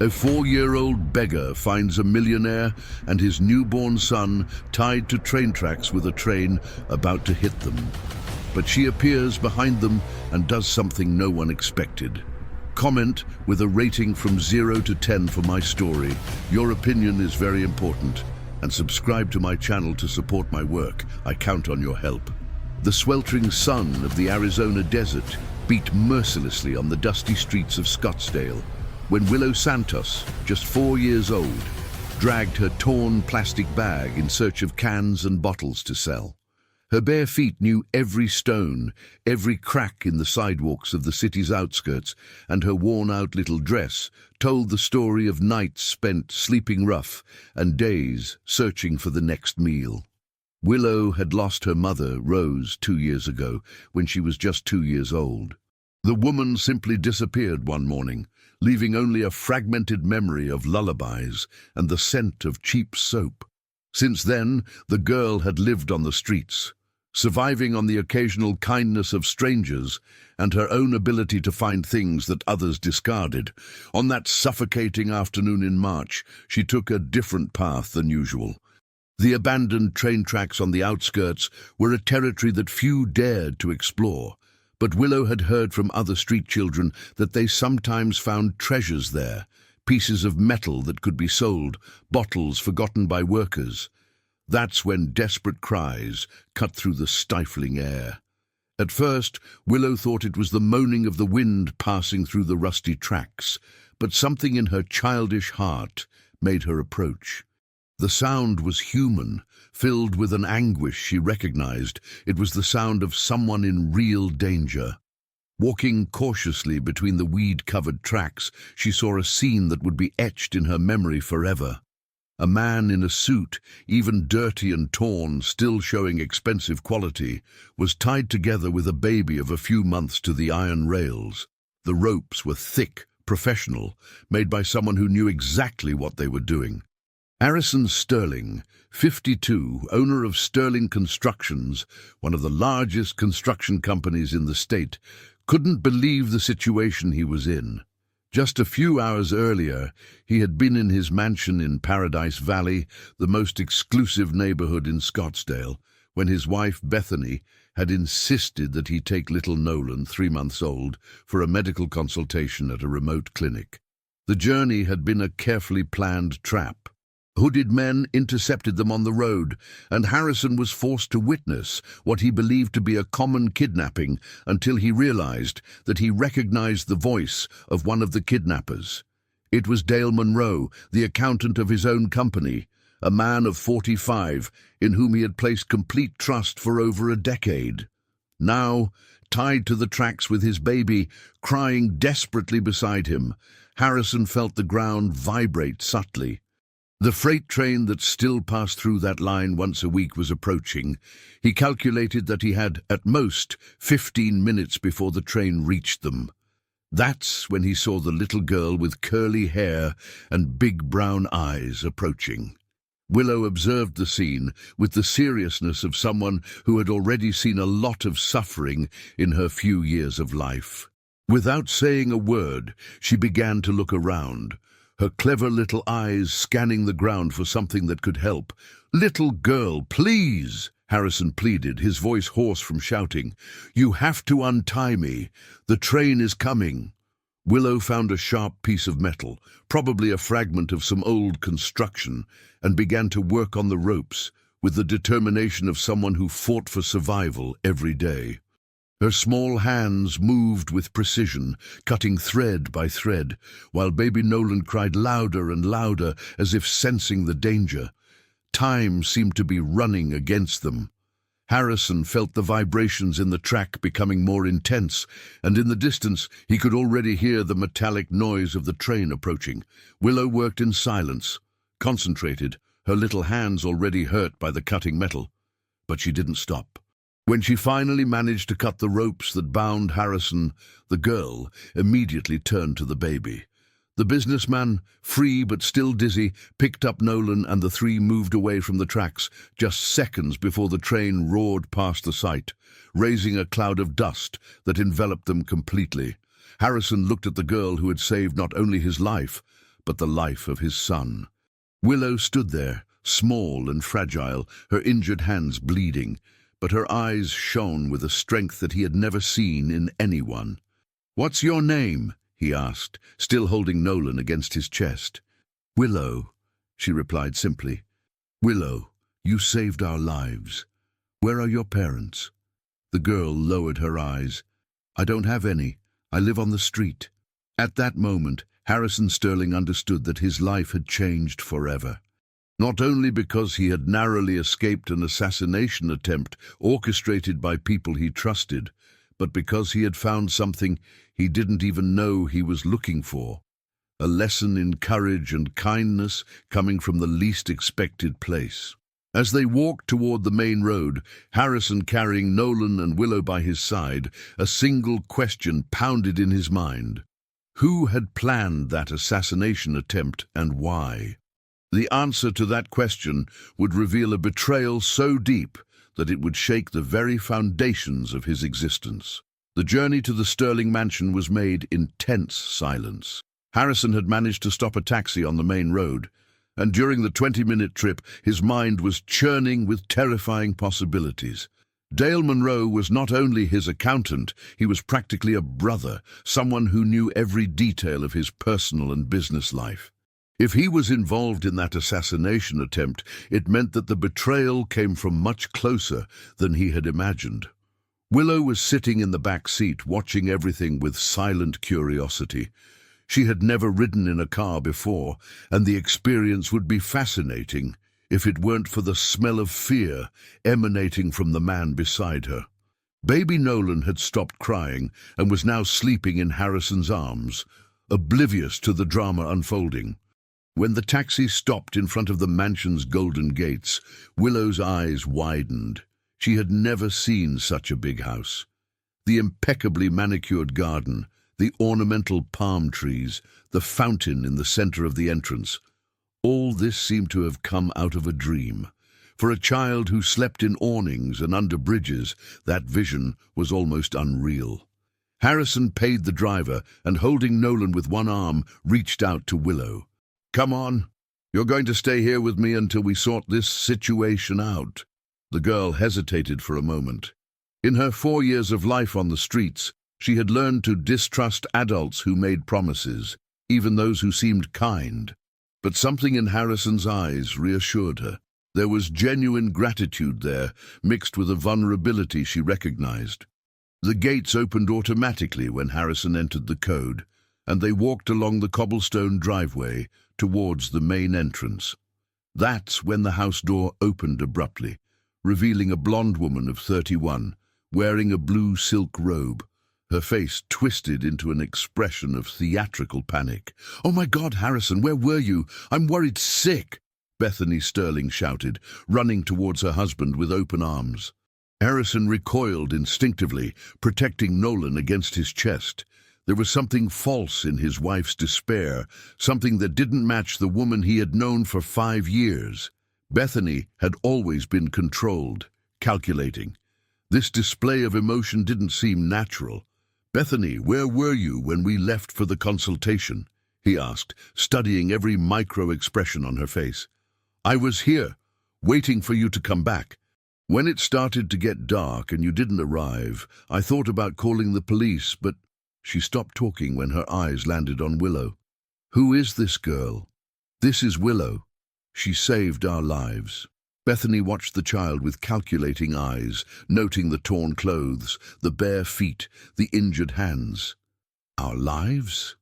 A 4-year-old beggar finds a millionaire and his newborn son tied to train tracks with a train about to hit them. But she appears behind them and does something no one expected. Comment with a rating from 0 to 10 for my story. Your opinion is very important. And subscribe to my channel to support my work. I count on your help. The sweltering sun of the Arizona desert beat mercilessly on the dusty streets of Scottsdale when Willow Santos, just 4 years old, dragged her torn plastic bag in search of cans and bottles to sell. Her bare feet knew every stone, every crack in the sidewalks of the city's outskirts, and her worn-out little dress told the story of nights spent sleeping rough and days searching for the next meal. Willow had lost her mother, Rose, 2 years ago, when she was just 2 years old. The woman simply disappeared one morning, leaving only a fragmented memory of lullabies and the scent of cheap soap. Since then, the girl had lived on the streets, surviving on the occasional kindness of strangers and her own ability to find things that others discarded. On that suffocating afternoon in March, she took a different path than usual. The abandoned train tracks on the outskirts were a territory that few dared to explore, but Willow had heard from other street children that they sometimes found treasures there, pieces of metal that could be sold, bottles forgotten by workers. That's when desperate cries cut through the stifling air. At first, Willow thought it was the moaning of the wind passing through the rusty tracks, but something in her childish heart made her approach. The sound was human, filled with an anguish she recognized. It was the sound of someone in real danger. Walking cautiously between the weed-covered tracks, she saw a scene that would be etched in her memory forever. A man in a suit, even dirty and torn, still showing expensive quality, was tied together with a baby of a few months to the iron rails. The ropes were thick, professional, made by someone who knew exactly what they were doing. Harrison Sterling, 52, owner of Sterling Constructions, one of the largest construction companies in the state, couldn't believe the situation he was in. Just a few hours earlier, he had been in his mansion in Paradise Valley, the most exclusive neighborhood in Scottsdale, when his wife Bethany had insisted that he take little Nolan, 3 months old, for a medical consultation at a remote clinic. The journey had been a carefully planned trap. Hooded men intercepted them on the road, and Harrison was forced to witness what he believed to be a common kidnapping until he realized that he recognized the voice of one of the kidnappers. It was Dale Monroe, the accountant of his own company, a man of 45 in whom he had placed complete trust for over a decade. Now, tied to the tracks with his baby, crying desperately beside him, Harrison felt the ground vibrate subtly. The freight train that still passed through that line once a week was approaching. He calculated that he had, at most, 15 minutes before the train reached them. That's when he saw the little girl with curly hair and big brown eyes approaching. Willow observed the scene with the seriousness of someone who had already seen a lot of suffering in her few years of life. Without saying a word, she began to look around, her clever little eyes scanning the ground for something that could help. "Little girl, please," Harrison pleaded, his voice hoarse from shouting. "You have to untie me. The train is coming." Willow found a sharp piece of metal, probably a fragment of some old construction, and began to work on the ropes with the determination of someone who fought for survival every day. Her small hands moved with precision, cutting thread by thread, while baby Nolan cried louder and louder as if sensing the danger. Time seemed to be running against them. Harrison felt the vibrations in the track becoming more intense, and in the distance he could already hear the metallic noise of the train approaching. Willow worked in silence, concentrated, her little hands already hurt by the cutting metal. But she didn't stop. When she finally managed to cut the ropes that bound Harrison, the girl immediately turned to the baby. The businessman, free but still dizzy, picked up Nolan and the three moved away from the tracks just seconds before the train roared past the site, raising a cloud of dust that enveloped them completely. Harrison looked at the girl who had saved not only his life, but the life of his son. Willow stood there, small and fragile, her injured hands bleeding, but her eyes shone with a strength that he had never seen in anyone. "What's your name?" he asked, still holding Nolan against his chest. "Willow," she replied simply. "Willow, you saved our lives. Where are your parents?" The girl lowered her eyes. "I don't have any. I live on the street." At that moment, Harrison Sterling understood that his life had changed forever. Not only because he had narrowly escaped an assassination attempt orchestrated by people he trusted, but because he had found something he didn't even know he was looking for. A lesson in courage and kindness coming from the least expected place. As they walked toward the main road, Harrison carrying Nolan and Willow by his side, a single question pounded in his mind. Who had planned that assassination attempt and why? The answer to that question would reveal a betrayal so deep that it would shake the very foundations of his existence. The journey to the Sterling mansion was made in tense silence. Harrison had managed to stop a taxi on the main road, and during the 20-minute trip his mind was churning with terrifying possibilities. Dale Monroe was not only his accountant, he was practically a brother, someone who knew every detail of his personal and business life. If he was involved in that assassination attempt, it meant that the betrayal came from much closer than he had imagined. Willow was sitting in the back seat, watching everything with silent curiosity. She had never ridden in a car before, and the experience would be fascinating if it weren't for the smell of fear emanating from the man beside her. Baby Nolan had stopped crying and was now sleeping in Harrison's arms, oblivious to the drama unfolding. When the taxi stopped in front of the mansion's golden gates, Willow's eyes widened. She had never seen such a big house. The impeccably manicured garden, the ornamental palm trees, the fountain in the center of the entrance. All this seemed to have come out of a dream. For a child who slept in awnings and under bridges, that vision was almost unreal. Harrison paid the driver and, holding Nolan with one arm, reached out to Willow. "Come on. You're going to stay here with me until we sort this situation out." The girl hesitated for a moment. In her 4 years of life on the streets, she had learned to distrust adults who made promises, even those who seemed kind. But something in Harrison's eyes reassured her. There was genuine gratitude there, mixed with a vulnerability she recognized. The gates opened automatically when Harrison entered the code, and they walked along the cobblestone driveway towards the main entrance. That's when the house door opened abruptly, revealing a blonde woman of 31, wearing a blue silk robe, her face twisted into an expression of theatrical panic. "Oh my God, Harrison, where were you? I'm worried sick!" Bethany Sterling shouted, running towards her husband with open arms. Harrison recoiled instinctively, protecting Nolan against his chest. There was something false in his wife's despair, something that didn't match the woman he had known for 5 years. Bethany had always been controlled, calculating. This display of emotion didn't seem natural. "Bethany, where were you when we left for the consultation?" he asked, studying every micro-expression on her face. "I was here, waiting for you to come back. When it started to get dark and you didn't arrive, I thought about calling the police, but..." She stopped talking when her eyes landed on Willow. "Who is this girl?" "This is Willow. She saved our lives." Bethany watched the child with calculating eyes, noting the torn clothes, the bare feet, the injured hands. "Our lives?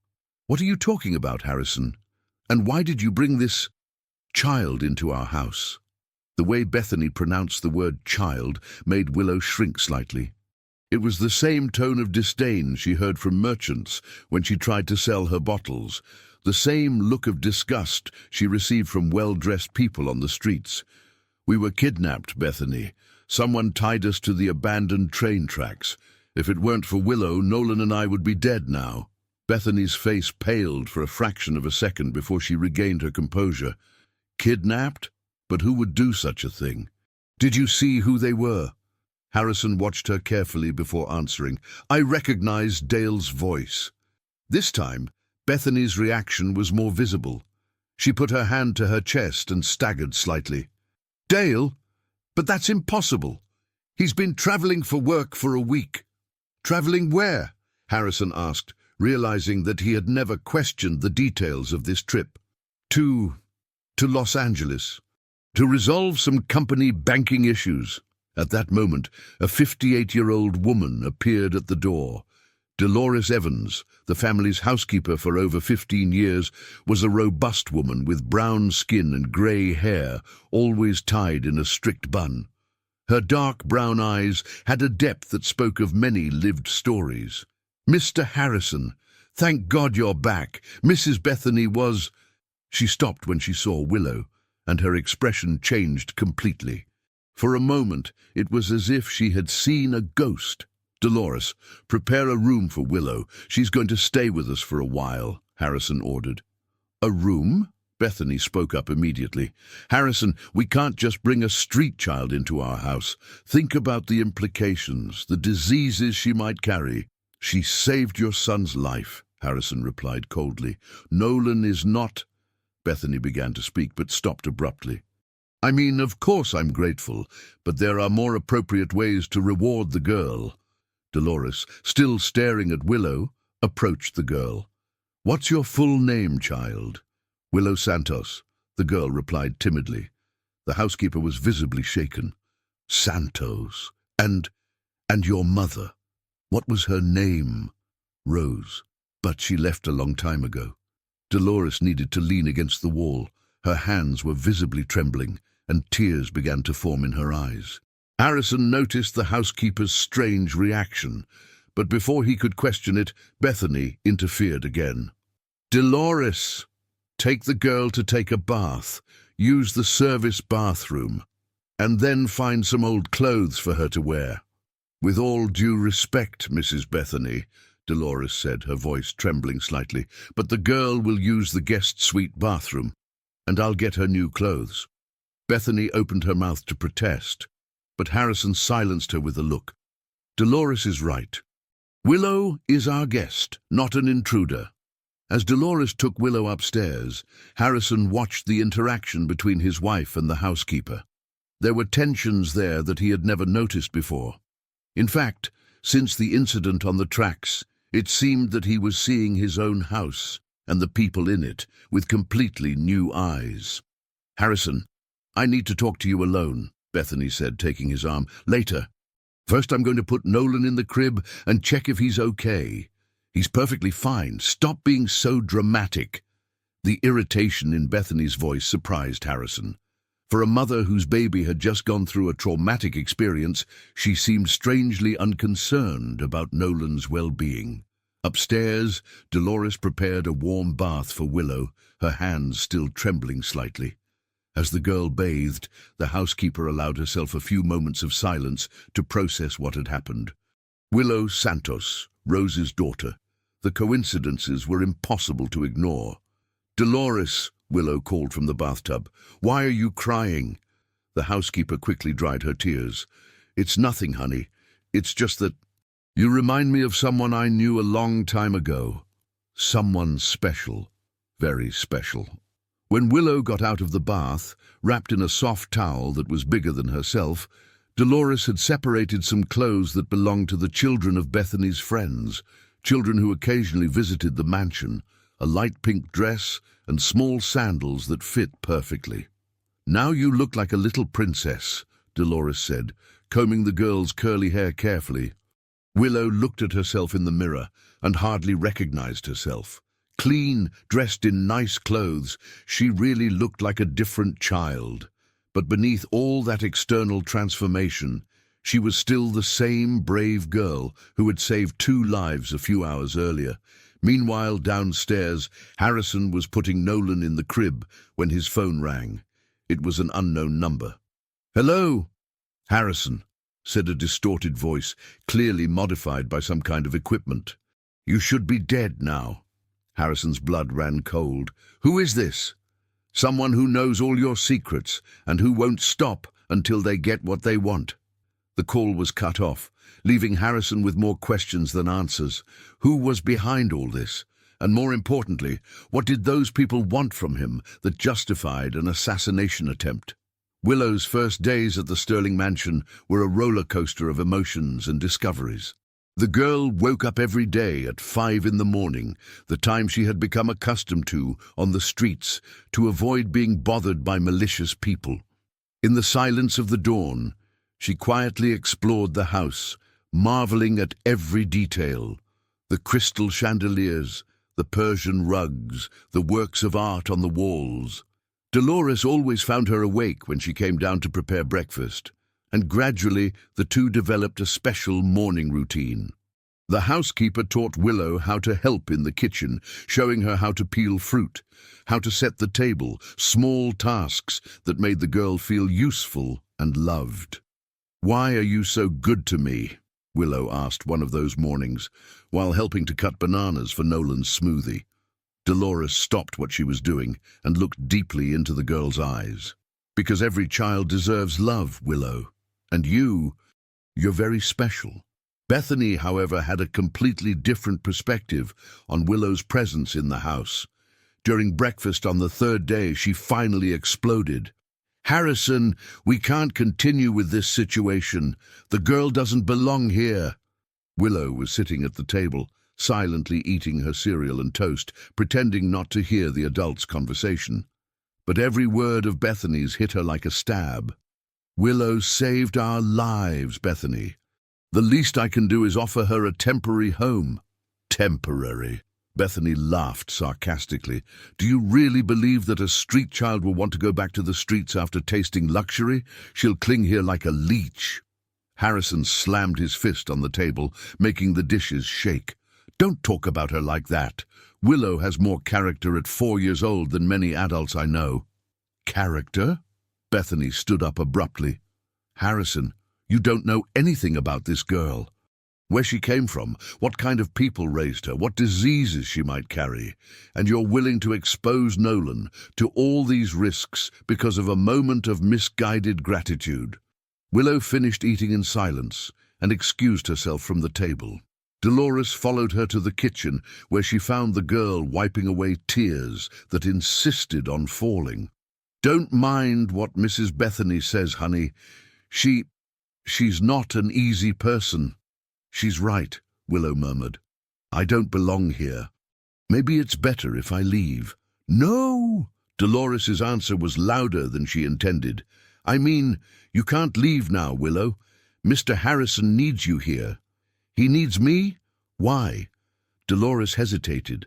What are you talking about, Harrison? And why did you bring this child into our house?" The way Bethany pronounced the word child made Willow shrink slightly. It was the same tone of disdain she heard from merchants when she tried to sell her bottles, the same look of disgust she received from well-dressed people on the streets. "We were kidnapped, Bethany. Someone tied us to the abandoned train tracks. If it weren't for Willow, Nolan and I would be dead now." Bethany's face paled for a fraction of a second before she regained her composure. "Kidnapped? But who would do such a thing? Did you see who they were?" Harrison watched her carefully before answering. "I recognized Dale's voice." This time, Bethany's reaction was more visible. She put her hand to her chest and staggered slightly. "Dale? But that's impossible. He's been traveling for work for a week." "Traveling where?" Harrison asked, realizing that he had never questioned the details of this trip. To Los Angeles, to resolve some company banking issues." At that moment, a 58-year-old woman appeared at the door. Dolores Evans, the family's housekeeper for over 15 years, was a robust woman with brown skin and grey hair, always tied in a strict bun. Her dark brown eyes had a depth that spoke of many lived stories. "Mr. Harrison, thank God you're back. Mrs. Bethany was—" She stopped when she saw Willow, and her expression changed completely. For a moment, it was as if she had seen a ghost. "Dolores, prepare a room for Willow. She's going to stay with us for a while," Harrison ordered. "A room?" Bethany spoke up immediately. "Harrison, we can't just bring a street child into our house. Think about the implications, the diseases she might carry." "She saved your son's life," Harrison replied coldly. "Nolan is not—" Bethany began to speak, but stopped abruptly. "I mean, of course I'm grateful, but there are more appropriate ways to reward the girl." Dolores, still staring at Willow, approached the girl. "What's your full name, child?" "Willow Santos," the girl replied timidly. The housekeeper was visibly shaken. "Santos. And your mother? What was her name?" "Rose. But she left a long time ago." Dolores needed to lean against the wall. Her hands were visibly trembling, and tears began to form in her eyes. Harrison noticed the housekeeper's strange reaction, but before he could question it, Bethany interfered again. "Dolores, take the girl to take a bath. Use the service bathroom, and then find some old clothes for her to wear." "With all due respect, Mrs. Bethany," Dolores said, her voice trembling slightly, "but the girl will use the guest suite bathroom, and I'll get her new clothes." Bethany opened her mouth to protest, but Harrison silenced her with a look. "Dolores is right. Willow is our guest, not an intruder." As Dolores took Willow upstairs, Harrison watched the interaction between his wife and the housekeeper. There were tensions there that he had never noticed before. In fact, since the incident on the tracks, it seemed that he was seeing his own house and the people in it with completely new eyes. "Harrison, I need to talk to you alone," Bethany said, taking his arm. "Later. First, I'm going to put Nolan in the crib and check if he's okay. He's perfectly fine. Stop being so dramatic." The irritation in Bethany's voice surprised Harrison. For a mother whose baby had just gone through a traumatic experience, she seemed strangely unconcerned about Nolan's well-being. Upstairs, Dolores prepared a warm bath for Willow, her hands still trembling slightly. As the girl bathed, the housekeeper allowed herself a few moments of silence to process what had happened. Willow Santos, Rose's daughter. The coincidences were impossible to ignore. "Dolores," Willow called from the bathtub, "why are you crying?" The housekeeper quickly dried her tears. "It's nothing, honey. It's just that you remind me of someone I knew a long time ago. Someone special, very special." When Willow got out of the bath, wrapped in a soft towel that was bigger than herself, Dolores had separated some clothes that belonged to the children of Bethany's friends, children who occasionally visited the mansion, a light pink dress and small sandals that fit perfectly. "Now you look like a little princess," Dolores said, combing the girl's curly hair carefully. Willow looked at herself in the mirror and hardly recognized herself. Clean, dressed in nice clothes, she really looked like a different child. But beneath all that external transformation, she was still the same brave girl who had saved 2 lives a few hours earlier. Meanwhile, downstairs, Harrison was putting Nolan in the crib when his phone rang. It was an unknown number. "Hello?" "Harrison," said a distorted voice, clearly modified by some kind of equipment. "You should be dead now." Harrison's blood ran cold. "Who is this?" "Someone who knows all your secrets and who won't stop until they get what they want." The call was cut off, leaving Harrison with more questions than answers. Who was behind all this? And more importantly, what did those people want from him that justified an assassination attempt? Willow's first days at the Sterling mansion were a roller coaster of emotions and discoveries. The girl woke up every day at 5 in the morning, the time she had become accustomed to on the streets, to avoid being bothered by malicious people. In the silence of the dawn, she quietly explored the house, marveling at every detail: the crystal chandeliers, the Persian rugs, the works of art on the walls. Dolores always found her awake when she came down to prepare breakfast, and gradually the two developed a special morning routine. The housekeeper taught Willow how to help in the kitchen, showing her how to peel fruit, how to set the table, small tasks that made the girl feel useful and loved. "Why are you so good to me?" Willow asked one of those mornings, while helping to cut bananas for Nolan's smoothie. Dolores stopped what she was doing and looked deeply into the girl's eyes. "Because every child deserves love, Willow. And you're very special." Bethany, however, had a completely different perspective on Willow's presence in the house. During breakfast on the third day, she finally exploded. "Harrison, we can't continue with this situation. The girl doesn't belong here." Willow was sitting at the table, silently eating her cereal and toast, pretending not to hear the adults' conversation. But every word of Bethany's hit her like a stab. "Willow saved our lives, Bethany. The least I can do is offer her a temporary home." "Temporary?" Bethany laughed sarcastically. "Do you really believe that a street child will want to go back to the streets after tasting luxury? She'll cling here like a leech." Harrison slammed his fist on the table, making the dishes shake. "Don't talk about her like that. Willow has more character at 4 years old than many adults I know." "Character?" Bethany stood up abruptly. "Harrison, you don't know anything about this girl. Where she came from, what kind of people raised her, what diseases she might carry, and you're willing to expose Nolan to all these risks because of a moment of misguided gratitude." Willow finished eating in silence and excused herself from the table. Dolores followed her to the kitchen, where she found the girl wiping away tears that insisted on falling. "Don't mind what Mrs. Bethany says, honey. She's not an easy person." "She's right," Willow murmured. "I don't belong here. Maybe it's better if I leave." "No!" Dolores's answer was louder than she intended. "I mean, you can't leave now, Willow. Mr. Harrison needs you here." "He needs me? Why?" Dolores hesitated.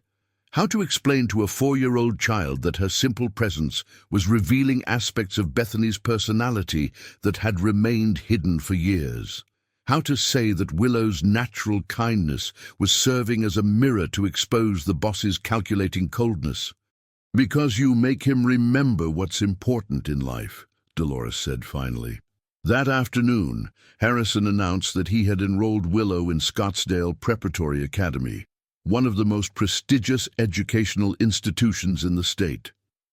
How to explain to a 4-year-old child that her simple presence was revealing aspects of Bethany's personality that had remained hidden for years? How to say that Willow's natural kindness was serving as a mirror to expose the boss's calculating coldness? "Because you make him remember what's important in life," Dolores said finally. That afternoon, Harrison announced that he had enrolled Willow in Scottsdale Preparatory Academy, one of the most prestigious educational institutions in the state.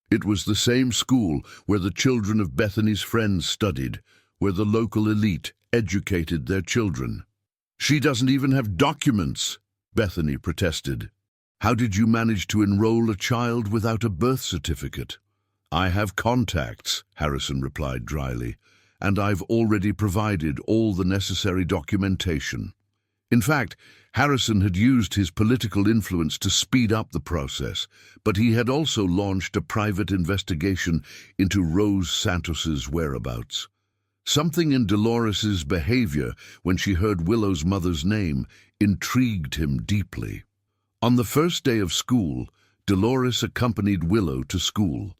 It was the same school where the children of Bethany's friends studied, where the local elite educated their children. "She doesn't even have documents," Bethany protested. "How did you manage to enroll a child without a birth certificate?" "I have contacts," Harrison replied dryly, "and I've already provided all the necessary documentation." In fact, Harrison had used his political influence to speed up the process, but he had also launched a private investigation into Rose Santos's whereabouts. Something in Dolores's behavior when she heard Willow's mother's name intrigued him deeply. On the first day of school, Dolores accompanied Willow to school.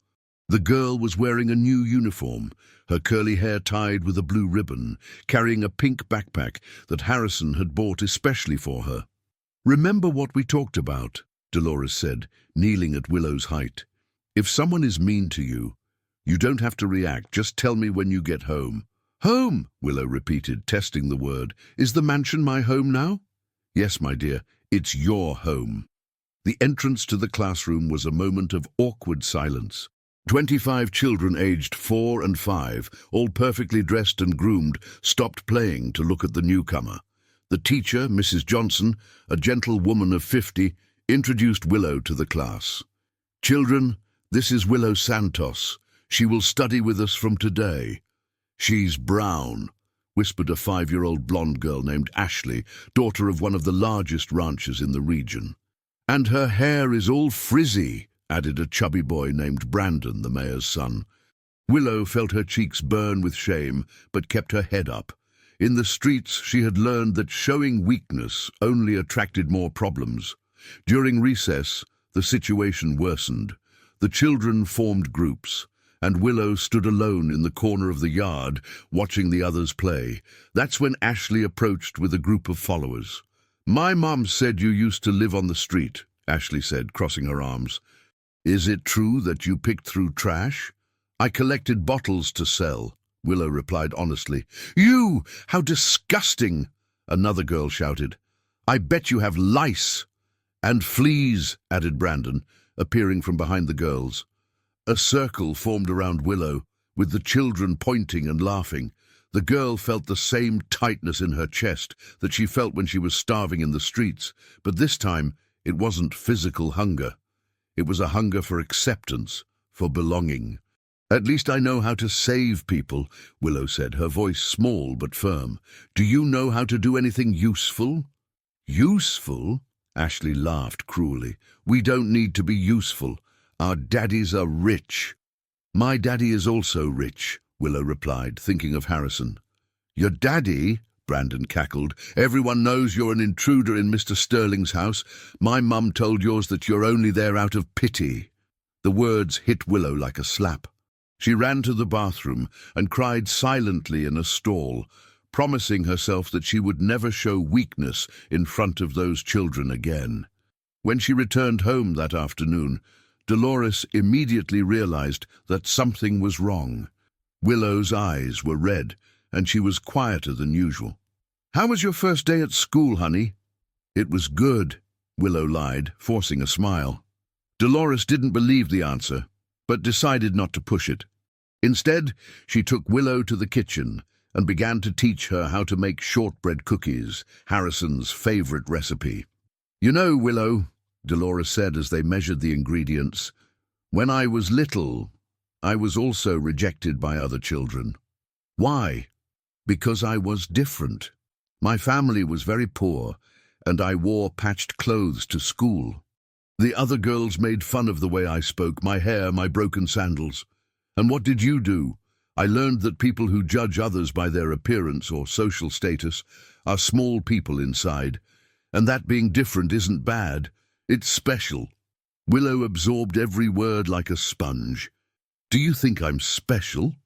The girl was wearing a new uniform, her curly hair tied with a blue ribbon, carrying a pink backpack that Harrison had bought especially for her. "Remember what we talked about," Dolores said, kneeling at Willow's height. "If someone is mean to you, you don't have to react, just tell me when you get home." "Home," Willow repeated, testing the word. "Is the mansion my home now?" "Yes, my dear, it's your home." The entrance to the classroom was a moment of awkward silence. 25 children aged 4 and 5, all perfectly dressed and groomed, stopped playing to look at the newcomer. The teacher, Mrs. Johnson, a gentle woman of 50, introduced Willow to the class. "Children, this is Willow Santos. She will study with us from today." "She's brown," whispered a 5-year-old blonde girl named Ashley, daughter of one of the largest ranchers in the region. "And her hair is all frizzy," added a chubby boy named Brandon, the mayor's son. Willow felt her cheeks burn with shame, but kept her head up. In the streets, she had learned that showing weakness only attracted more problems. During recess, the situation worsened. The children formed groups, and Willow stood alone in the corner of the yard, watching the others play. That's when Ashley approached with a group of followers. "My mom said you used to live on the street," Ashley said, crossing her arms. "Is it true that you picked through trash?" "I collected bottles to sell," Willow replied honestly. "You! How disgusting!" another girl shouted. "I bet you have lice." "And fleas," added Brandon, appearing from behind the girls. A circle formed around Willow, with the children pointing and laughing. The girl felt the same tightness in her chest that she felt when she was starving in the streets, but this time it wasn't physical hunger. It was a hunger for acceptance, for belonging. "At least I know how to save people," Willow said, her voice small but firm. "Do you know how to do anything useful?" "Useful?" Ashley laughed cruelly. "We don't need to be useful. Our daddies are rich." "My daddy is also rich," Willow replied, thinking of Harrison. "Your daddy?" Brandon cackled. "Everyone knows you're an intruder in Mr. Sterling's house. My mum told yours that you're only there out of pity." The words hit Willow like a slap. She ran to the bathroom and cried silently in a stall, promising herself that she would never show weakness in front of those children again. When she returned home that afternoon, Dolores immediately realized that something was wrong. Willow's eyes were red, and she was quieter than usual. "How was your first day at school, honey?" "It was good," Willow lied, forcing a smile. Dolores didn't believe the answer, but decided not to push it. Instead, she took Willow to the kitchen and began to teach her how to make shortbread cookies, Harrison's favorite recipe. "You know, Willow," Dolores said as they measured the ingredients, "when I was little, I was also rejected by other children." "Why?" "Because I was different. My family was very poor, and I wore patched clothes to school. The other girls made fun of the way I spoke, my hair, my broken sandals. And what did you do? I learned that people who judge others by their appearance or social status are small people inside, and that being different isn't bad, it's special." Willow absorbed every word like a sponge. "Do you think I'm special?"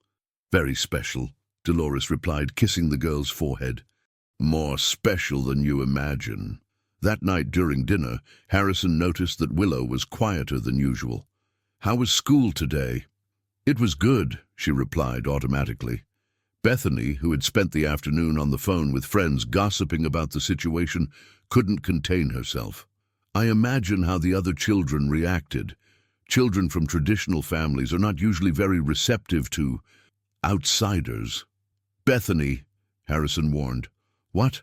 "Very special," Dolores replied, kissing the girl's forehead. "More special than you imagine." That night during dinner, Harrison noticed that Willow was quieter than usual. "How was school today?" "It was good," she replied automatically. Bethany, who had spent the afternoon on the phone with friends gossiping about the situation, couldn't contain herself. "I imagine how the other children reacted. Children from traditional families are not usually very receptive to outsiders." "Bethany," Harrison warned. "What?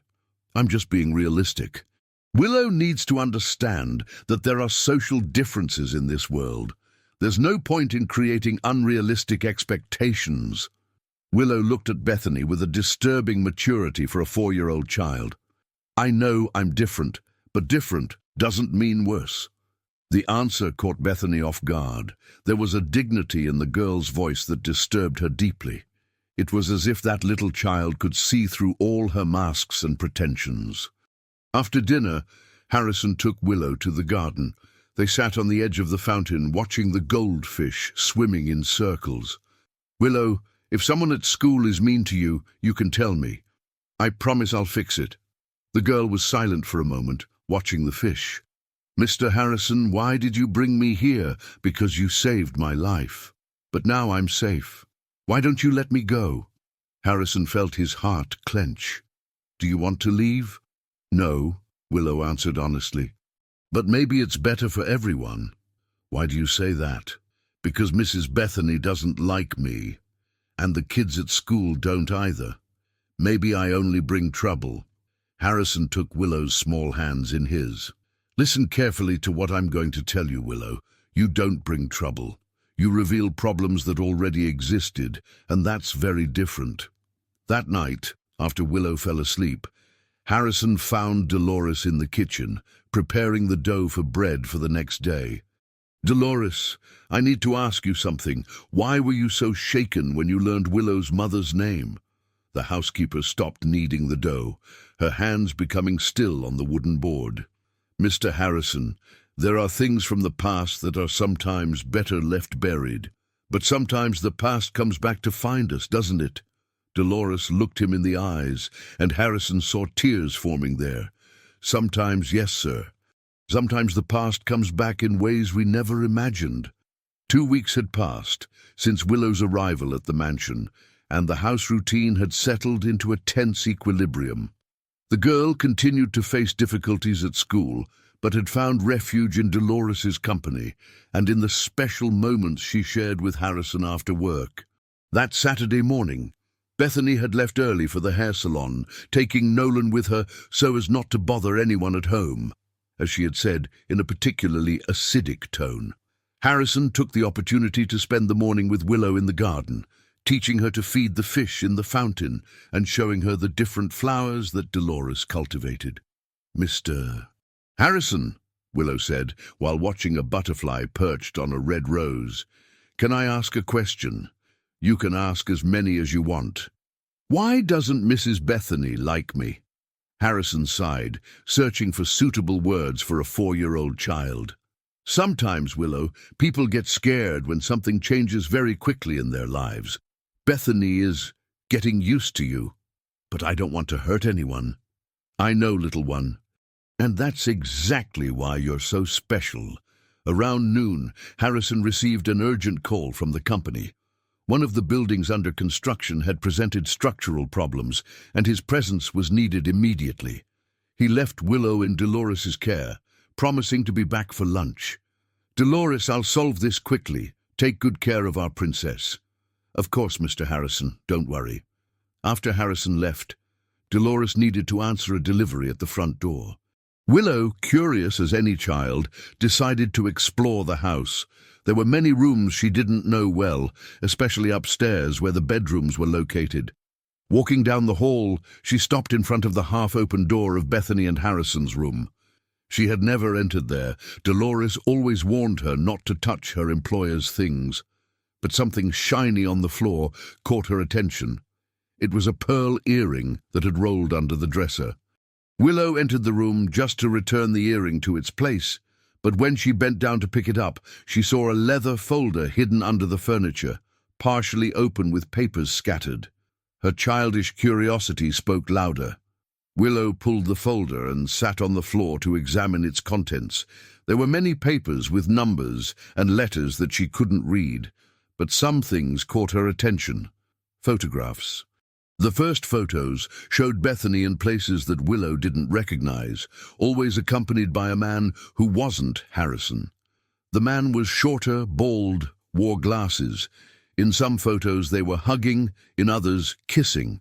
I'm just being realistic. Willow needs to understand that there are social differences in this world. There's no point in creating unrealistic expectations." Willow looked at Bethany with a disturbing maturity for a 4-year-old child. "I know I'm different, but different doesn't mean worse." The answer caught Bethany off guard. There was a dignity in the girl's voice that disturbed her deeply. It was as if that little child could see through all her masks and pretensions. After dinner, Harrison took Willow to the garden. They sat on the edge of the fountain, watching the goldfish swimming in circles. "Willow, if someone at school is mean to you, you can tell me. I promise I'll fix it." The girl was silent for a moment, watching the fish. "Mr. Harrison, why did you bring me here? Because you saved my life. But now I'm safe. Why don't you let me go?" Harrison felt his heart clench. "Do you want to leave?" "No," Willow answered honestly. "But maybe it's better for everyone." "Why do you say that?" "Because Mrs. Bethany doesn't like me, and the kids at school don't either. Maybe I only bring trouble." Harrison took Willow's small hands in his. Listen carefully to what I'm going to tell you, Willow. You don't bring trouble. You reveal problems that already existed, and that's very different. That night, after Willow fell asleep, Harrison found Dolores in the kitchen, preparing the dough for bread for the next day. Dolores, I need to ask you something. Why were you so shaken when you learned Willow's mother's name? The housekeeper stopped kneading the dough, her hands becoming still on the wooden board. Mr. Harrison, there are things from the past that are sometimes better left buried. But sometimes the past comes back to find us, doesn't it? Dolores looked him in the eyes, and Harrison saw tears forming there. Sometimes, yes, sir. Sometimes the past comes back in ways we never imagined. 2 weeks had passed since Willow's arrival at the mansion, and the house routine had settled into a tense equilibrium. The girl continued to face difficulties at school, but had found refuge in Dolores's company and in the special moments she shared with Harrison after work. That Saturday morning, Bethany had left early for the hair salon, taking Nolan with her so as not to bother anyone at home, as she had said in a particularly acidic tone. Harrison took the opportunity to spend the morning with Willow in the garden, teaching her to feed the fish in the fountain and showing her the different flowers that Dolores cultivated. "Mr. Harrison," Willow said, while watching a butterfly perched on a red rose, "can I ask a question? You can ask as many as you want. Why doesn't Mrs. Bethany like me?" Harrison sighed, searching for suitable words for a 4-year-old child. "Sometimes, Willow, people get scared when something changes very quickly in their lives. Bethany is getting used to you. But I don't want to hurt anyone. I know, little one. And that's exactly why you're so special." Around noon, Harrison received an urgent call from the company. One of the buildings under construction had presented structural problems, and his presence was needed immediately. He left Willow in Dolores's care, promising to be back for lunch. "Dolores, I'll solve this quickly. Take good care of our princess." "Of course, Mr. Harrison, don't worry." After Harrison left, Dolores needed to answer a delivery at the front door. Willow, curious as any child, decided to explore the house. There were many rooms she didn't know well, especially upstairs where the bedrooms were located. Walking down the hall, she stopped in front of the half-open door of Bethany and Harrison's room. She had never entered there. Dolores always warned her not to touch her employer's things. But something shiny on the floor caught her attention. It was a pearl earring that had rolled under the dresser. Willow entered the room just to return the earring to its place, but when she bent down to pick it up, she saw a leather folder hidden under the furniture, partially open with papers scattered. Her childish curiosity spoke louder. Willow pulled the folder and sat on the floor to examine its contents. There were many papers with numbers and letters that she couldn't read, but some things caught her attention. Photographs. The first photos showed Bethany in places that Willow didn't recognize, always accompanied by a man who wasn't Harrison. The man was shorter, bald, wore glasses. In some photos they were hugging, in others kissing.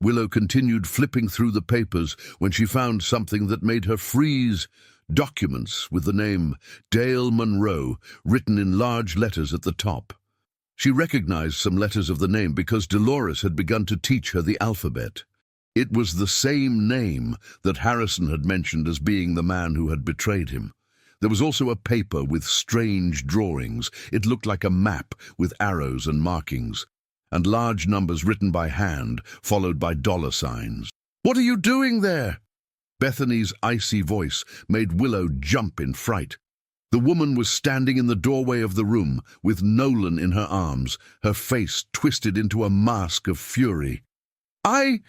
Willow continued flipping through the papers when she found something that made her freeze. Documents with the name Dale Monroe written in large letters at the top. She recognized some letters of the name because Dolores had begun to teach her the alphabet. It was the same name that Harrison had mentioned as being the man who had betrayed him. There was also a paper with strange drawings. It looked like a map with arrows and markings, and large numbers written by hand, followed by dollar signs. "What are you doing there?" Bethany's icy voice made Willow jump in fright. The woman was standing in the doorway of the room, with Nolan in her arms, her face twisted into a mask of fury. I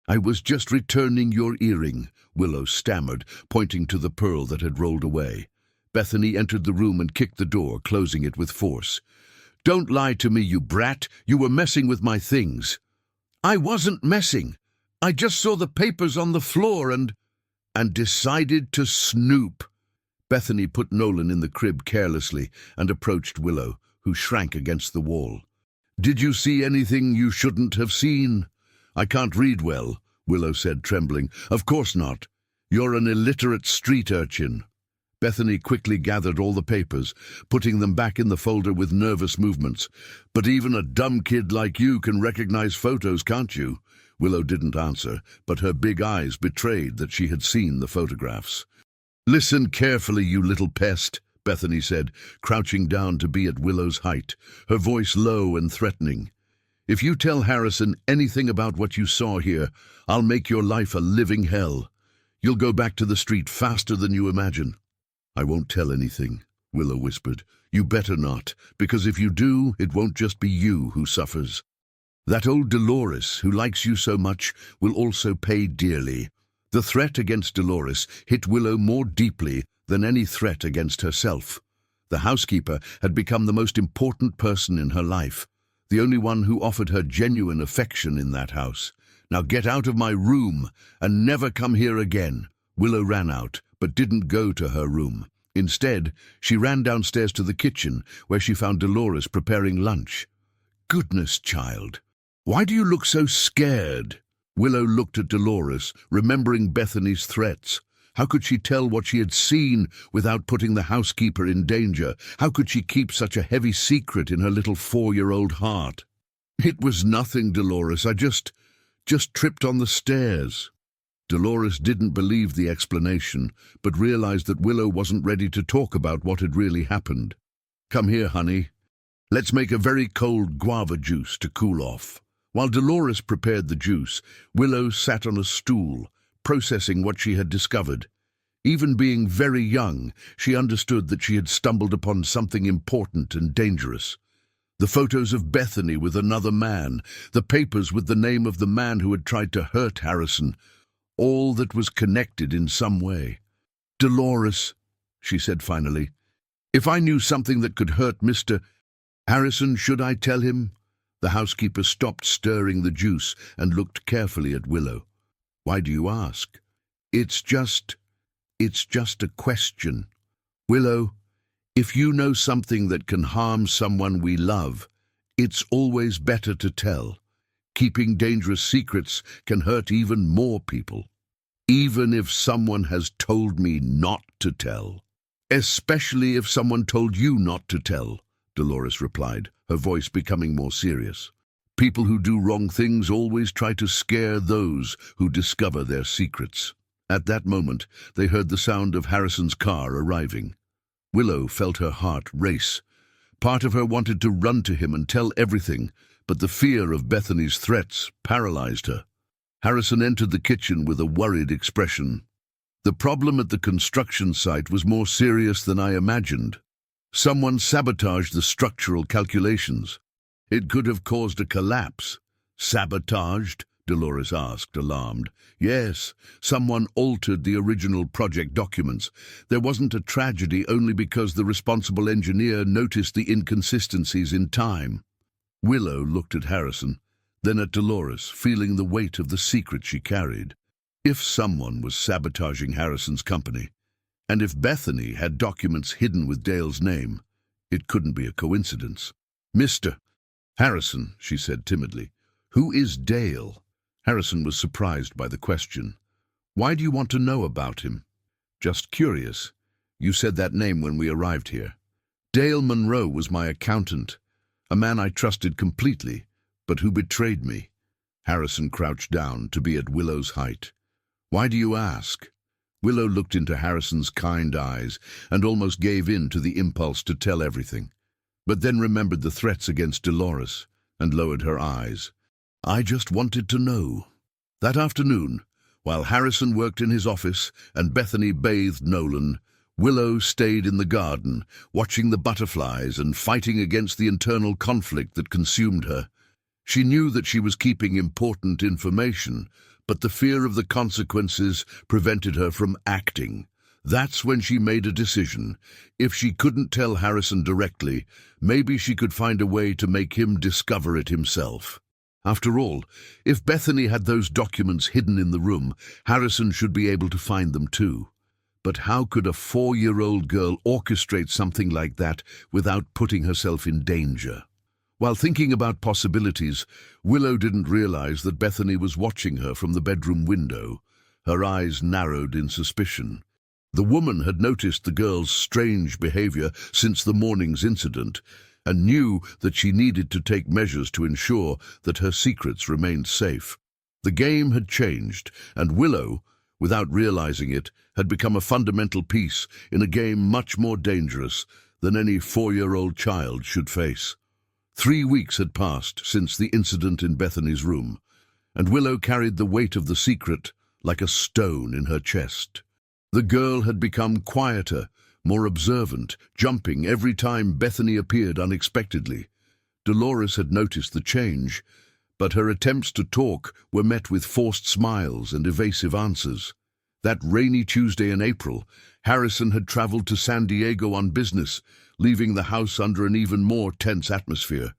was just returning your earring," Willow stammered, pointing to the pearl that had rolled away. Bethany entered the room and kicked the door, closing it with force. "Don't lie to me, you brat. You were messing with my things." "I wasn't messing. I just saw the papers on the floor and decided to snoop." Bethany put Nolan in the crib carelessly and approached Willow, who shrank against the wall. "Did you see anything you shouldn't have seen?" "I can't read well," Willow said, trembling. "Of course not. You're an illiterate street urchin." Bethany quickly gathered all the papers, putting them back in the folder with nervous movements. "But even a dumb kid like you can recognize photos, can't you?" Willow didn't answer, but her big eyes betrayed that she had seen the photographs. "Listen carefully, you little pest," Bethany said, crouching down to be at Willow's height, her voice low and threatening. "If you tell Harrison anything about what you saw here, I'll make your life a living hell. You'll go back to the street faster than you imagine." "I won't tell anything," Willow whispered. "You better not, because if you do, it won't just be you who suffers. That old Dolores, who likes you so much, will also pay dearly." The threat against Dolores hit Willow more deeply than any threat against herself. The housekeeper had become the most important person in her life, the only one who offered her genuine affection in that house. "Now get out of my room and never come here again." Willow ran out, but didn't go to her room. Instead, she ran downstairs to the kitchen, where she found Dolores preparing lunch. "Goodness, child, why do you look so scared?" Willow looked at Dolores, remembering Bethany's threats. How could she tell what she had seen without putting the housekeeper in danger? How could she keep such a heavy secret in her little 4-year-old heart? "It was nothing, Dolores. I just tripped on the stairs." Dolores didn't believe the explanation, but realized that Willow wasn't ready to talk about what had really happened. "Come here, honey. Let's make a very cold guava juice to cool off." While Dolores prepared the juice, Willow sat on a stool, processing what she had discovered. Even being very young, she understood that she had stumbled upon something important and dangerous. The photos of Bethany with another man, the papers with the name of the man who had tried to hurt Harrison, all that was connected in some way. "Dolores," she said finally, "if I knew something that could hurt Mr. Harrison, should I tell him?" The housekeeper stopped stirring the juice and looked carefully at Willow. "Why do you ask?" It's just a question. Willow, if you know something that can harm someone we love, it's always better to tell. Keeping dangerous secrets can hurt even more people. Even if someone has told me not to tell. Especially if someone told you not to tell," Dolores replied, her voice becoming more serious. "People who do wrong things always try to scare those who discover their secrets." At that moment, they heard the sound of Harrison's car arriving. Willow felt her heart race. Part of her wanted to run to him and tell everything, but the fear of Bethany's threats paralyzed her. Harrison entered the kitchen with a worried expression. "The problem at the construction site was more serious than I imagined. Someone sabotaged the structural calculations. It could have caused a collapse." "Sabotaged?" Dolores asked, alarmed. "Yes, someone altered the original project documents. There wasn't a tragedy only because the responsible engineer noticed the inconsistencies in time." Willow looked at Harrison, then at Dolores, feeling the weight of the secret she carried. If someone was sabotaging Harrison's company, and if Bethany had documents hidden with Dale's name, it couldn't be a coincidence. "Mr. Harrison," she said timidly, "who is Dale?" Harrison was surprised by the question. "Why do you want to know about him?" "Just curious. You said that name when we arrived here." "Dale Monroe was my accountant, a man I trusted completely, but who betrayed me." Harrison crouched down to be at Willow's height. "Why do you ask?" Willow looked into Harrison's kind eyes and almost gave in to the impulse to tell everything, but then remembered the threats against Dolores and lowered her eyes. "I just wanted to know." That afternoon, while Harrison worked in his office and Bethany bathed Nolan, Willow stayed in the garden, watching the butterflies and fighting against the internal conflict that consumed her. She knew that she was keeping important information, but the fear of the consequences prevented her from acting. That's when she made a decision. If she couldn't tell Harrison directly, maybe she could find a way to make him discover it himself. After all, if Bethany had those documents hidden in the room, Harrison should be able to find them too. But how could a 4-year-old girl orchestrate something like that without putting herself in danger? While thinking about possibilities, Willow didn't realize that Bethany was watching her from the bedroom window. Her eyes narrowed in suspicion. The woman had noticed the girl's strange behavior since the morning's incident and knew that she needed to take measures to ensure that her secrets remained safe. The game had changed, and Willow, without realizing it, had become a fundamental piece in a game much more dangerous than any 4-year-old child should face. 3 weeks had passed since the incident in Bethany's room, and Willow carried the weight of the secret like a stone in her chest. The girl had become quieter, more observant, jumping every time Bethany appeared unexpectedly. Dolores had noticed the change, but her attempts to talk were met with forced smiles and evasive answers. That rainy Tuesday in April, Harrison had traveled to San Diego on business, leaving the house under an even more tense atmosphere.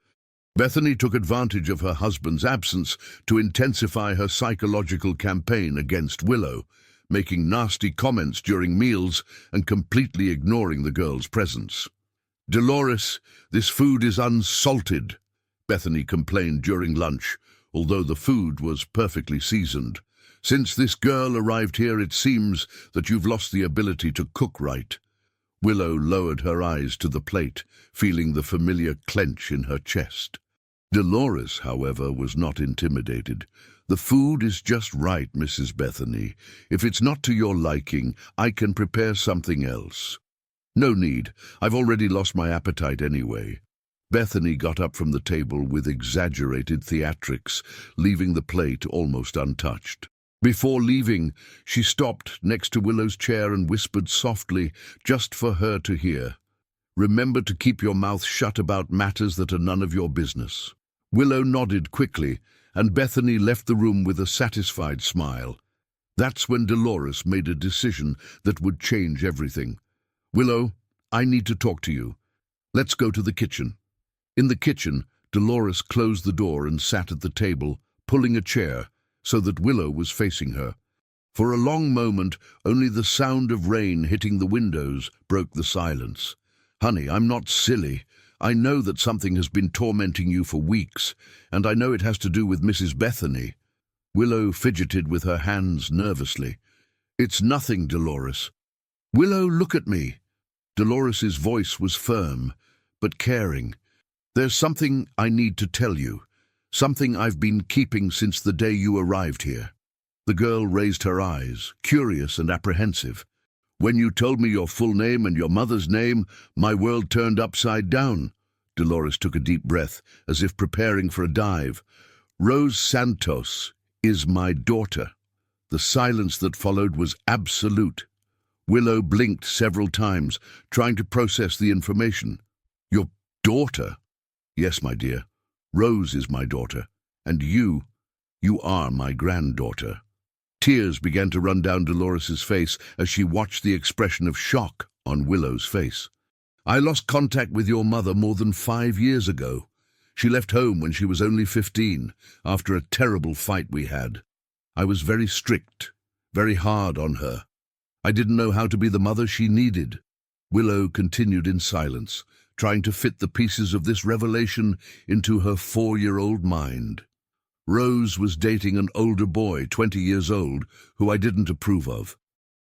Bethany took advantage of her husband's absence to intensify her psychological campaign against Willow, making nasty comments during meals and completely ignoring the girl's presence. "Dolores, this food is unsalted," Bethany complained during lunch, although the food was perfectly seasoned. "Since this girl arrived here, it seems that you've lost the ability to cook right." Willow lowered her eyes to the plate, feeling the familiar clench in her chest. Dolores, however, was not intimidated. "The food is just right, Mrs. Bethany. If it's not to your liking, I can prepare something else." "No need. I've already lost my appetite anyway." Bethany got up from the table with exaggerated theatrics, leaving the plate almost untouched. Before leaving, she stopped next to Willow's chair and whispered softly, just for her to hear, "Remember to keep your mouth shut about matters that are none of your business." Willow nodded quickly, and Bethany left the room with a satisfied smile. That's when Dolores made a decision that would change everything. "Willow, I need to talk to you. Let's go to the kitchen." In the kitchen, Dolores closed the door and sat at the table, pulling a chair, so that Willow was facing her. For a long moment, only the sound of rain hitting the windows broke the silence. "Honey, I'm not silly. I know that something has been tormenting you for weeks, and I know it has to do with Mrs. Bethany." Willow fidgeted with her hands nervously. "It's nothing, Dolores." "Willow, look at me." Dolores's voice was firm, but caring. "There's something I need to tell you, something I've been keeping since the day you arrived here." The girl raised her eyes, curious and apprehensive. "When you told me your full name and your mother's name, my world turned upside down." Dolores took a deep breath, as if preparing for a dive. "Rose Santos is my daughter." The silence that followed was absolute. Willow blinked several times, trying to process the information. "Your daughter?" "Yes, my dear. Rose is my daughter, and you are my granddaughter." Tears began to run down Dolores's face as she watched the expression of shock on Willow's face. "I lost contact with your mother more than 5 years ago. She left home when she was only 15, after a terrible fight we had. I was very strict, very hard on her. I didn't know how to be the mother she needed." Willow continued in silence, trying to fit the pieces of this revelation into her 4-year-old mind. "Rose was dating an older boy, 20 years old, who I didn't approve of.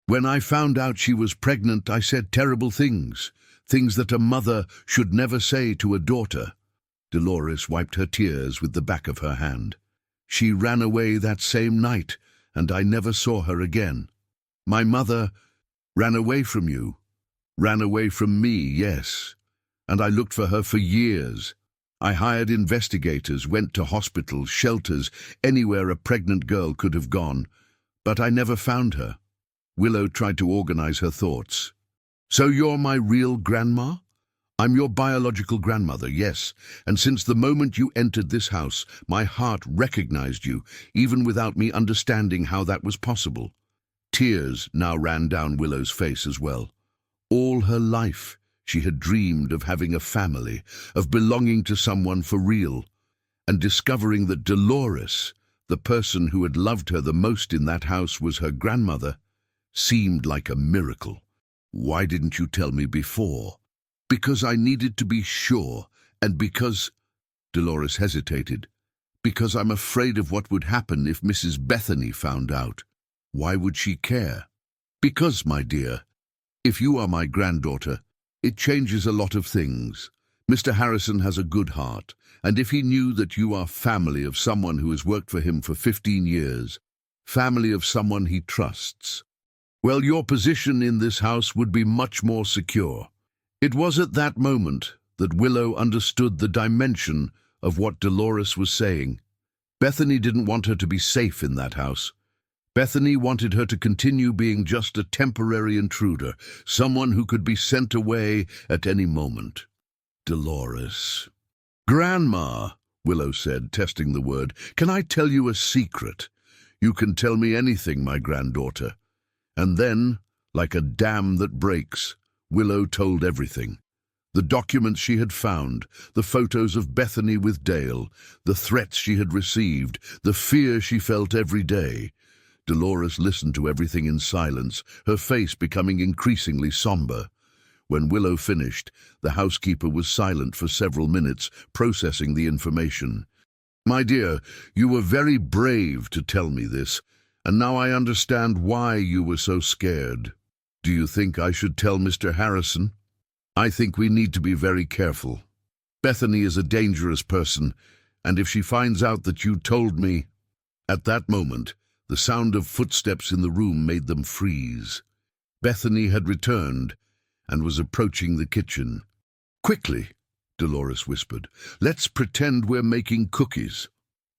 When I found out she was pregnant, I said terrible things, things that a mother should never say to a daughter." Dolores wiped her tears with the back of her hand. "She ran away that same night, and I never saw her again." "My mother ran away from you?" "Ran away from me, yes. And I looked for her for years. I hired investigators, went to hospitals, shelters, anywhere a pregnant girl could have gone, but I never found her." Willow tried to organize her thoughts. "So you're my real grandma?" "I'm your biological grandmother, yes, and since the moment you entered this house, my heart recognized you, even without me understanding how that was possible." Tears now ran down Willow's face as well. All her life, she had dreamed of having a family, of belonging to someone for real, and discovering that Dolores, the person who had loved her the most in that house, was her grandmother, seemed like a miracle. "Why didn't you tell me before?" "Because I needed to be sure, and because—" Dolores hesitated. "Because I'm afraid of what would happen if Mrs. Bethany found out." "Why would she care?" "Because, my dear, If you are my granddaughter, it changes a lot of things. Mr. Harrison has a good heart, and if he knew that you are family of someone who has worked for him for 15 years, family of someone he trusts, well, your position in this house would be much more secure. It was at that moment that Willow understood the dimension of what Dolores was saying. Bethany didn't want her to be safe in that house. Bethany wanted her to continue being just a temporary intruder, someone who could be sent away at any moment. Dolores. "Grandma," Willow said, testing the word, "can I tell you a secret?" "You can tell me anything, my granddaughter." And then, like a dam that breaks, Willow told everything. The documents she had found, the photos of Bethany with Dale, the threats she had received, the fear she felt every day. Dolores listened to everything in silence, her face becoming increasingly somber. When Willow finished, the housekeeper was silent for several minutes, processing the information. "My dear, you were very brave to tell me this, and now I understand why you were so scared. Do you think I should tell Mr. Harrison? I think we need to be very careful. Bethany is a dangerous person, and if she finds out that you told me—" At that moment, the sound of footsteps in the room made them freeze. Bethany had returned and was approaching the kitchen. "Quickly," Dolores whispered, "let's pretend we're making cookies."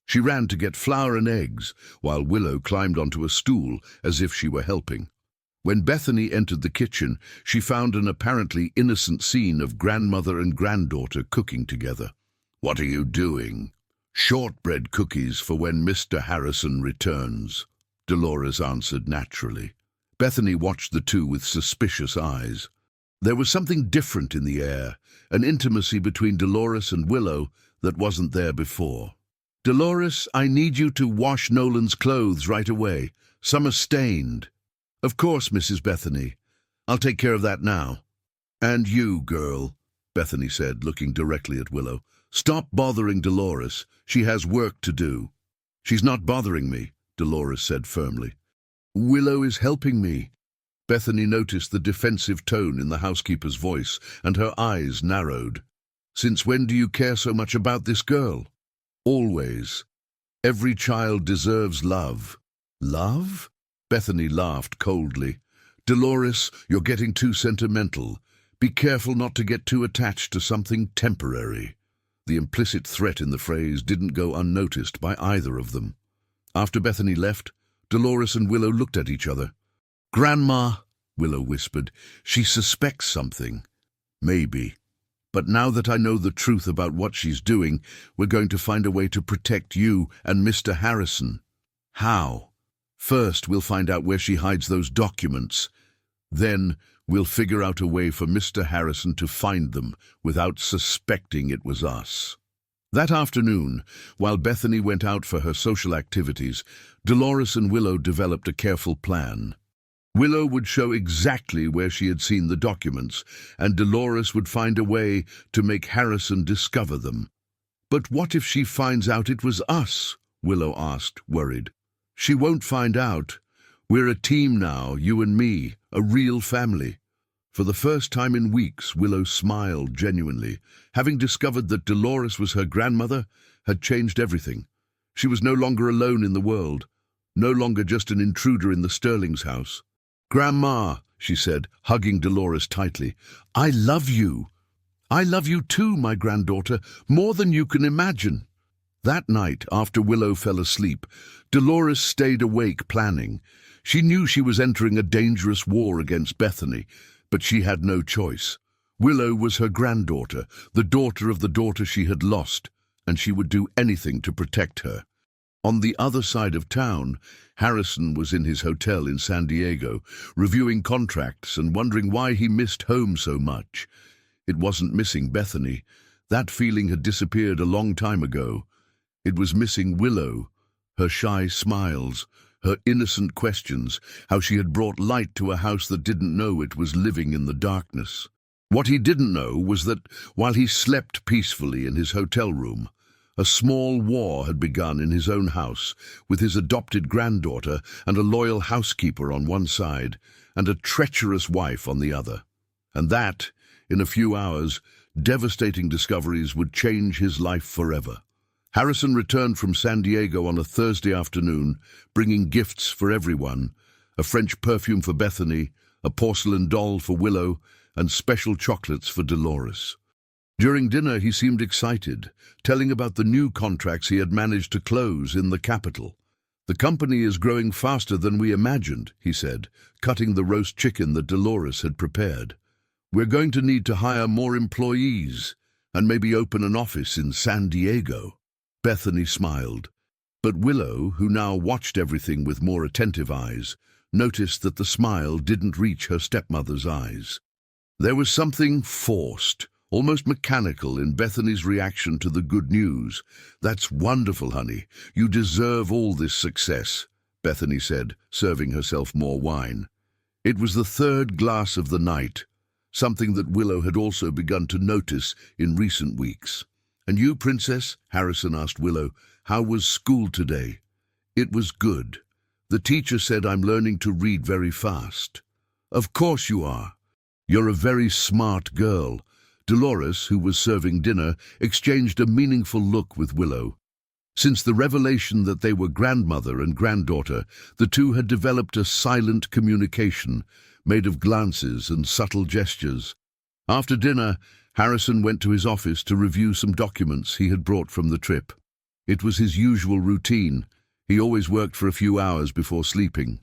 She ran to get flour and eggs, while Willow climbed onto a stool as if she were helping. When Bethany entered the kitchen, she found an apparently innocent scene of grandmother and granddaughter cooking together. "What are you doing?" "Shortbread cookies for when Mr. Harrison returns," Dolores answered naturally. Bethany watched the two with suspicious eyes. There was something different in the air, an intimacy between Dolores and Willow that wasn't there before. "Dolores, I need you to wash Nolan's clothes right away. Some are stained." "Of course, Mrs. Bethany. I'll take care of that now." "And you, girl," Bethany said, looking directly at Willow, "stop bothering Dolores. She has work to do." "She's not bothering me," Dolores said firmly. "Willow is helping me." Bethany noticed the defensive tone in the housekeeper's voice, and her eyes narrowed. "Since when do you care so much about this girl?" "Always. Every child deserves love." "Love?" Bethany laughed coldly. "Dolores, you're getting too sentimental. Be careful not to get too attached to something temporary." The implicit threat in the phrase didn't go unnoticed by either of them. After Bethany left, Dolores and Willow looked at each other. "Grandma," Willow whispered, "she suspects something." "Maybe. But now that I know the truth about what she's doing, we're going to find a way to protect you and Mr. Harrison." "How?" "First, we'll find out where she hides those documents. Then, we'll figure out a way for Mr. Harrison to find them without suspecting it was us." That afternoon, while Bethany went out for her social activities, Dolores and Willow developed a careful plan. Willow would show exactly where she had seen the documents, and Dolores would find a way to make Harrison discover them. "But what if she finds out it was us?" Willow asked, worried. "She won't find out. We're a team now, you and me, a real family." For the first time in weeks, Willow smiled genuinely. Having discovered that Dolores was her grandmother had changed everything. She was no longer alone in the world, no longer just an intruder in the Sterling's house. "Grandma," she said, hugging Dolores tightly, "I love you. I love you too, my granddaughter, more than you can imagine." That night, after Willow fell asleep, Dolores stayed awake planning. She knew she was entering a dangerous war against Bethany, but she had no choice. Willow was her granddaughter, the daughter of the daughter she had lost, and she would do anything to protect her. On the other side of town, Harrison was in his hotel in San Diego, reviewing contracts and wondering why he missed home so much. It wasn't missing Bethany. That feeling had disappeared a long time ago. It was missing Willow, her shy smiles, her innocent questions, how she had brought light to a house that didn't know it was living in the darkness. What he didn't know was that, while he slept peacefully in his hotel room, A small war had begun in his own house, with his adopted granddaughter and a loyal housekeeper on one side, and a treacherous wife on the other. And that, in a few hours, devastating discoveries would change his life forever. Harrison returned from San Diego on a Thursday afternoon, bringing gifts for everyone: a French perfume for Bethany, a porcelain doll for Willow, and special chocolates for Dolores. During dinner, he seemed excited, telling about the new contracts he had managed to close in the capital. "The company is growing faster than we imagined," he said, cutting the roast chicken that Dolores had prepared. "We're going to need to hire more employees and maybe open an office in San Diego." Bethany smiled, but Willow, who now watched everything with more attentive eyes, noticed that the smile didn't reach her stepmother's eyes. There was something forced, almost mechanical, in Bethany's reaction to the good news. "That's wonderful, honey. You deserve all this success," Bethany said, serving herself more wine. It was the third glass of the night, something that Willow had also begun to notice in recent weeks. "And you, Princess?" Harrison asked Willow. "How was school today?" "It was good. The teacher said I'm learning to read very fast." "Of course you are. You're a very smart girl." Dolores, who was serving dinner, exchanged a meaningful look with Willow. Since the revelation that they were grandmother and granddaughter, the two had developed a silent communication, made of glances and subtle gestures. After dinner, Harrison went to his office to review some documents he had brought from the trip. It was his usual routine. He always worked for a few hours before sleeping.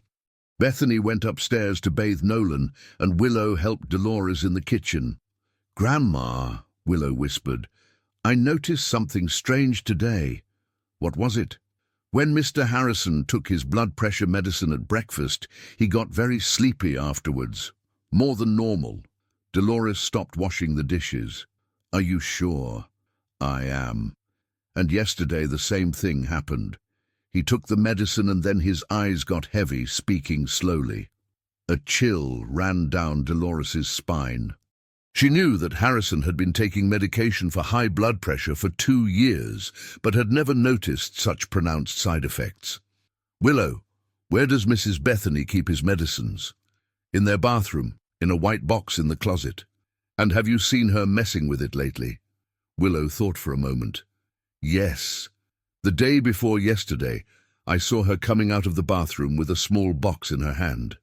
Bethany went upstairs to bathe Nolan, and Willow helped Dolores in the kitchen. "Grandma," Willow whispered, "I noticed something strange today." "What was it?" "When Mr. Harrison took his blood pressure medicine at breakfast, he got very sleepy afterwards. More than normal." Dolores stopped washing the dishes. "Are you sure?" "I am. And yesterday the same thing happened. He took the medicine and then his eyes got heavy, speaking slowly." A chill ran down Dolores's spine. She knew that Harrison had been taking medication for high blood pressure for 2 years, but had never noticed such pronounced side effects. "Willow, where does Mrs. Bethany keep his medicines?" "In their bathroom, in a white box in the closet." "And have you seen her messing with it lately?" Willow thought for a moment. "Yes. The day before yesterday, I saw her coming out of the bathroom with a small box in her hand.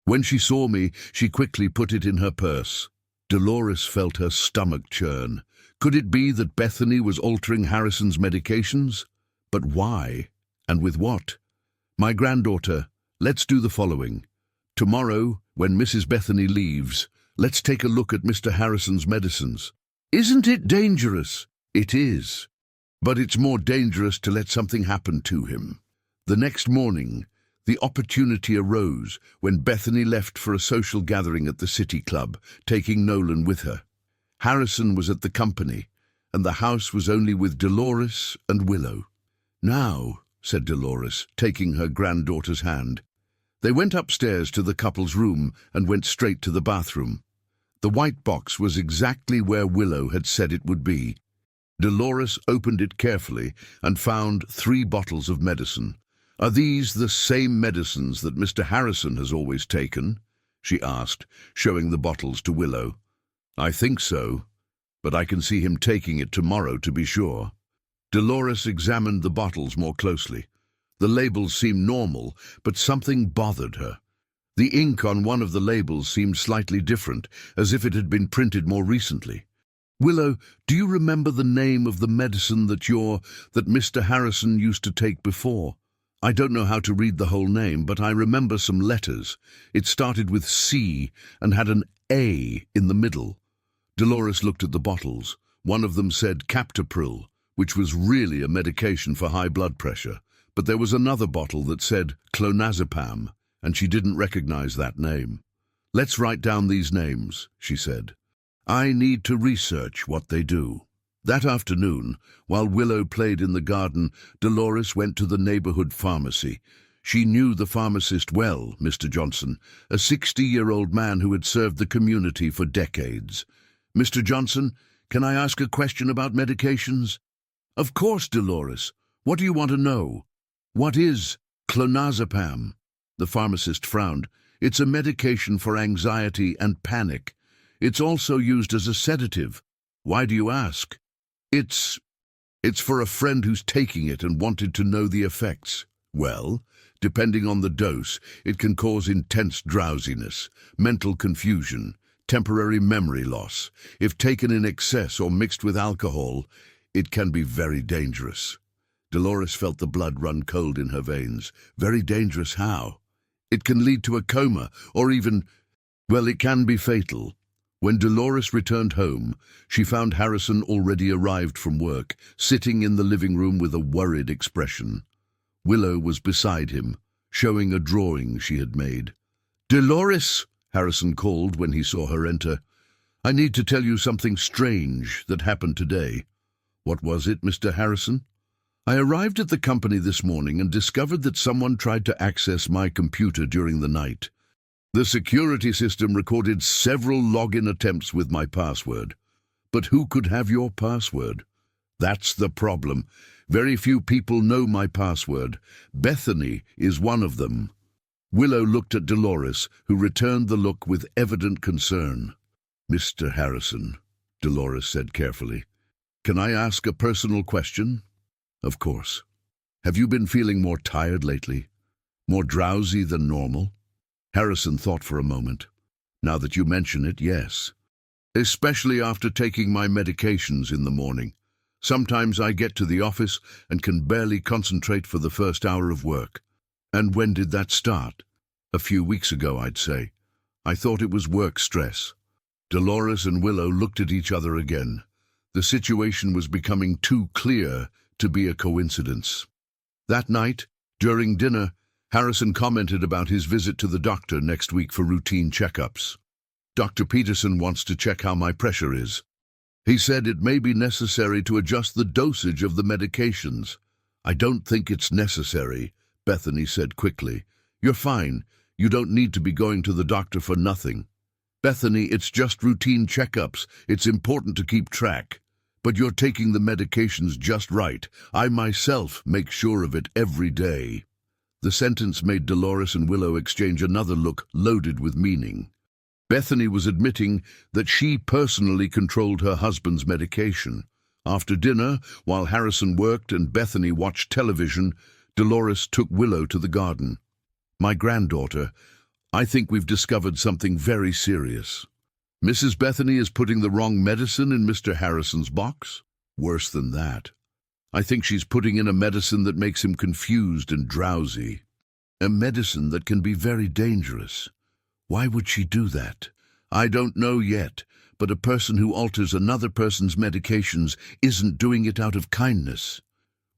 When she saw me, she quickly put it in her purse." Dolores felt her stomach churn. Could it be that Bethany was altering Harrison's medications? But why? And with what? "My granddaughter, let's do the following. Tomorrow, when Mrs. Bethany leaves, let's take a look at Mr. Harrison's medicines." "Isn't it dangerous?" "It is. But it's more dangerous to let something happen to him." The next morning, the opportunity arose when Bethany left for a social gathering at the City Club, taking Nolan with her. Harrison was at the company, and the house was only with Dolores and Willow. "Now," said Dolores, taking her granddaughter's hand. They went upstairs to the couple's room and went straight to the bathroom. The white box was exactly where Willow had said it would be. Dolores opened it carefully and found 3 bottles of medicine. "Are these the same medicines that Mr. Harrison has always taken?" she asked, showing the bottles to Willow. "I think so, but I can see him taking it tomorrow to be sure." Dolores examined the bottles more closely. The labels seemed normal, but something bothered her. The ink on one of the labels seemed slightly different, as if it had been printed more recently. "Willow, do you remember the name of the medicine that Mr. Harrison used to take before? I don't know how to read the whole name, but I remember some letters. It started with C and had an A in the middle." Dolores looked at the bottles. One of them said Captopril, which was really a medication for high blood pressure, but there was another bottle that said clonazepam, and she didn't recognize that name. "Let's write down these names," she said. "I need to research what they do." That afternoon, while Willow played in the garden, Dolores went to the neighborhood pharmacy. She knew the pharmacist well, Mr. Johnson, a 60-year-old man who had served the community for decades. "Mr. Johnson, can I ask a question about medications?" Of course, Dolores. What do you want to know? What is clonazepam? The pharmacist frowned. It's a medication for anxiety and panic. It's also used as a sedative. Why do you ask? It's for a friend who's taking it and wanted to know the effects. Well, depending on the dose, it can cause intense drowsiness, mental confusion, temporary memory loss. If taken in excess or mixed with alcohol, it can be very dangerous. Dolores felt the blood run cold in her veins. Very dangerous how? It can lead to a coma, or even, well, it can be fatal. When Dolores returned home, she found Harrison already arrived from work, sitting in the living room with a worried expression. Willow was beside him, showing a drawing she had made. "Dolores," Harrison called when he saw her enter. "I need to tell you something strange that happened today." "What was it, Mr. Harrison?" "I arrived at the company this morning and discovered that someone tried to access my computer during the night. The security system recorded several login attempts with my password. But who could have your password? That's the problem. Very few people know my password. Bethany is one of them." Willow looked at Dolores, who returned the look with evident concern. "Mr. Harrison," Dolores said carefully, "can I ask a personal question?" "Of course. Have you been feeling more tired lately? More drowsy than normal?" Harrison thought for a moment. "Now that you mention it, yes. Especially after taking my medications in the morning. Sometimes I get to the office and can barely concentrate for the first hour of work." "And when did that start?" "A few weeks ago, I'd say. I thought it was work stress." Dolores and Willow looked at each other again. The situation was becoming too clear to be a coincidence. That night, during dinner, Harrison commented about his visit to the doctor next week for routine checkups. "Dr. Peterson wants to check how my pressure is. He said it may be necessary to adjust the dosage of the medications." "I don't think it's necessary," Bethany said quickly. "You're fine. You don't need to be going to the doctor for nothing." "Bethany, it's just routine checkups. It's important to keep track. But you're taking the medications just right. I myself make sure of it every day." The sentence made Dolores and Willow exchange another look loaded with meaning. Bethany was admitting that she personally controlled her husband's medication. After dinner, while Harrison worked and Bethany watched television, Dolores took Willow to the garden. "My granddaughter, I think we've discovered something very serious. Mrs. Bethany is putting the wrong medicine in Mr. Harrison's box. Worse than that. I think she's putting in a medicine that makes him confused and drowsy. A medicine that can be very dangerous. Why would she do that? I don't know yet, but a person who alters another person's medications isn't doing it out of kindness."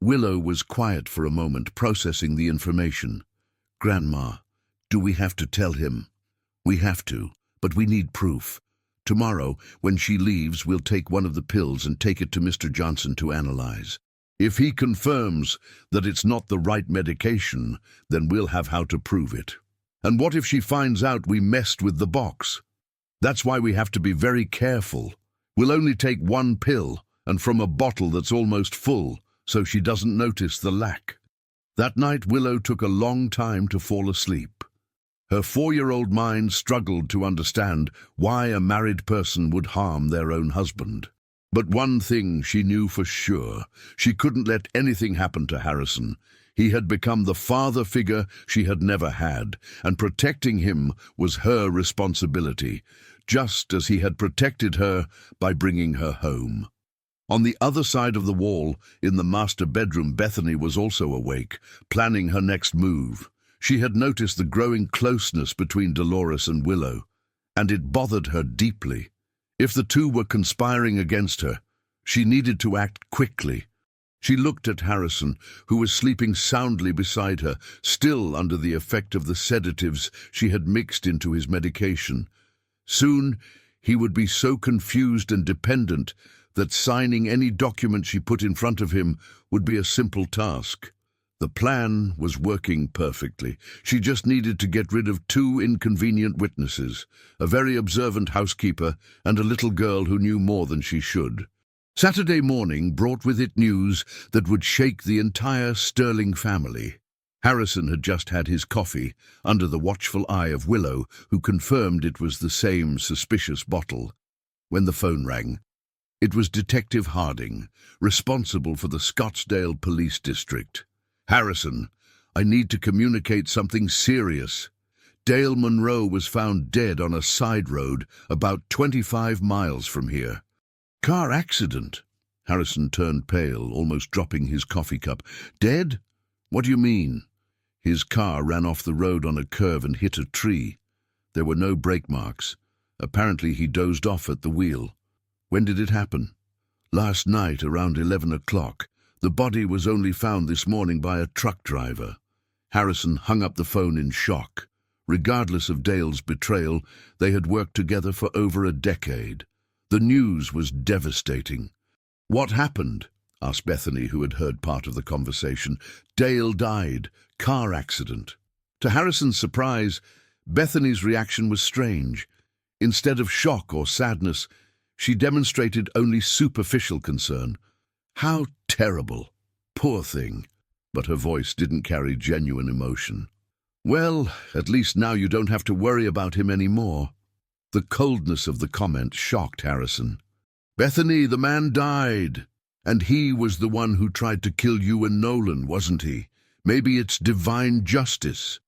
Willow was quiet for a moment, processing the information. "Grandma, do we have to tell him?" "We have to, but we need proof. Tomorrow, when she leaves, we'll take one of the pills and take it to Mr. Johnson to analyze. If he confirms that it's not the right medication, then we'll have how to prove it. And what if she finds out we messed with the box? That's why we have to be very careful. We'll only take one pill, and from a bottle that's almost full, so she doesn't notice the lack." That night, Willow took a long time to fall asleep. Her 4-year-old mind struggled to understand why a married person would harm their own husband. But one thing she knew for sure: she couldn't let anything happen to Harrison. He had become the father figure she had never had, and protecting him was her responsibility, just as he had protected her by bringing her home. On the other side of the wall, in the master bedroom, Bethany was also awake, planning her next move. She had noticed the growing closeness between Dolores and Willow, and it bothered her deeply. If the two were conspiring against her, she needed to act quickly. She looked at Harrison, who was sleeping soundly beside her, still under the effect of the sedatives she had mixed into his medication. Soon, he would be so confused and dependent that signing any document she put in front of him would be a simple task. The plan was working perfectly. She just needed to get rid of 2 inconvenient witnesses, a very observant housekeeper and a little girl who knew more than she should. Saturday morning brought with it news that would shake the entire Sterling family. Harrison had just had his coffee, under the watchful eye of Willow, who confirmed it was the same suspicious bottle, when the phone rang. It was Detective Harding, responsible for the Scottsdale Police District. "Harrison, I need to communicate something serious. Dale Monroe was found dead on a side road about 25 miles from here." "Car accident?" Harrison turned pale, almost dropping his coffee cup. "Dead? What do you mean?" "His car ran off the road on a curve and hit a tree. There were no brake marks. Apparently he dozed off at the wheel." "When did it happen?" "Last night, around 11 o'clock. The body was only found this morning by a truck driver." Harrison hung up the phone in shock. Regardless of Dale's betrayal, they had worked together for over a decade. The news was devastating. "What happened?" asked Bethany, who had heard part of the conversation. "Dale died. Car accident." To Harrison's surprise, Bethany's reaction was strange. Instead of shock or sadness, she demonstrated only superficial concern. "How terrible! Poor thing." But her voice didn't carry genuine emotion. "Well, at least now you don't have to worry about him anymore." The coldness of the comment shocked Harrison. "Bethany, the man died. And he was the one who tried to kill you and Nolan, wasn't he? Maybe it's divine justice."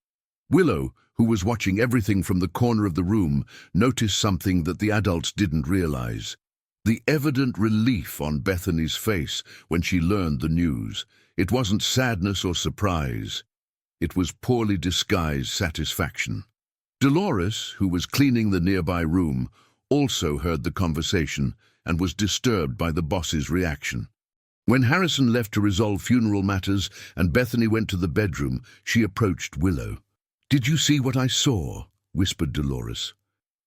Willow, who was watching everything from the corner of the room, noticed something that the adults didn't realize. The evident relief on Bethany's face when she learned the news. It wasn't sadness or surprise. It was poorly disguised satisfaction. Dolores, who was cleaning the nearby room, also heard the conversation and was disturbed by the boss's reaction. When Harrison left to resolve funeral matters and Bethany went to the bedroom, she approached Willow. "Did you see what I saw?" whispered Dolores.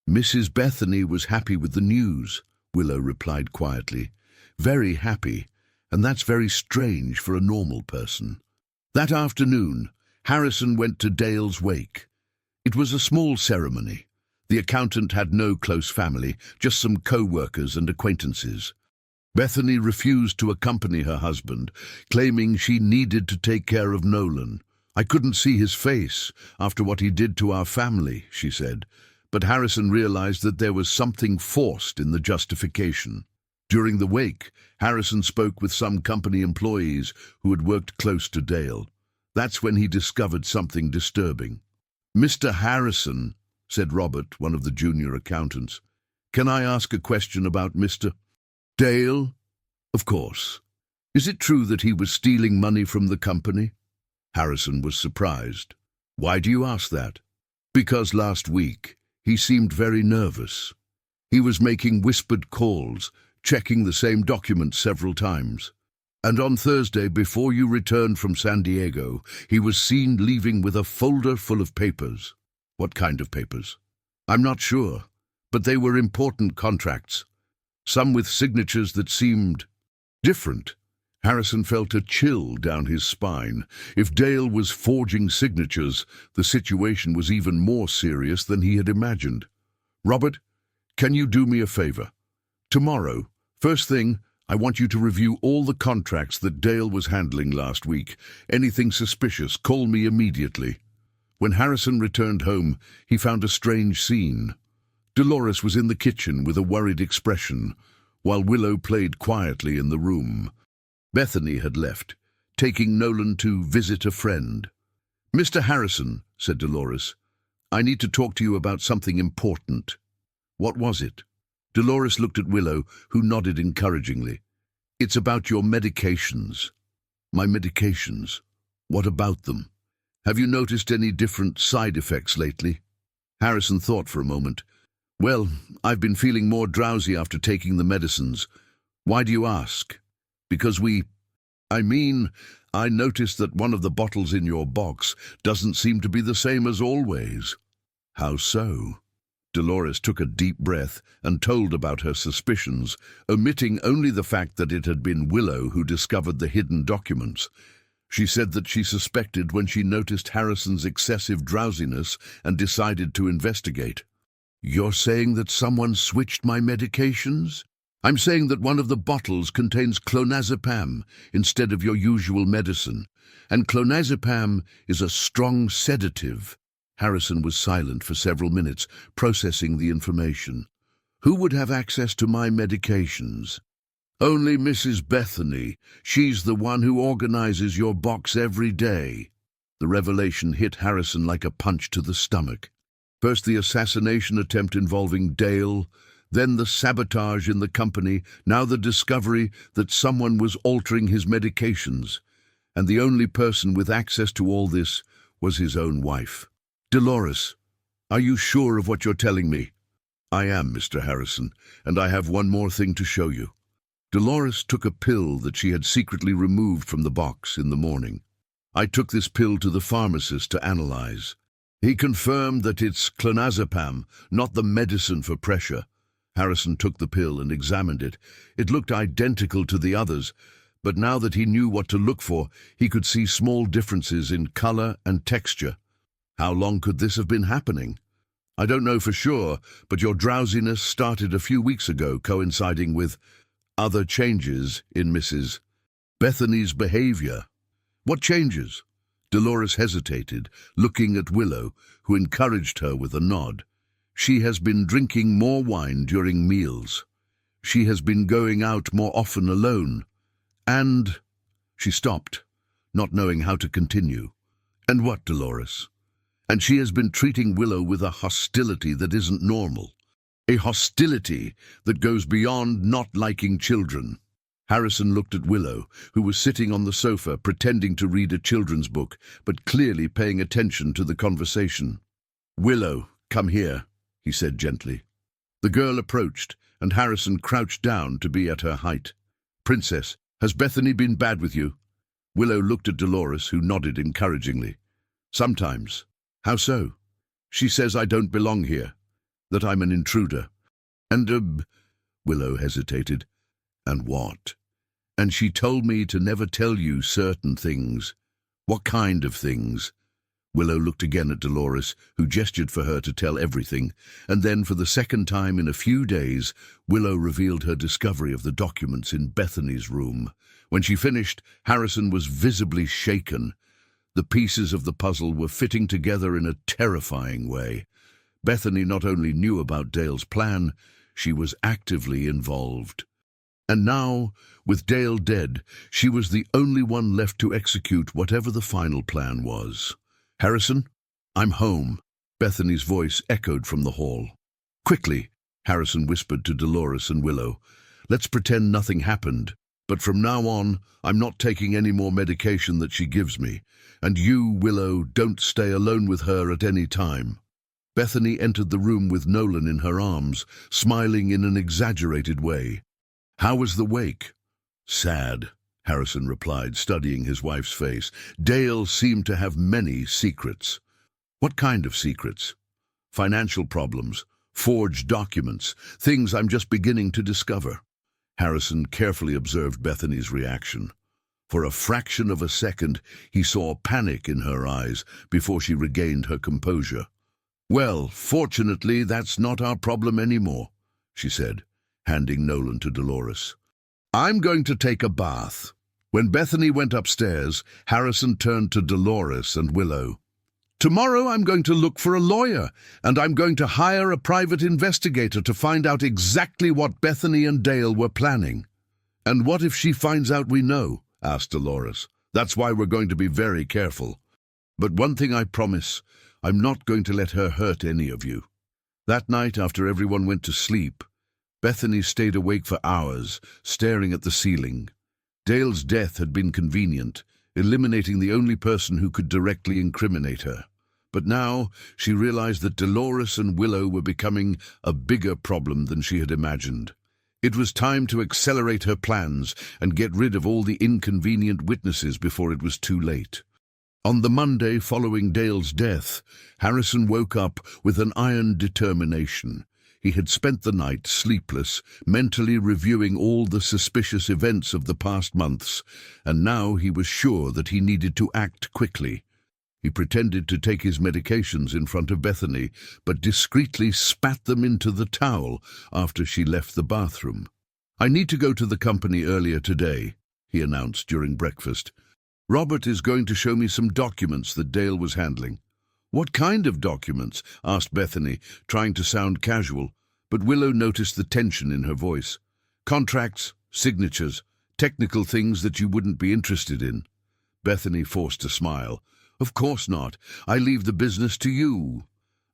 "Mrs. Bethany was happy with the news," Willow replied quietly. "Very happy, and that's very strange for a normal person." That afternoon, Harrison went to Dale's wake. It was a small ceremony. The accountant had no close family, just some co-workers and acquaintances. Bethany refused to accompany her husband, claiming she needed to take care of Nolan. "I couldn't see his face after what he did to our family," she said, but Harrison realized that there was something forced in the justification. During the wake, Harrison spoke with some company employees who had worked close to Dale. That's when he discovered something disturbing. "Mr. Harrison," said Robert, one of the junior accountants, "can I ask a question about Mr. Dale?" "Of course. Is it true that he was stealing money from the company?" Harrison was surprised. "Why do you ask that?" "Because last week he seemed very nervous. He was making whispered calls, checking the same document several times. And on Thursday, before you returned from San Diego, he was seen leaving with a folder full of papers." "What kind of papers?" "I'm not sure, but they were important contracts. Some with signatures that seemed different." Harrison felt a chill down his spine. If Dale was forging signatures, the situation was even more serious than he had imagined. "Robert, can you do me a favor? Tomorrow, first thing, I want you to review all the contracts that Dale was handling last week. Anything suspicious, call me immediately." When Harrison returned home, he found a strange scene. Dolores was in the kitchen with a worried expression, while Willow played quietly in the room. Bethany had left, taking Nolan to visit a friend. "Mr. Harrison," said Dolores, "I need to talk to you about something important." "What was it?" Dolores looked at Willow, who nodded encouragingly. "It's about your medications." "My medications? What about them? Have you noticed any different side effects lately?" Harrison thought for a moment. "Well, I've been feeling more drowsy after taking the medicines." "Why do you ask?" "Because I noticed that one of the bottles in your box doesn't seem to be the same as always." "How so?" Dolores took a deep breath and told about her suspicions, omitting only the fact that it had been Willow who discovered the hidden documents. She said that she suspected when she noticed Harrison's excessive drowsiness and decided to investigate. "You're saying that someone switched my medications?" I'm saying that one of the bottles contains clonazepam instead of your usual medicine, and clonazepam is a strong sedative." Harrison was silent for several minutes, processing the information. "Who would have access to my medications?" "Only Mrs. Bethany. She's the one who organizes your box every day." The revelation hit Harrison like a punch to the stomach. First the assassination attempt involving Dale, then the sabotage in the company, now the discovery that someone was altering his medications. And the only person with access to all this was his own wife. "Dolores, are you sure of what you're telling me?" "I am, Mr. Harrison, and I have one more thing to show you." Dolores took a pill that she had secretly removed from the box in the morning. "I took this pill to the pharmacist to analyze. He confirmed that it's clonazepam, not the medicine for pressure." Harrison took the pill and examined it. It looked identical to the others, but now that he knew what to look for, he could see small differences in color and texture. "How long could this have been happening?" "I don't know for sure, but your drowsiness started a few weeks ago, coinciding with other changes in Mrs. Bethany's behavior." "What changes?" Dolores hesitated, looking at Willow, who encouraged her with a nod. "She has been drinking more wine during meals. She has been going out more often alone. And—" She stopped, not knowing how to continue. "And what, Dolores?" "And she has been treating Willow with a hostility that isn't normal. A hostility that goes beyond not liking children." Harrison looked at Willow, who was sitting on the sofa pretending to read a children's book, but clearly paying attention to the conversation. "Willow, come here," he said gently. The girl approached, and Harrison crouched down to be at her height. "Princess, has Bethany been bad with you?" Willow looked at Dolores, who nodded encouragingly. "Sometimes." "How so?" "She says I don't belong here, that I'm an intruder." "And, Willow hesitated. "And what?" "And she told me to never tell you certain things." "What kind of things?" Willow looked again at Dolores, who gestured for her to tell everything, and then, for the second time in a few days, Willow revealed her discovery of the documents in Bethany's room. When she finished, Harrison was visibly shaken. The pieces of the puzzle were fitting together in a terrifying way. Bethany not only knew about Dale's plan, she was actively involved. And now, with Dale dead, she was the only one left to execute whatever the final plan was. "Harrison, I'm home." Bethany's voice echoed from the hall. "Quickly," Harrison whispered to Dolores and Willow. "Let's pretend nothing happened. But from now on, I'm not taking any more medication that she gives me. And you, Willow, don't stay alone with her at any time." Bethany entered the room with Nolan in her arms, smiling in an exaggerated way. "How was the wake?" "Sad," Harrison replied, studying his wife's face. "Dale seemed to have many secrets." "What kind of secrets?" "Financial problems, forged documents, things I'm just beginning to discover." Harrison carefully observed Bethany's reaction. For a fraction of a second, he saw panic in her eyes before she regained her composure. "Well, fortunately, that's not our problem anymore," she said, handing Nolan to Dolores. "I'm going to take a bath." When Bethany went upstairs, Harrison turned to Dolores and Willow. "Tomorrow I'm going to look for a lawyer, and I'm going to hire a private investigator to find out exactly what Bethany and Dale were planning." "And what if she finds out we know?" asked Dolores. "That's why we're going to be very careful. But one thing I promise, I'm not going to let her hurt any of you." That night, after everyone went to sleep, Bethany stayed awake for hours, staring at the ceiling. Dale's death had been convenient, eliminating the only person who could directly incriminate her. But now she realized that Dolores and Willow were becoming a bigger problem than she had imagined. It was time to accelerate her plans and get rid of all the inconvenient witnesses before it was too late. On the Monday following Dale's death, Harrison woke up with an iron determination. He had spent the night sleepless, mentally reviewing all the suspicious events of the past months, and now he was sure that he needed to act quickly. He pretended to take his medications in front of Bethany, but discreetly spat them into the towel after she left the bathroom. "I need to go to the company earlier today," he announced during breakfast. "Robert is going to show me some documents that Dale was handling." "What kind of documents?" asked Bethany, trying to sound casual, but Willow noticed the tension in her voice. "Contracts, signatures, technical things that you wouldn't be interested in." Bethany forced a smile. "Of course not. I leave the business to you."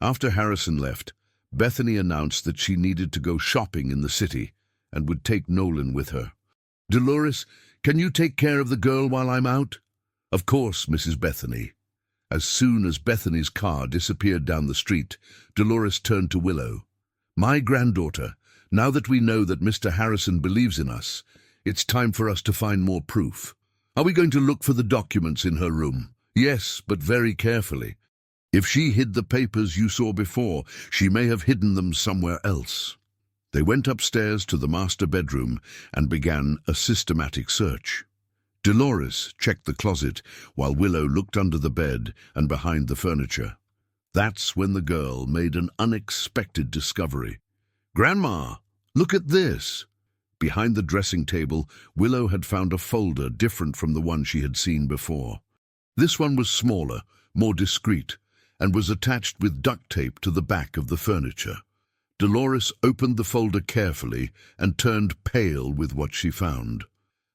After Harrison left, Bethany announced that she needed to go shopping in the city and would take Nolan with her. "Dolores, can you take care of the girl while I'm out?" "Of course, Mrs. Bethany." As soon as Bethany's car disappeared down the street, Dolores turned to Willow. "My granddaughter, now that we know that Mr. Harrison believes in us, it's time for us to find more proof. Are we going to look for the documents in her room?" "Yes, but very carefully. If she hid the papers you saw before, she may have hidden them somewhere else." They went upstairs to the master bedroom and began a systematic search. Dolores checked the closet while Willow looked under the bed and behind the furniture. That's when the girl made an unexpected discovery. "Grandma, look at this!" Behind the dressing table, Willow had found a folder different from the one she had seen before. This one was smaller, more discreet, and was attached with duct tape to the back of the furniture. Dolores opened the folder carefully and turned pale with what she found.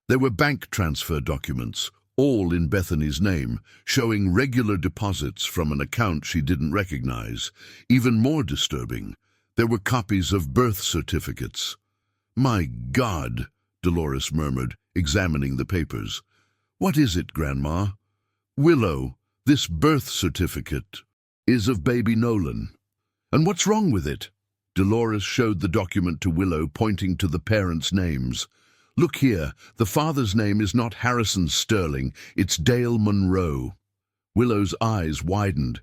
There were bank transfer documents, all in Bethany's name, showing regular deposits from an account she didn't recognize. Even more disturbing, there were copies of birth certificates. "My God," Dolores murmured, examining the papers. "What is it, Grandma?" "Willow, this birth certificate is of baby Nolan." "And what's wrong with it?" Dolores showed the document to Willow, pointing to the parents' names. "Look here, the father's name is not Harrison Sterling, it's Dale Monroe." Willow's eyes widened.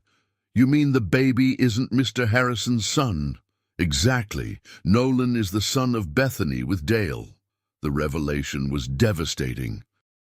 "You mean the baby isn't Mr. Harrison's son?" "Exactly. Nolan is the son of Bethany with Dale." The revelation was devastating.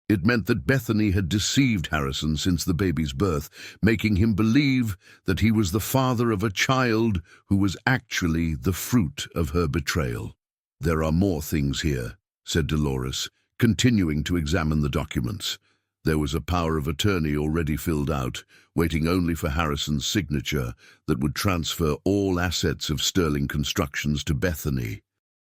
It meant that Bethany had deceived Harrison since the baby's birth, making him believe that he was the father of a child who was actually the fruit of her betrayal. "There are more things here," said Dolores, continuing to examine the documents. There was a power of attorney already filled out, waiting only for Harrison's signature, that would transfer all assets of Sterling Constructions to Bethany.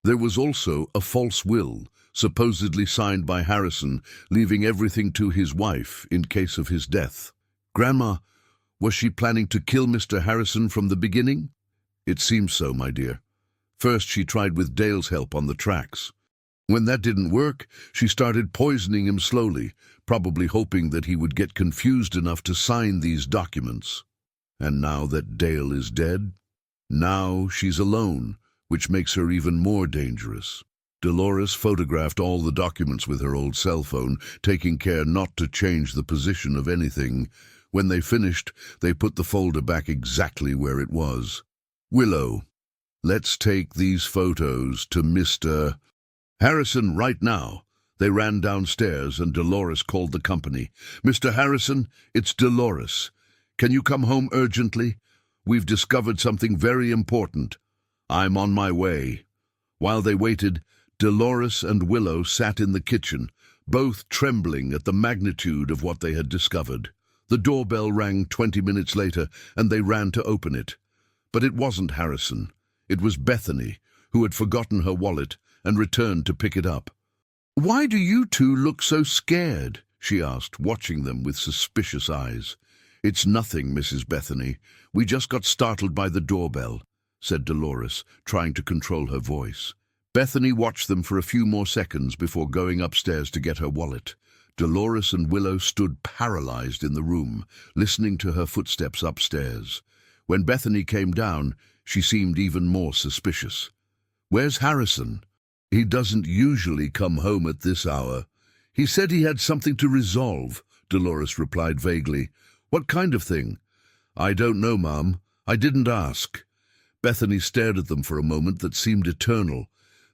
There was also a false will, supposedly signed by Harrison, leaving everything to his wife in case of his death. "Grandma, was she planning to kill Mr. Harrison from the beginning?" "It seems so, my dear. First she tried with Dale's help on the tracks. When that didn't work, she started poisoning him slowly, probably hoping that he would get confused enough to sign these documents. And now that Dale is dead, now she's alone, which makes her even more dangerous." Dolores photographed all the documents with her old cell phone, taking care not to change the position of anything. When they finished, they put the folder back exactly where it was. "Willow, let's take these photos to Mr. Harrison right now." They ran downstairs and Dolores called the company. "Mr. Harrison, it's Dolores. Can you come home urgently? We've discovered something very important." "I'm on my way." While they waited, Dolores and Willow sat in the kitchen, both trembling at the magnitude of what they had discovered. The doorbell rang 20 minutes later, and they ran to open it. But it wasn't Harrison. It was Bethany, who had forgotten her wallet and returned to pick it up. "Why do you two look so scared?" she asked, watching them with suspicious eyes. "It's nothing, Mrs. Bethany. We just got startled by the doorbell," said Dolores, trying to control her voice. Bethany watched them for a few more seconds before going upstairs to get her wallet. Dolores and Willow stood paralyzed in the room, listening to her footsteps upstairs. When Bethany came down, she seemed even more suspicious. "Where's Harrison?" "He doesn't usually come home at this hour. He said he had something to resolve," Dolores replied vaguely. "What kind of thing?" "I don't know, Mom. I didn't ask." Bethany stared at them for a moment that seemed eternal.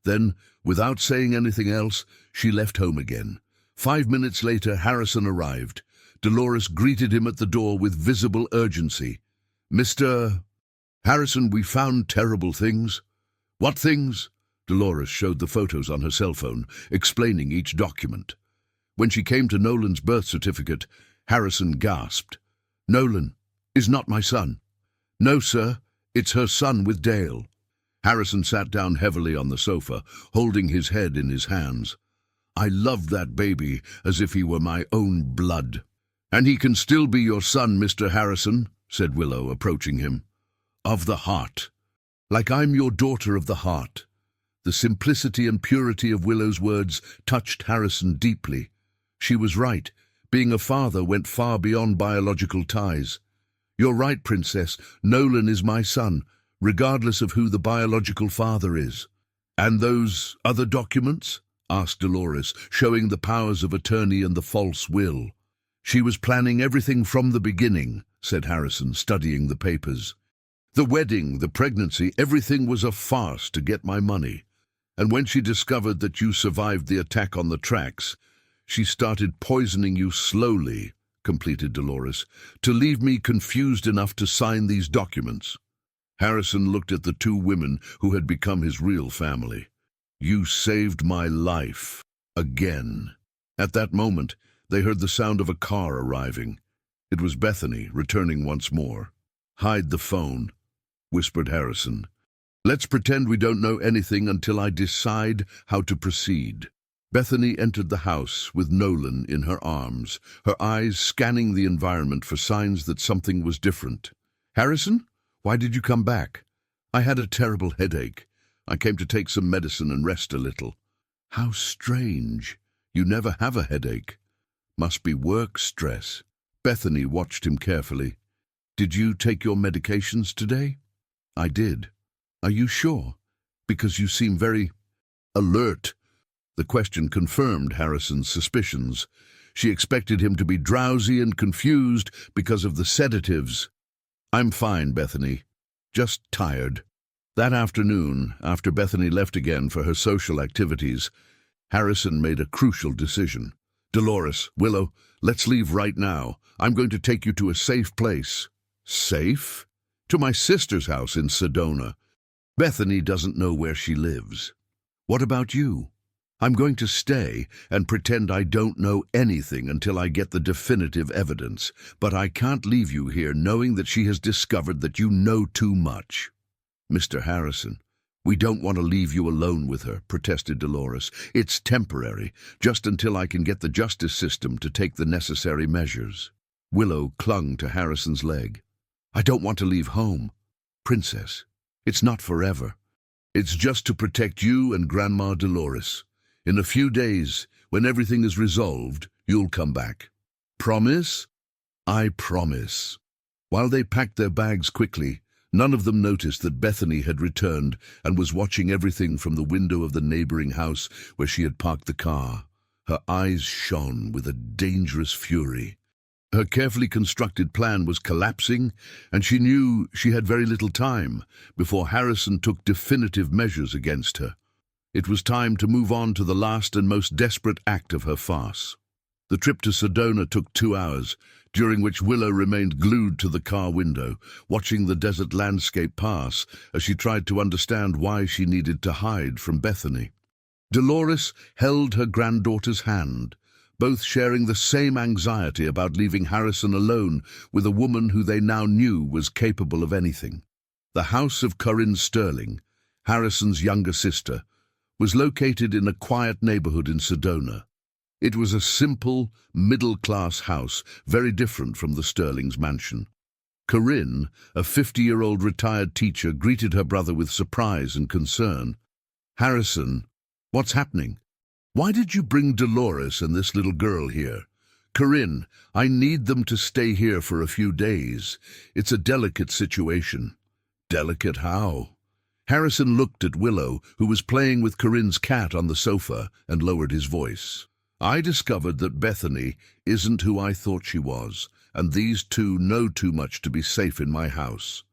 Then, without saying anything else, she left home again. 5 minutes later, Harrison arrived. Dolores greeted him at the door with visible urgency. "Mr. Harrison, we found terrible things." "What things?" Dolores showed the photos on her cell phone, explaining each document. When she came to Nolan's birth certificate, Harrison gasped. "Nolan is not my son." "No, sir, it's her son with Dale." Harrison sat down heavily on the sofa, holding his head in his hands. "I loved that baby as if he were my own blood." "And he can still be your son, Mr. Harrison," said Willow, approaching him. "Of the heart. Like I'm your daughter of the heart." The simplicity and purity of Willow's words touched Harrison deeply. She was right. Being a father went far beyond biological ties. "You're right, Princess. Nolan is my son, regardless of who the biological father is." "And those other documents?" asked Dolores, showing the powers of attorney and the false will. "She was planning everything from the beginning," said Harrison, studying the papers. "The wedding, the pregnancy, everything was a farce to get my money. And when she discovered that you survived the attack on the tracks, she started poisoning you slowly," completed Dolores, "to leave me confused enough to sign these documents." Harrison looked at the two women who had become his real family. "You saved my life. Again." At that moment, they heard the sound of a car arriving. It was Bethany, returning once more. "Hide the phone," whispered Harrison. "Let's pretend we don't know anything until I decide how to proceed." Bethany entered the house with Nolan in her arms, her eyes scanning the environment for signs that something was different. "Harrison, why did you come back?" "I had a terrible headache. I came to take some medicine and rest a little." "How strange. You never have a headache." "Must be work stress." Bethany watched him carefully. "Did you take your medications today?" "I did." "Are you sure? Because you seem very alert." The question confirmed Harrison's suspicions. She expected him to be drowsy and confused because of the sedatives. "I'm fine, Bethany. Just tired." That afternoon, after Bethany left again for her social activities, Harrison made a crucial decision. "Dolores, Willow, let's leave right now. I'm going to take you to a safe place." "Safe?" "To my sister's house in Sedona. Bethany doesn't know where she lives." "What about you?" "I'm going to stay and pretend I don't know anything until I get the definitive evidence, but I can't leave you here knowing that she has discovered that you know too much." "Mr. Harrison, we don't want to leave you alone with her," protested Dolores. "It's temporary, just until I can get the justice system to take the necessary measures." Willow clung to Harrison's leg. "I don't want to leave home. Princess, it's not forever. It's just to protect you and Grandma Dolores. In a few days, when everything is resolved, you'll come back." "Promise?" "I promise." While they packed their bags quickly, none of them noticed that Bethany had returned and was watching everything from the window of the neighboring house where she had parked the car. Her eyes shone with a dangerous fury. Her carefully constructed plan was collapsing, and she knew she had very little time before Harrison took definitive measures against her. It was time to move on to the last and most desperate act of her farce. The trip to Sedona took 2 hours, during which Willow remained glued to the car window, watching the desert landscape pass as she tried to understand why she needed to hide from Bethany. Dolores held her granddaughter's hand, both sharing the same anxiety about leaving Harrison alone with a woman who they now knew was capable of anything. The house of Corinne Sterling, Harrison's younger sister, was located in a quiet neighborhood in Sedona. It was a simple, middle-class house, very different from the Sterling's mansion. Corinne, a 50-year-old retired teacher, greeted her brother with surprise and concern. "Harrison, what's happening? Why did you bring Dolores and this little girl here?" "Corinne, I need them to stay here for a few days. It's a delicate situation." "Delicate how?" Harrison looked at Willow, who was playing with Corinne's cat on the sofa, and lowered his voice. "I discovered that Bethany isn't who I thought she was, and these two know too much to be safe in my house."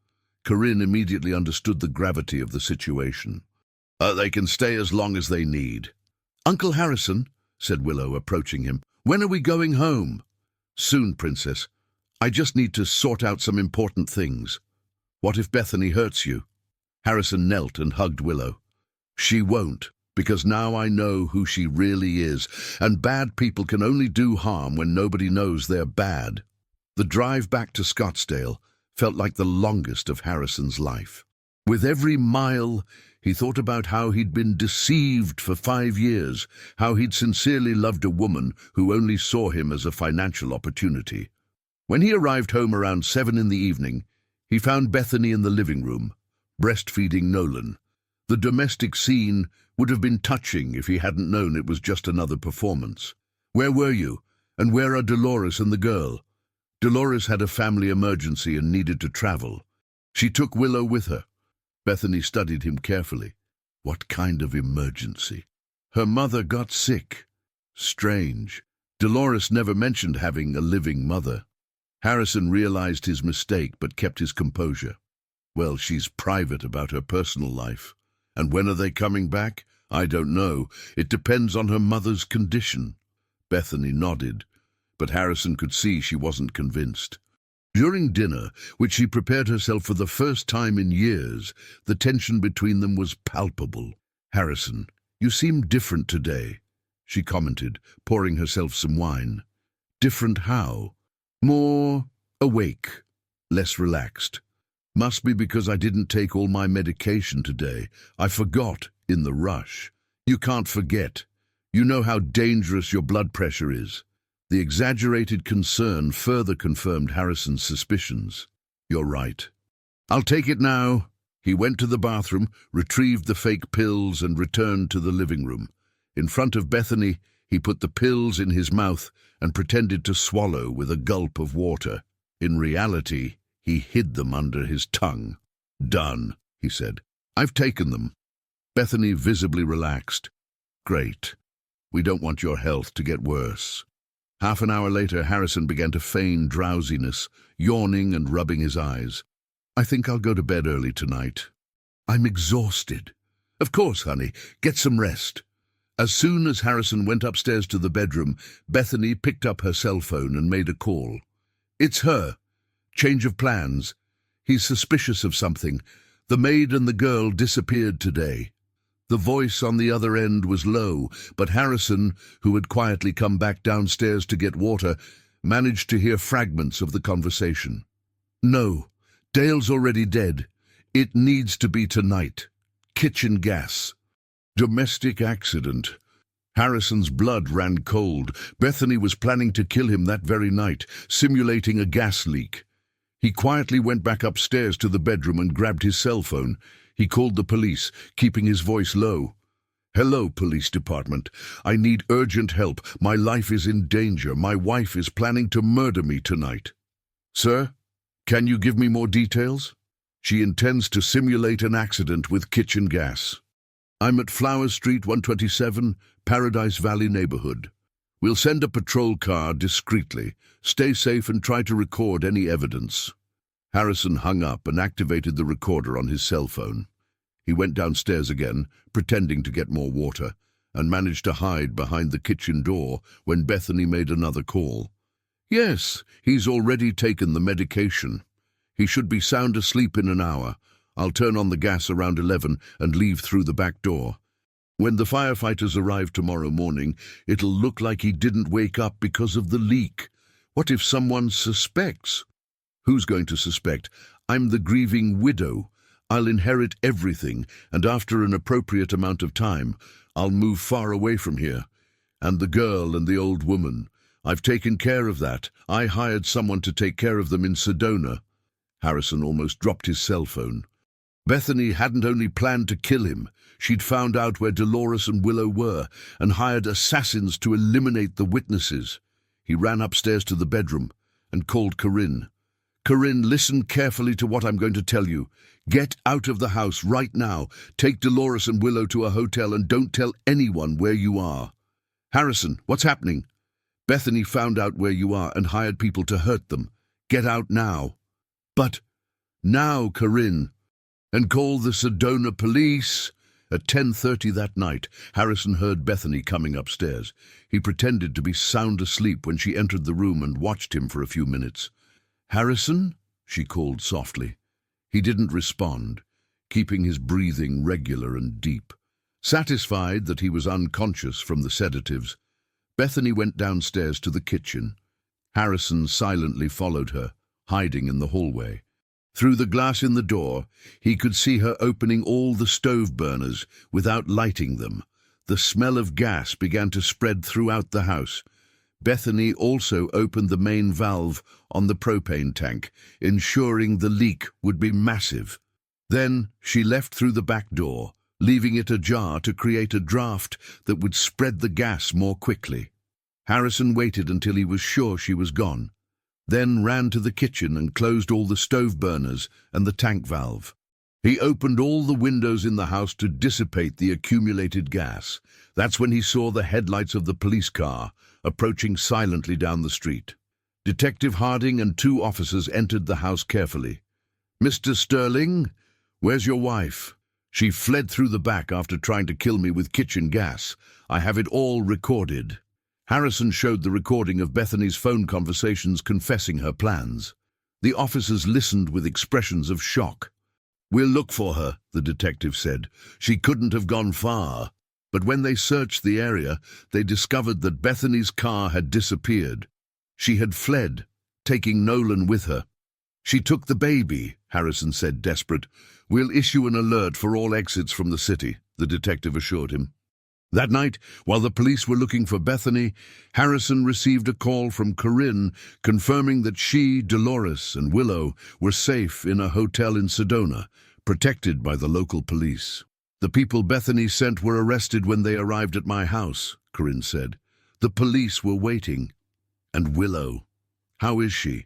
Corinne immediately understood the gravity of the situation. They can stay as long as they need." "Uncle Harrison," said Willow, approaching him, "when are we going home?" "Soon, Princess. I just need to sort out some important things." "What if Bethany hurts you?" Harrison knelt and hugged Willow. She won't, because now I know who she really is, and bad people can only do harm when nobody knows they're bad. The drive back to Scottsdale felt like the longest of Harrison's life. With every mile, he thought about how he'd been deceived for 5 years, how he'd sincerely loved a woman who only saw him as a financial opportunity. When he arrived home around 7 in the evening, he found Bethany in the living room, breastfeeding Nolan. The domestic scene would have been touching if he hadn't known it was just another performance. "Where were you? And where are Dolores and the girl?" Dolores had a family emergency and needed to travel. She took Willow with her. Bethany studied him carefully. What kind of emergency? Her mother got sick. Strange. Dolores never mentioned having a living mother. Harrison realized his mistake but kept his composure. Well, she's private about her personal life. And when are they coming back? I don't know. It depends on her mother's condition. Bethany nodded, but Harrison could see she wasn't convinced. During dinner, which she prepared herself for the first time in years, the tension between them was palpable. "Harrison, you seem different today," she commented, pouring herself some wine. "Different how?" "More awake, less relaxed. Must be because I didn't take all my medication today. I forgot in the rush." "You can't forget. You know how dangerous your blood pressure is." The exaggerated concern further confirmed Harrison's suspicions. "You're right. I'll take it now." He went to the bathroom, retrieved the fake pills, and returned to the living room. In front of Bethany, he put the pills in his mouth and pretended to swallow with a gulp of water. In reality, he hid them under his tongue. "Done," he said. "I've taken them." Bethany visibly relaxed. "Great. We don't want your health to get worse." Half an hour later, Harrison began to feign drowsiness, yawning and rubbing his eyes. "I think I'll go to bed early tonight. I'm exhausted." "Of course, honey. Get some rest." As soon as Harrison went upstairs to the bedroom, Bethany picked up her cell phone and made a call. "It's her. Change of plans. He's suspicious of something. The maid and the girl disappeared today." The voice on the other end was low, but Harrison, who had quietly come back downstairs to get water, managed to hear fragments of the conversation. "No, Dale's already dead. It needs to be tonight. Kitchen gas. Domestic accident." Harrison's blood ran cold. Bethany was planning to kill him that very night, simulating a gas leak. He quietly went back upstairs to the bedroom and grabbed his cell phone. He called the police, keeping his voice low. "Hello, police department. I need urgent help. My life is in danger. My wife is planning to murder me tonight." "Sir, can you give me more details?" "She intends to simulate an accident with kitchen gas. I'm at Flowers Street 127, Paradise Valley neighborhood. We'll send a patrol car discreetly. Stay safe and try to record any evidence." Harrison hung up and activated the recorder on his cell phone. He went downstairs again, pretending to get more water, and managed to hide behind the kitchen door when Bethany made another call. "Yes, he's already taken the medication. He should be sound asleep in an hour. I'll turn on the gas around 11 and leave through the back door. When the firefighters arrive tomorrow morning, it'll look like he didn't wake up because of the leak. What if someone suspects?" "Who's going to suspect? I'm the grieving widow. I'll inherit everything, and after an appropriate amount of time, I'll move far away from here. And the girl and the old woman. I've taken care of that. I hired someone to take care of them in Sedona." Harrison almost dropped his cell phone. Bethany hadn't only planned to kill him, she'd found out where Dolores and Willow were and hired assassins to eliminate the witnesses. He ran upstairs to the bedroom and called Corinne. "Corinne, listen carefully to what I'm going to tell you. Get out of the house right now. Take Dolores and Willow to a hotel and don't tell anyone where you are." "Harrison, what's happening?" "Bethany found out where you are and hired people to hurt them. Get out now." "But now, Corinne. And call the Sedona police." At 10:30 that night, Harrison heard Bethany coming upstairs. He pretended to be sound asleep when she entered the room and watched him for a few minutes. "Harrison?" she called softly. He didn't respond, keeping his breathing regular and deep. Satisfied that he was unconscious from the sedatives, Bethany went downstairs to the kitchen. Harrison silently followed her, hiding in the hallway. Through the glass in the door, he could see her opening all the stove burners without lighting them. The smell of gas began to spread throughout the house. Bethany also opened the main valve on the propane tank, ensuring the leak would be massive. Then she left through the back door, leaving it ajar to create a draft that would spread the gas more quickly. Harrison waited until he was sure she was gone, then ran to the kitchen and closed all the stove burners and the tank valve. He opened all the windows in the house to dissipate the accumulated gas. That's when he saw the headlights of the police car approaching silently down the street. Detective Harding and 2 officers entered the house carefully. "Mr. Sterling, where's your wife?" "She fled through the back after trying to kill me with kitchen gas. I have it all recorded." Harrison showed the recording of Bethany's phone conversations confessing her plans. The officers listened with expressions of shock. "We'll look for her," the detective said. "She couldn't have gone far." But when they searched the area, they discovered that Bethany's car had disappeared. She had fled, taking Nolan with her. "She took the baby," Harrison said, desperate. "We'll issue an alert for all exits from the city," the detective assured him. That night, while the police were looking for Bethany, Harrison received a call from Corinne confirming that she, Dolores, and Willow were safe in a hotel in Sedona, protected by the local police. "The people Bethany sent were arrested when they arrived at my house," Corinne said. "The police were waiting." "And Willow? How is she?"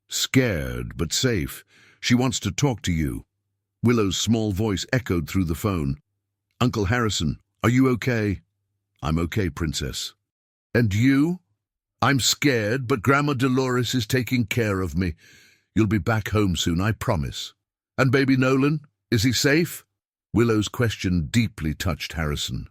"Scared, but safe. She wants to talk to you." Willow's small voice echoed through the phone. "Uncle Harrison, are you okay?" "I'm okay, Princess." "And you?" "I'm scared, but Grandma Dolores is taking care of me. You'll be back home soon, I promise." "And baby Nolan, is he safe?" Willow's question deeply touched Harrison.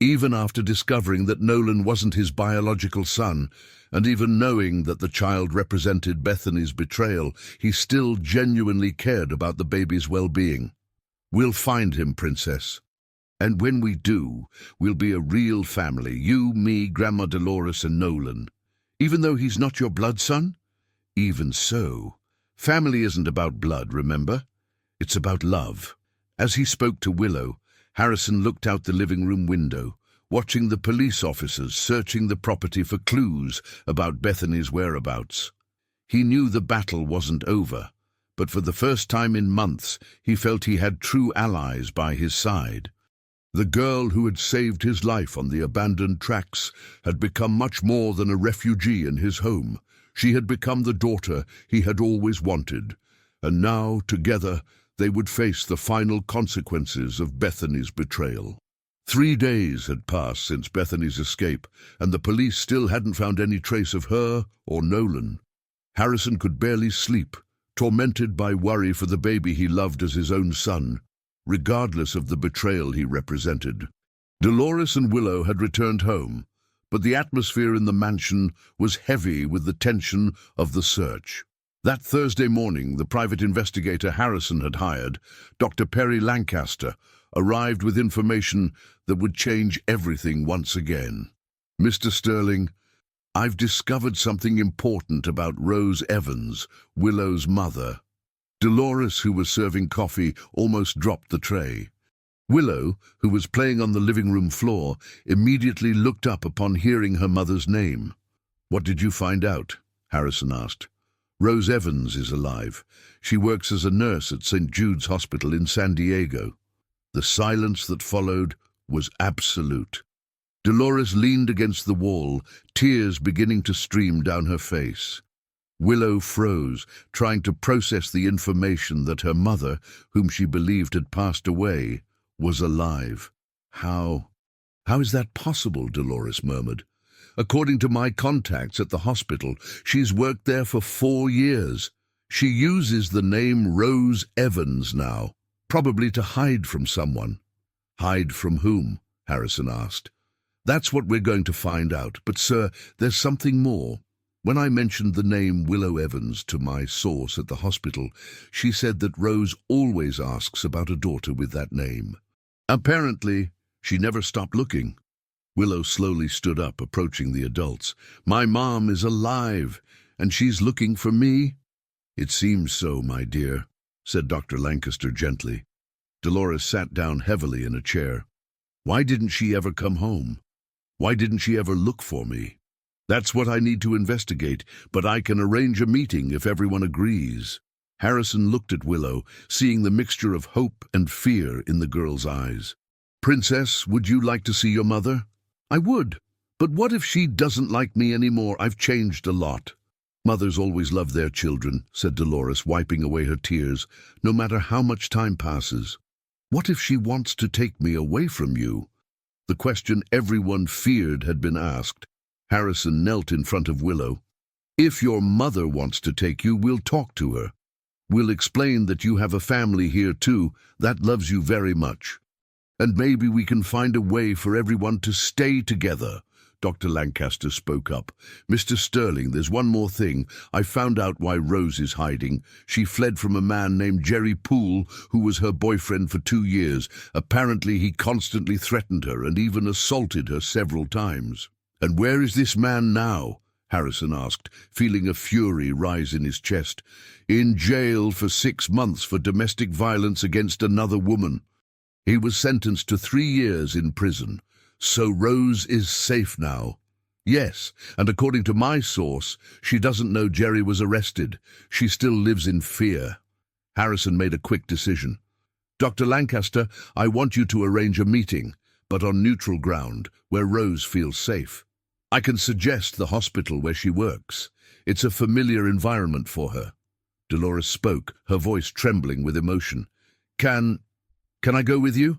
Even after discovering that Nolan wasn't his biological son, and even knowing that the child represented Bethany's betrayal, he still genuinely cared about the baby's well-being. "We'll find him, Princess. And when we do, we'll be a real family, you, me, Grandma Dolores, and Nolan. Even though he's not your blood son?" "Even so. Family isn't about blood, remember? It's about love." As he spoke to Willow, Harrison looked out the living room window, watching the police officers searching the property for clues about Bethany's whereabouts. He knew the battle wasn't over, but for the first time in months, he felt he had true allies by his side. The girl who had saved his life on the abandoned tracks had become much more than a refugee in his home. She had become the daughter he had always wanted, and now, together, they would face the final consequences of Bethany's betrayal. 3 days had passed since Bethany's escape, and the police still hadn't found any trace of her or Nolan. Harrison could barely sleep, tormented by worry for the baby he loved as his own son, regardless of the betrayal he represented. Dolores and Willow had returned home, but the atmosphere in the mansion was heavy with the tension of the search. That Thursday morning, the private investigator Harrison had hired, Dr. Perry Lancaster, arrived with information that would change everything once again. "Mr. Sterling, I've discovered something important about Rose Evans, Willow's mother." Dolores, who was serving coffee, almost dropped the tray. Willow, who was playing on the living room floor, immediately looked up upon hearing her mother's name. "What did you find out?" Harrison asked. "Rose Evans is alive. She works as a nurse at St. Jude's Hospital in San Diego." The silence that followed was absolute. Dolores leaned against the wall, tears beginning to stream down her face. Willow froze, trying to process the information that her mother, whom she believed had passed away, was alive. How is that possible?" Dolores murmured. "According to my contacts at the hospital, she's worked there for 4 years. She uses the name Rose Evans now, probably to hide from someone." "Hide from whom?" Harrison asked. "That's what we're going to find out. But, sir, there's something more. When I mentioned the name Willow Evans to my source at the hospital, she said that Rose always asks about a daughter with that name. Apparently, She never stopped looking. Willow slowly stood up, approaching the adults. My mom is alive, and she's looking for me? It seems so, my dear, said Dr. Lancaster gently. Dolores sat down heavily in a chair. Why didn't she ever come home? Why didn't she ever look for me? That's what I need to investigate, but I can arrange a meeting if everyone agrees. Harrison looked at Willow, seeing the mixture of hope and fear in the girl's eyes. Princess, would you like to see your mother? I would, but what if she doesn't like me anymore? I've changed a lot. Mothers always love their children, said Dolores, wiping away her tears, no matter how much time passes. What if she wants to take me away from you? The question everyone feared had been asked. Harrison knelt in front of Willow. If your mother wants to take you, we'll talk to her. We'll explain that you have a family here too that loves you very much. And maybe we can find a way for everyone to stay together. Dr. Lancaster spoke up. Mr. Sterling, there's one more thing. I found out why Rose is hiding. She fled from a man named Jerry Poole, who was her boyfriend for 2 years. Apparently he constantly threatened her and even assaulted her several times. And where is this man now? Harrison asked, feeling a fury rise in his chest. In jail for 6 months for domestic violence against another woman. He was sentenced to 3 years in prison. So Rose is safe now. Yes, and according to my source, she doesn't know Jerry was arrested. She still lives in fear. Harrison made a quick decision. Dr. Lancaster, I want you to arrange a meeting, but on neutral ground, where Rose feels safe. I can suggest the hospital where she works. It's a familiar environment for her. Dolores spoke, her voice trembling with emotion. Can I go with you?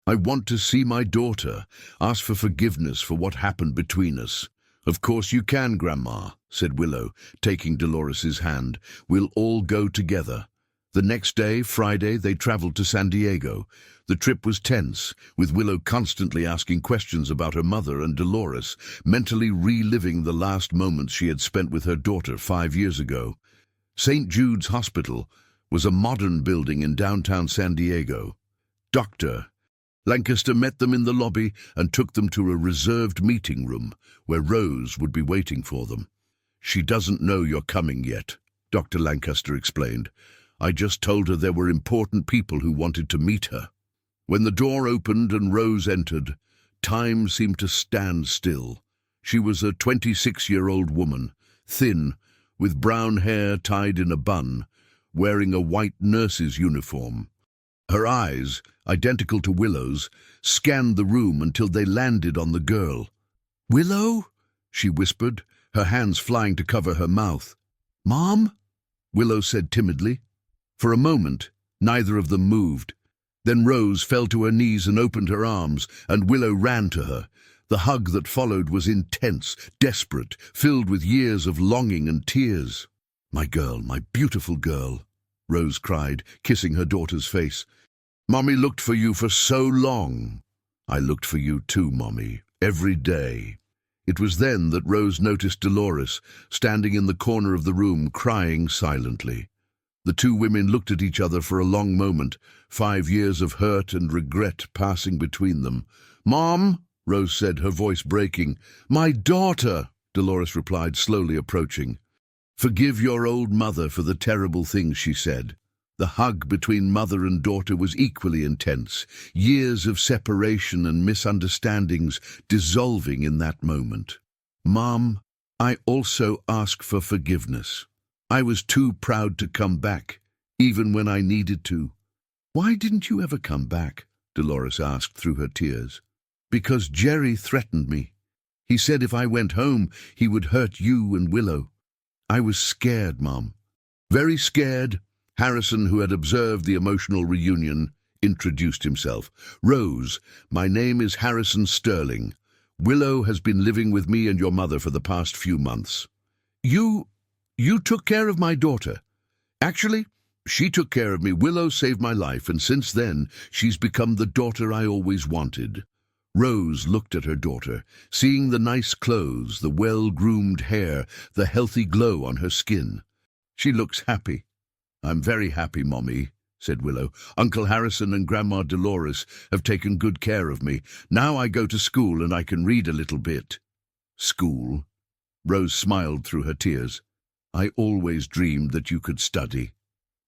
I want to see my daughter, ask for forgiveness for what happened between us. Of course you can, Grandma, said Willow, taking Dolores's hand. We'll all go together. The next day, Friday, they traveled to San Diego. The trip was tense, with Willow constantly asking questions about her mother and Dolores, mentally reliving the last moments she had spent with her daughter 5 years ago. St. Jude's Hospital was a modern building in downtown San Diego. Dr. Lancaster met them in the lobby and took them to a reserved meeting room where Rose would be waiting for them. She doesn't know you're coming yet, Dr. Lancaster explained. I just told her there were important people who wanted to meet her. When the door opened and Rose entered, time seemed to stand still. She was a 26-year-old woman, thin, with brown hair tied in a bun, wearing a white nurse's uniform. Her eyes, identical to Willow's, scanned the room until they landed on the girl. Willow? She whispered, her hands flying to cover her mouth. Mom? Willow said timidly. For a moment, neither of them moved. Then Rose fell to her knees and opened her arms, and Willow ran to her. The hug that followed was intense, desperate, filled with years of longing and tears. My girl, my beautiful girl, Rose cried, kissing her daughter's face. Mommy looked for you for so long. I looked for you too, Mommy, every day. It was then that Rose noticed Dolores, standing in the corner of the room, crying silently. The two women looked at each other for a long moment, 5 years of hurt and regret passing between them. Mom, Rose said, her voice breaking. My daughter, Dolores replied, slowly approaching. Forgive your old mother for the terrible things she said. The hug between mother and daughter was equally intense, years of separation and misunderstandings dissolving in that moment. Mom, I also ask for forgiveness. I was too proud to come back, even when I needed to. Why didn't you ever come back? Dolores asked through her tears. Because Jerry threatened me. He said if I went home, he would hurt you and Willow. I was scared, Mom. Very scared. Harrison, who had observed the emotional reunion, introduced himself. Rose, my name is Harrison Sterling. Willow has been living with me and your mother for the past few months. You took care of my daughter. Actually, she took care of me. Willow saved my life, and since then, she's become the daughter I always wanted. Rose looked at her daughter, seeing the nice clothes, the well-groomed hair, the healthy glow on her skin. She looks happy. I'm very happy, Mommy, said Willow. "Uncle Harrison and Grandma Dolores have taken good care of me. Now I go to school and I can read a little bit." "School?" Rose smiled through her tears. "I always dreamed that you could study."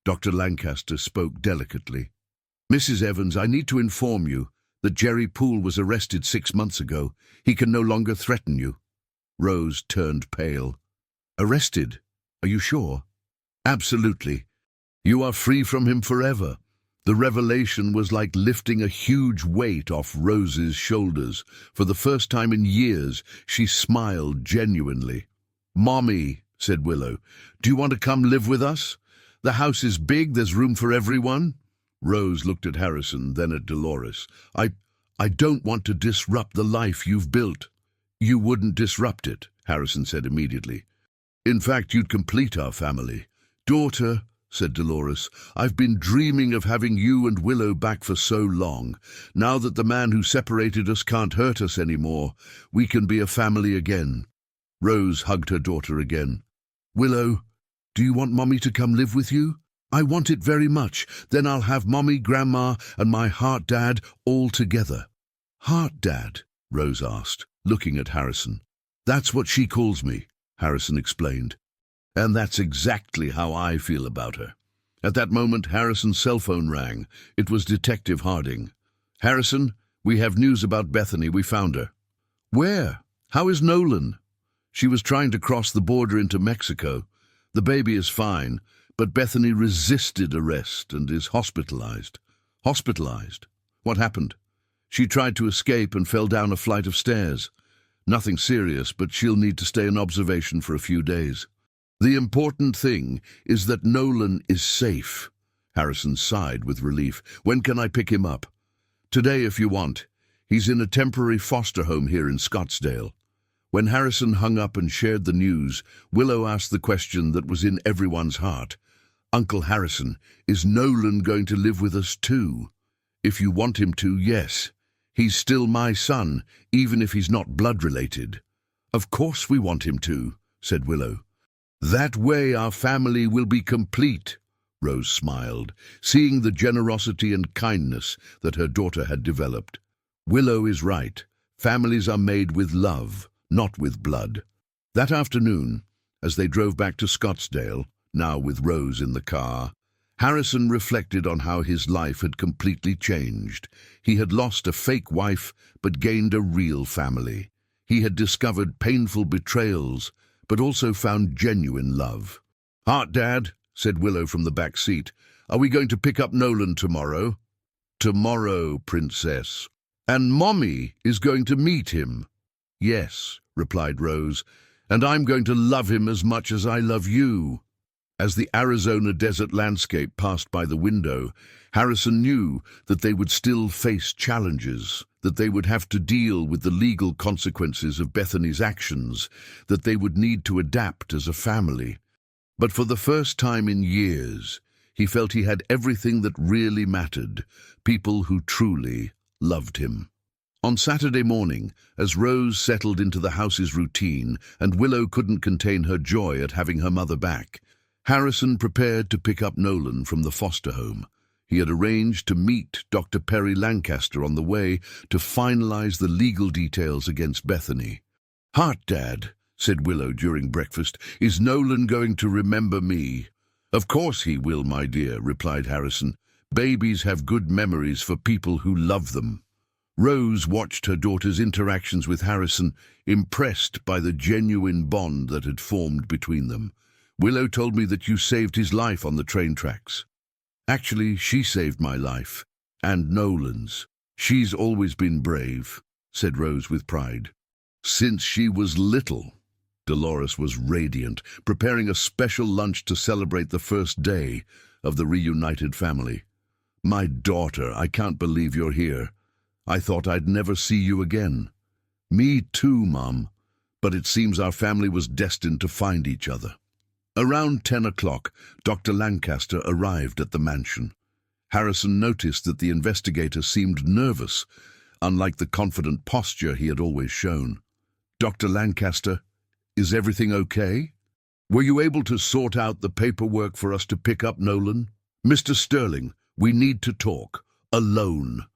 Dr. Lancaster spoke delicately. "Mrs. Evans, I need to inform you that Jerry Poole was arrested 6 months ago. He can no longer threaten you." Rose turned pale. "Arrested? Are you sure?" "Absolutely. You are free from him forever." The revelation was like lifting a huge weight off Rose's shoulders. For the first time in years, she smiled genuinely. "Mommy," said Willow, "do you want to come live with us? The house is big, there's room for everyone." Rose looked at Harrison, then at Dolores. I don't want to disrupt the life you've built." "You wouldn't disrupt it," Harrison said immediately. "In fact, you'd complete our family." "Daughter," said Dolores, "I've been dreaming of having you and Willow back for so long. Now that the man who separated us can't hurt us anymore, we can be a family again." Rose hugged her daughter again. "Willow, do you want Mommy to come live with you?" "I want it very much. Then I'll have Mommy, Grandma, and my heart dad all together." "Heart dad?" Rose asked, looking at Harrison. "That's what she calls me," Harrison explained. "And that's exactly how I feel about her." At that moment, Harrison's cell phone rang. It was Detective Harding. "Harrison, we have news about Bethany. We found her." "Where? How is Nolan?" "She was trying to cross the border into Mexico. The baby is fine, but Bethany resisted arrest and is hospitalized." "Hospitalized? What happened?" "She tried to escape and fell down a flight of stairs. Nothing serious, but she'll need to stay in observation for a few days." "The important thing is that Nolan is safe." Harrison sighed with relief. "When can I pick him up?" "Today, if you want. He's in a temporary foster home here in Scottsdale." When Harrison hung up and shared the news, Willow asked the question that was in everyone's heart. "Uncle Harrison, is Nolan going to live with us too?" "If you want him to, yes. He's still my son, even if he's not blood-related." "Of course we want him to," said Willow. "That way our family will be complete," Rose smiled, seeing the generosity and kindness that her daughter had developed. Willow is right. Families are made with love, not with blood. That afternoon, as they drove back to Scottsdale, now with Rose in the car, Harrison reflected on how his life had completely changed. He had lost a fake wife, but gained a real family. He had discovered painful betrayals, but also found genuine love. "Heart, Dad," said Willow from the back seat. "Are we going to pick up Nolan tomorrow?" "Tomorrow, Princess. And Mommy is going to meet him." "Yes," replied Rose, "and I'm going to love him as much as I love you." As the Arizona desert landscape passed by the window, Harrison knew that they would still face challenges, that they would have to deal with the legal consequences of Bethany's actions, that they would need to adapt as a family. But for the first time in years, he felt he had everything that really mattered, people who truly loved him. On Saturday morning, as Rose settled into the house's routine and Willow couldn't contain her joy at having her mother back, Harrison prepared to pick up Nolan from the foster home. He had arranged to meet Dr. Perry Lancaster on the way to finalize the legal details against Bethany. "Heart, Dad," said Willow during breakfast, "is Nolan going to remember me?" "Of course he will, my dear," replied Harrison. "Babies have good memories for people who love them." Rose watched her daughter's interactions with Harrison, impressed by the genuine bond that had formed between them. "Willow told me that you saved his life on the train tracks." "Actually, she saved my life, and Nolan's. She's always been brave," said Rose with pride. "Since she was little." Dolores was radiant, preparing a special lunch to celebrate the first day of the reunited family. "My daughter, I can't believe you're here. I thought I'd never see you again." "Me too, Mom, but it seems our family was destined to find each other." Around 10 o'clock, Dr. Lancaster arrived at the mansion. Harrison noticed that the investigator seemed nervous, unlike the confident posture he had always shown. "Dr. Lancaster, is everything okay? Were you able to sort out the paperwork for us to pick up Nolan?" "Mr. Sterling, We need to talk. Alone.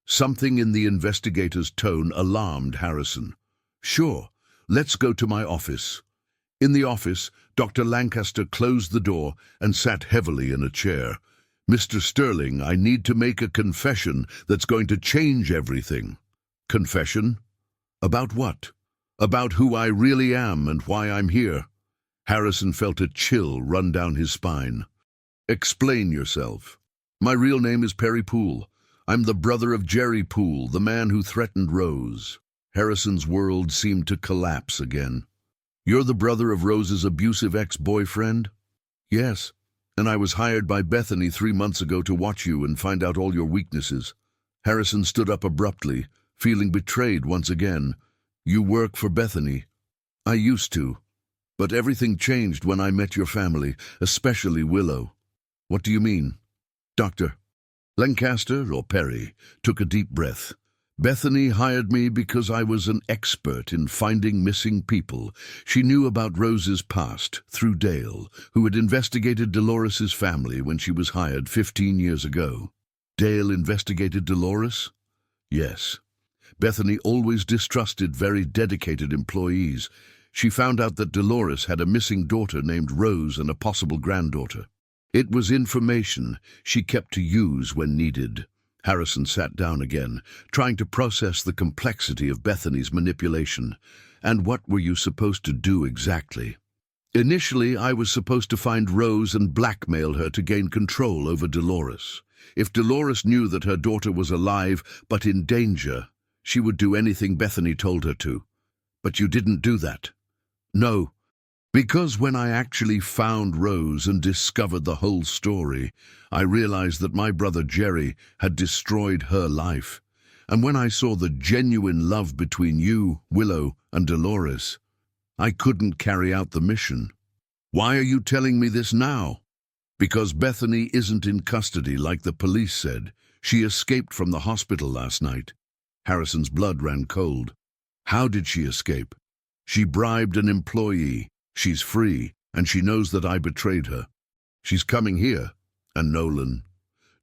Something in the investigator's tone alarmed Harrison. Sure, let's go to my office. In the office, Dr. Lancaster closed the door and sat heavily in a chair. Mr. Sterling, I need to make a confession that's going to change everything. Confession? About what? About who I really am and why I'm here. Harrison felt a chill run down his spine. Explain yourself. My real name is Perry Poole. I'm the brother of Jerry Poole, the man who threatened Rose. Harrison's world seemed to collapse again. You're the brother of Rose's abusive ex-boyfriend? Yes, and I was hired by Bethany 3 months ago to watch you and find out all your weaknesses. Harrison stood up abruptly, feeling betrayed once again. You work for Bethany. I used to. But everything changed when I met your family, especially Willow. What do you mean? Doctor Lancaster, or Perry, took a deep breath. Bethany hired me because I was an expert in finding missing people. She knew about Rose's past through Dale, who had investigated Dolores's family when she was hired 15 years ago. Dale investigated Dolores? Yes. Bethany always distrusted very dedicated employees. She found out that Dolores had a missing daughter named Rose and a possible granddaughter. It was information she kept to use when needed. Harrison sat down again, trying to process the complexity of Bethany's manipulation. And what were you supposed to do exactly? Initially, I was supposed to find Rose and blackmail her to gain control over Dolores. If Dolores knew that her daughter was alive but in danger, she would do anything Bethany told her to. But you didn't do that. No, because when I actually found Rose and discovered the whole story, I realized that my brother Jerry had destroyed her life. And when I saw the genuine love between you, Willow, and Dolores, I couldn't carry out the mission. Why are you telling me this now? Because Bethany isn't in custody like the police said. She escaped from the hospital last night. Harrison's blood ran cold. How did she escape? She bribed an employee. She's free, and she knows that I betrayed her. She's coming here. And Nolan.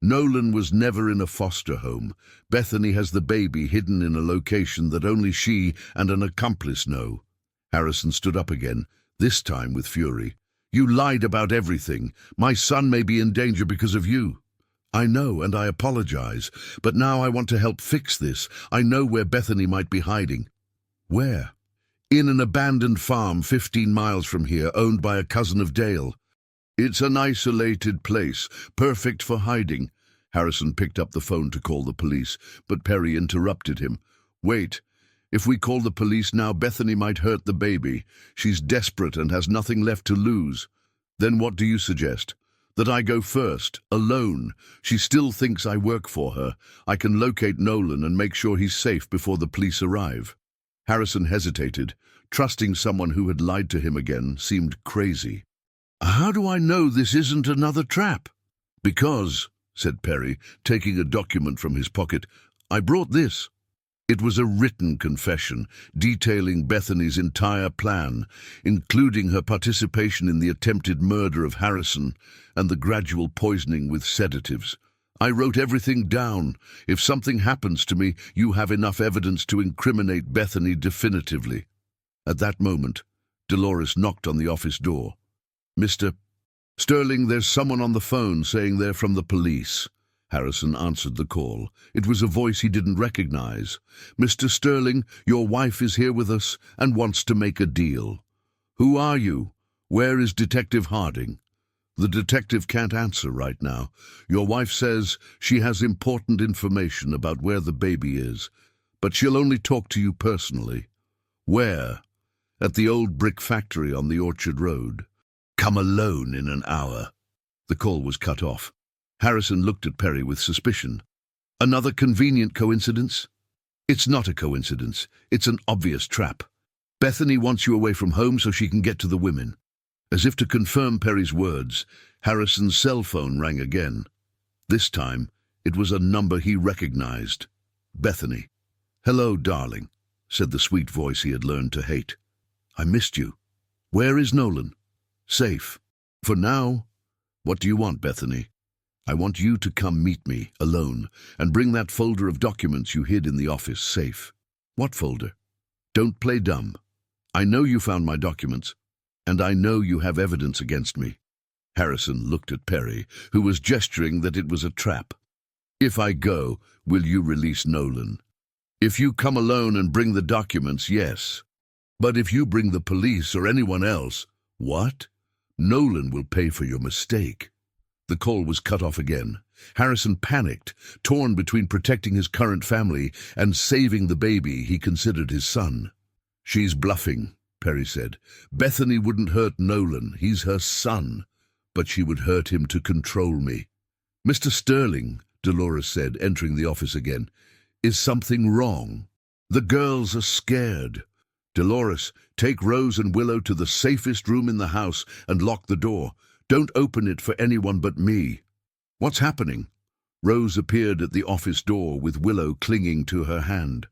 Nolan was never in a foster home. Bethany has the baby hidden in a location that only she and an accomplice know. Harrison stood up again, this time with fury. You lied about everything. My son may be in danger because of you. I know, and I apologize, but now I want to help fix this. I know where Bethany might be hiding. Where? In an abandoned farm 15 miles from here, owned by a cousin of Dale. It's an isolated place, perfect for hiding. Harrison picked up the phone to call the police, but Perry interrupted him. Wait. If we call the police now, Bethany might hurt the baby. She's desperate and has nothing left to lose. Then what do you suggest? That I go first, alone. She still thinks I work for her. I can locate Nolan and make sure he's safe before the police arrive. Harrison hesitated. Trusting someone who had lied to him again seemed crazy. How do I know this isn't another trap? Because, said Perry, taking a document from his pocket, I brought this. It was a written confession detailing Bethany's entire plan, including her participation in the attempted murder of Harrison and the gradual poisoning with sedatives. I wrote everything down. If something happens to me, you have enough evidence to incriminate Bethany definitively. At that moment, Dolores knocked on the office door. Mr. Sterling, there's someone on the phone saying they're from the police. Harrison answered the call. It was a voice he didn't recognize. Mr. Sterling, your wife is here with us and wants to make a deal. Who are you? Where is Detective Harding? The detective can't answer right now. Your wife says she has important information about where the baby is, but she'll only talk to you personally. Where? At the old brick factory on the Orchard Road. Come alone in an hour. The call was cut off. Harrison looked at Perry with suspicion. Another convenient coincidence? It's not a coincidence. It's an obvious trap. Bethany wants you away from home so she can get to the women. As if to confirm Perry's words, Harrison's cell phone rang again. This time, it was a number he recognized. Bethany. Hello, darling, said the sweet voice he had learned to hate. I missed you. Where is Nolan? Safe. For now. What do you want, Bethany? I want you to come meet me, alone, and bring that folder of documents you hid in the office safe. What folder? Don't play dumb. I know you found my documents, and I know you have evidence against me. Harrison looked at Perry, who was gesturing that it was a trap. If I go, will you release Nolan? If you come alone and bring the documents, yes. But if you bring the police or anyone else, what? Nolan will pay for your mistake. The call was cut off again. Harrison panicked, torn between protecting his current family and saving the baby he considered his son. She's bluffing, Perry said. Bethany wouldn't hurt Nolan. He's her son. But she would hurt him to control me. Mr. Sterling, Dolores said, entering the office again, is something wrong? The girls are scared. Dolores, take Rose and Willow to the safest room in the house and lock the door. Don't open it for anyone but me. What's happening? Rose appeared at the office door with Willow clinging to her hand.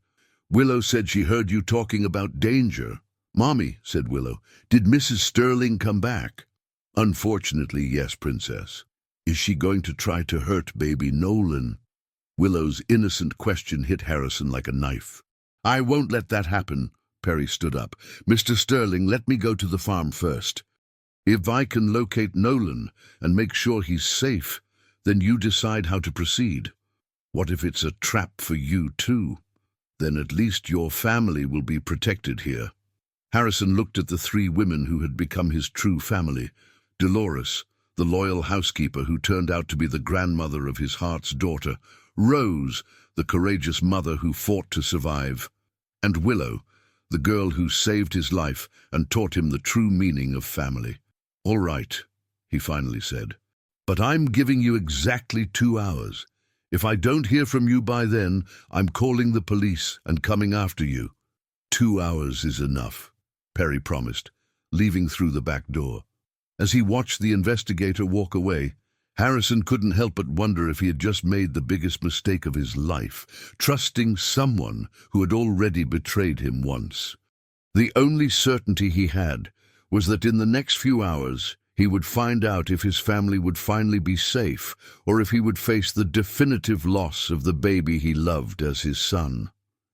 Willow said she heard you talking about danger. Mommy, said Willow, did Mrs. Sterling come back? Unfortunately, yes, Princess. Is she going to try to hurt baby Nolan? Willow's innocent question hit Harrison like a knife. I won't let that happen. Perry stood up. Mr. Sterling, let me go to the farm first. If I can locate Nolan and make sure he's safe, then you decide how to proceed. What if it's a trap for you too? Then at least your family will be protected here. Harrison looked at the three women who had become his true family. Dolores, the loyal housekeeper who turned out to be the grandmother of his heart's daughter. Rose, the courageous mother who fought to survive. And Willow, the girl who saved his life and taught him the true meaning of family. All right, he finally said, but I'm giving you exactly 2 hours. If I don't hear from you by then, I'm calling the police and coming after you. 2 hours is enough, Perry promised, leaving through the back door. As he watched the investigator walk away, Harrison couldn't help but wonder if he had just made the biggest mistake of his life, trusting someone who had already betrayed him once. The only certainty he had was that in the next few hours he would find out if his family would finally be safe or if he would face the definitive loss of the baby he loved as his son.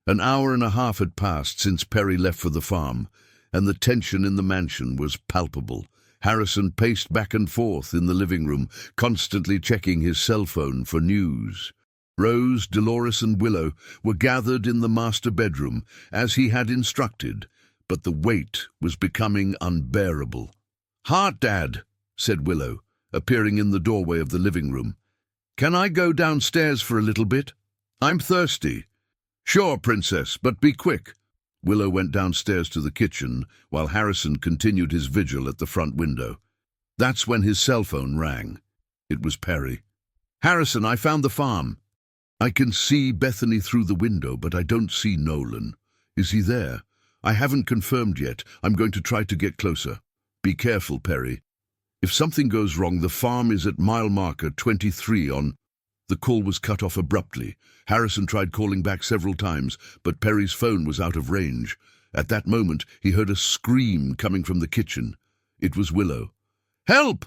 An hour and a half had passed since Perry left for the farm, and the tension in the mansion was palpable. Harrison paced back and forth in the living room, constantly checking his cell phone for news. Rose, Dolores, and Willow were gathered in the master bedroom, as he had instructed, but the weight was becoming unbearable. "Heart, Dad," said Willow, appearing in the doorway of the living room. "Can I go downstairs for a little bit? I'm thirsty." "Sure, Princess, but be quick." Willow went downstairs to the kitchen, while Harrison continued his vigil at the front window. That's when his cell phone rang. It was Perry. "Harrison, I found the farm." "I can see Bethany through the window, but I don't see Nolan. Is he there?" "I haven't confirmed yet. I'm going to try to get closer." "Be careful, Perry. If something goes wrong, the farm is at mile marker 23 on..." The call was cut off abruptly. Harrison tried calling back several times, but Perry's phone was out of range. At that moment, he heard a scream coming from the kitchen. It was Willow. "Help!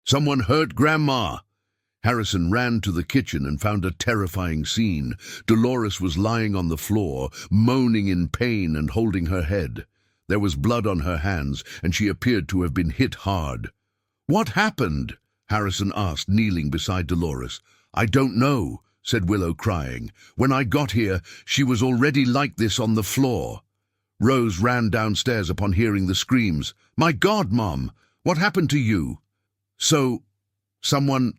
Someone hurt Grandma!" Harrison ran to the kitchen and found a terrifying scene. Dolores was lying on the floor, moaning in pain and holding her head. There was blood on her hands, and she appeared to have been hit hard. "What happened?" Harrison asked, kneeling beside Dolores. "I don't know," said Willow, crying. "When I got here, she was already like this on the floor." Rose ran downstairs upon hearing the screams. "My God, Mom, what happened to you?" "So, someone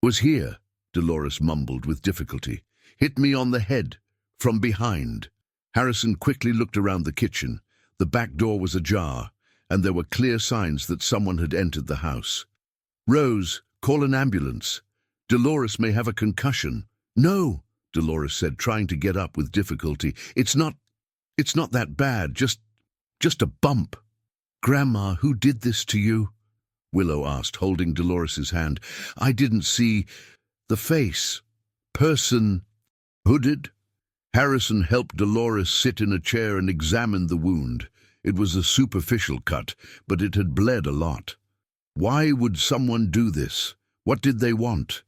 was here," Dolores mumbled with difficulty. "Hit me on the head, from behind." Harrison quickly looked around the kitchen. The back door was ajar, and there were clear signs that someone had entered the house. "Rose, call an ambulance. Dolores may have a concussion." "No," Dolores said, trying to get up with difficulty. It's not that bad, just a bump." "Grandma, who did this to you?" Willow asked, holding Dolores's hand. "I didn't see the face. Person hooded?" Harrison helped Dolores sit in a chair and examined the wound. It was a superficial cut, but it had bled a lot. "Why would someone do this? What did they want?"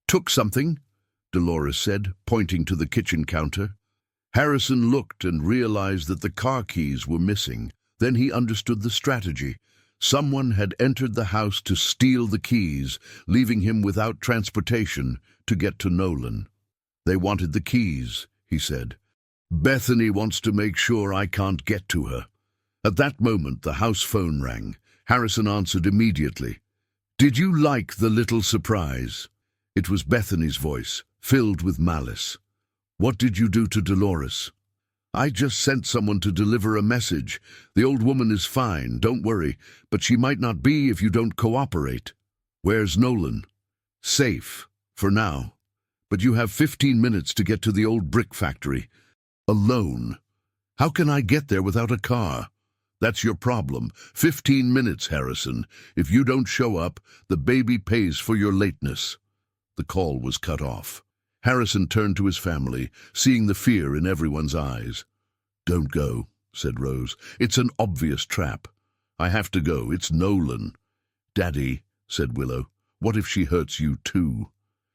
Took something, Dolores said, pointing to the kitchen counter. Harrison looked and realized that the car keys were missing. Then he understood the strategy. Someone had entered the house to steal the keys, leaving him without transportation to get to Nolan. They wanted the keys, he said. Bethany wants to make sure I can't get to her. At that moment, the house phone rang. Harrison answered immediately. Did you like the little surprise? It was Bethany's voice, filled with malice. What did you do to Dolores? I just sent someone to deliver a message. The old woman is fine, don't worry, but she might not be if you don't cooperate. Where's Nolan? Safe, for now. But you have 15 minutes to get to the old brick factory. Alone. How can I get there without a car? That's your problem. 15 minutes, Harrison. If you don't show up, the baby pays for your lateness. The call was cut off. Harrison turned to his family, seeing the fear in everyone's eyes. Don't go, said Rose. It's an obvious trap. I have to go. It's Nolan. Daddy, said Willow, what if she hurts you too?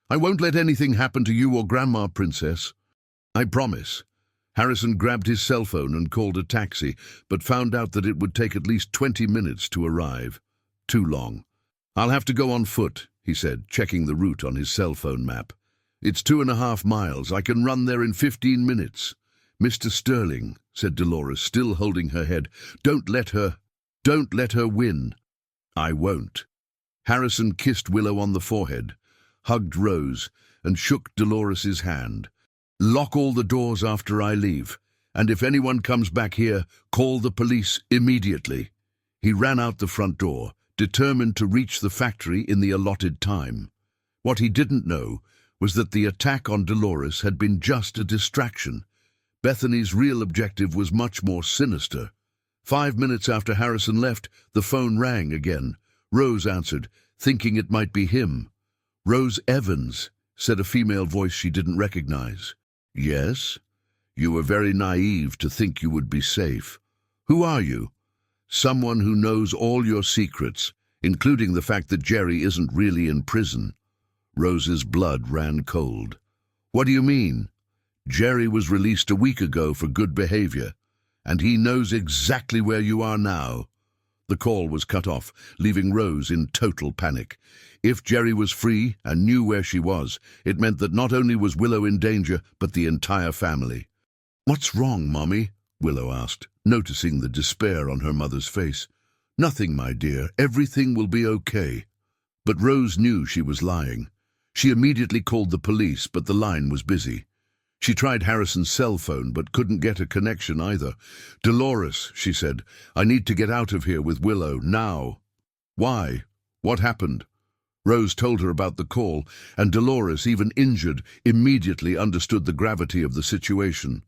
I won't let anything happen to you or Grandma, Princess. I promise. Harrison grabbed his cell phone and called a taxi, but found out that it would take at least 20 minutes to arrive. Too long. I'll have to go on foot, he said, checking the route on his cell phone map. It's 2.5 miles. I can run there in 15 minutes. Mr. Sterling, said Dolores, still holding her head, don't let her win. I won't. Harrison kissed Willow on the forehead, hugged Rose, and shook Dolores's hand. Lock all the doors after I leave, and if anyone comes back here, call the police immediately. He ran out the front door, determined to reach the factory in the allotted time. What he didn't know was that the attack on Dolores had been just a distraction. Bethany's real objective was much more sinister. 5 minutes after Harrison left, the phone rang again. Rose answered, thinking it might be him. Rose Evans, said a female voice she didn't recognize. Yes? You were very naive to think you would be safe. Who are you? Someone who knows all your secrets, including the fact that Jerry isn't really in prison. Rose's blood ran cold. What do you mean? Jerry was released a week ago for good behavior, and he knows exactly where you are now. The call was cut off, leaving Rose in total panic. If Jerry was free and knew where she was, it meant that not only was Willow in danger, but the entire family. What's wrong, Mommy? Willow asked, noticing the despair on her mother's face. Nothing, my dear. Everything will be okay. But Rose knew she was lying. She immediately called the police, but the line was busy. She tried Harrison's cell phone, but couldn't get a connection either. Dolores, she said, I need to get out of here with Willow, now. Why? What happened? Rose told her about the call, and Dolores, even injured, immediately understood the gravity of the situation.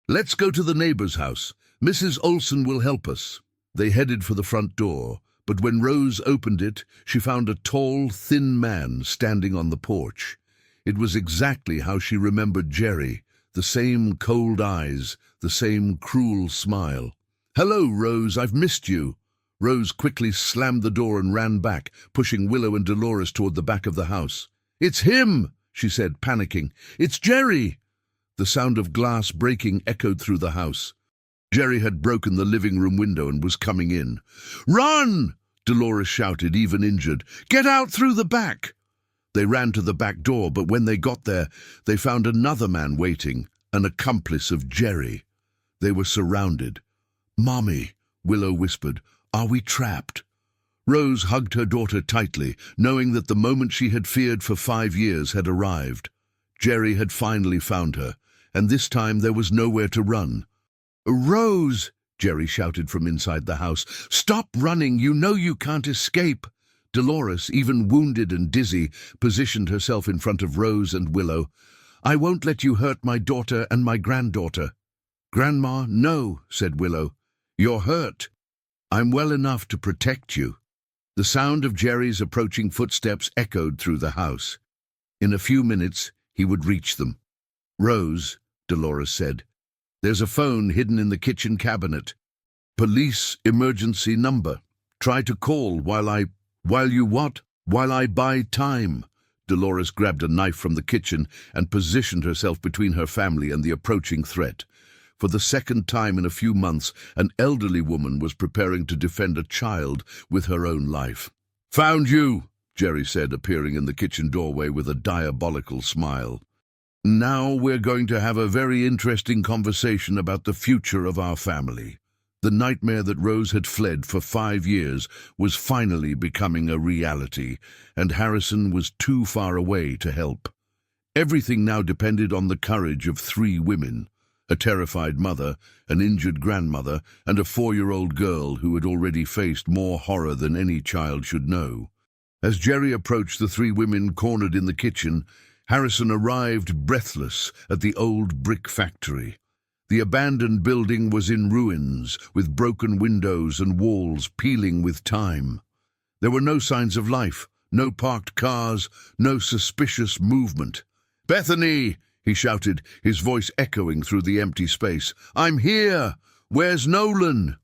Let's go to the neighbor's house. Mrs. Olson will help us. They headed for the front door, but when Rose opened it, she found a tall, thin man standing on the porch. It was exactly how she remembered Jerry, the same cold eyes, the same cruel smile. Hello, Rose, I've missed you. Rose quickly slammed the door and ran back, pushing Willow and Dolores toward the back of the house. It's him, she said, panicking. It's Jerry. The sound of glass breaking echoed through the house. Jerry had broken the living room window and was coming in. Run! Dolores shouted, even injured. Get out through the back! They ran to the back door, but when they got there, they found another man waiting, an accomplice of Jerry. They were surrounded. Mommy, Willow whispered, are we trapped? Rose hugged her daughter tightly, knowing that the moment she had feared for 5 years had arrived. Jerry had finally found her, and this time there was nowhere to run. Rose, Jerry shouted from inside the house, stop running, you know you can't escape. Dolores, even wounded and dizzy, positioned herself in front of Rose and Willow. I won't let you hurt my daughter and my granddaughter. Grandma, no, said Willow. You're hurt. I'm well enough to protect you. The sound of Jerry's approaching footsteps echoed through the house. In a few minutes, he would reach them. Rose, Dolores said, there's a phone hidden in the kitchen cabinet. Police emergency number. Try to call while I buy time. Dolores grabbed a knife from the kitchen and positioned herself between her family and the approaching threat. For the second time in a few months, an elderly woman was preparing to defend a child with her own life. "Found you," Jerry said, appearing in the kitchen doorway with a diabolical smile. "Now we're going to have a very interesting conversation about the future of our family." The nightmare that Rose had fled for 5 years was finally becoming a reality, and Harrison was too far away to help. Everything now depended on the courage of 3 women: a terrified mother, an injured grandmother, and a 4-year-old girl who had already faced more horror than any child should know. As Jerry approached the 3 women cornered in the kitchen, Harrison arrived breathless at the old brick factory. The abandoned building was in ruins, with broken windows and walls peeling with time. There were no signs of life, no parked cars, no suspicious movement. "Bethany!" he shouted, his voice echoing through the empty space. "I'm here! Where's Nolan?"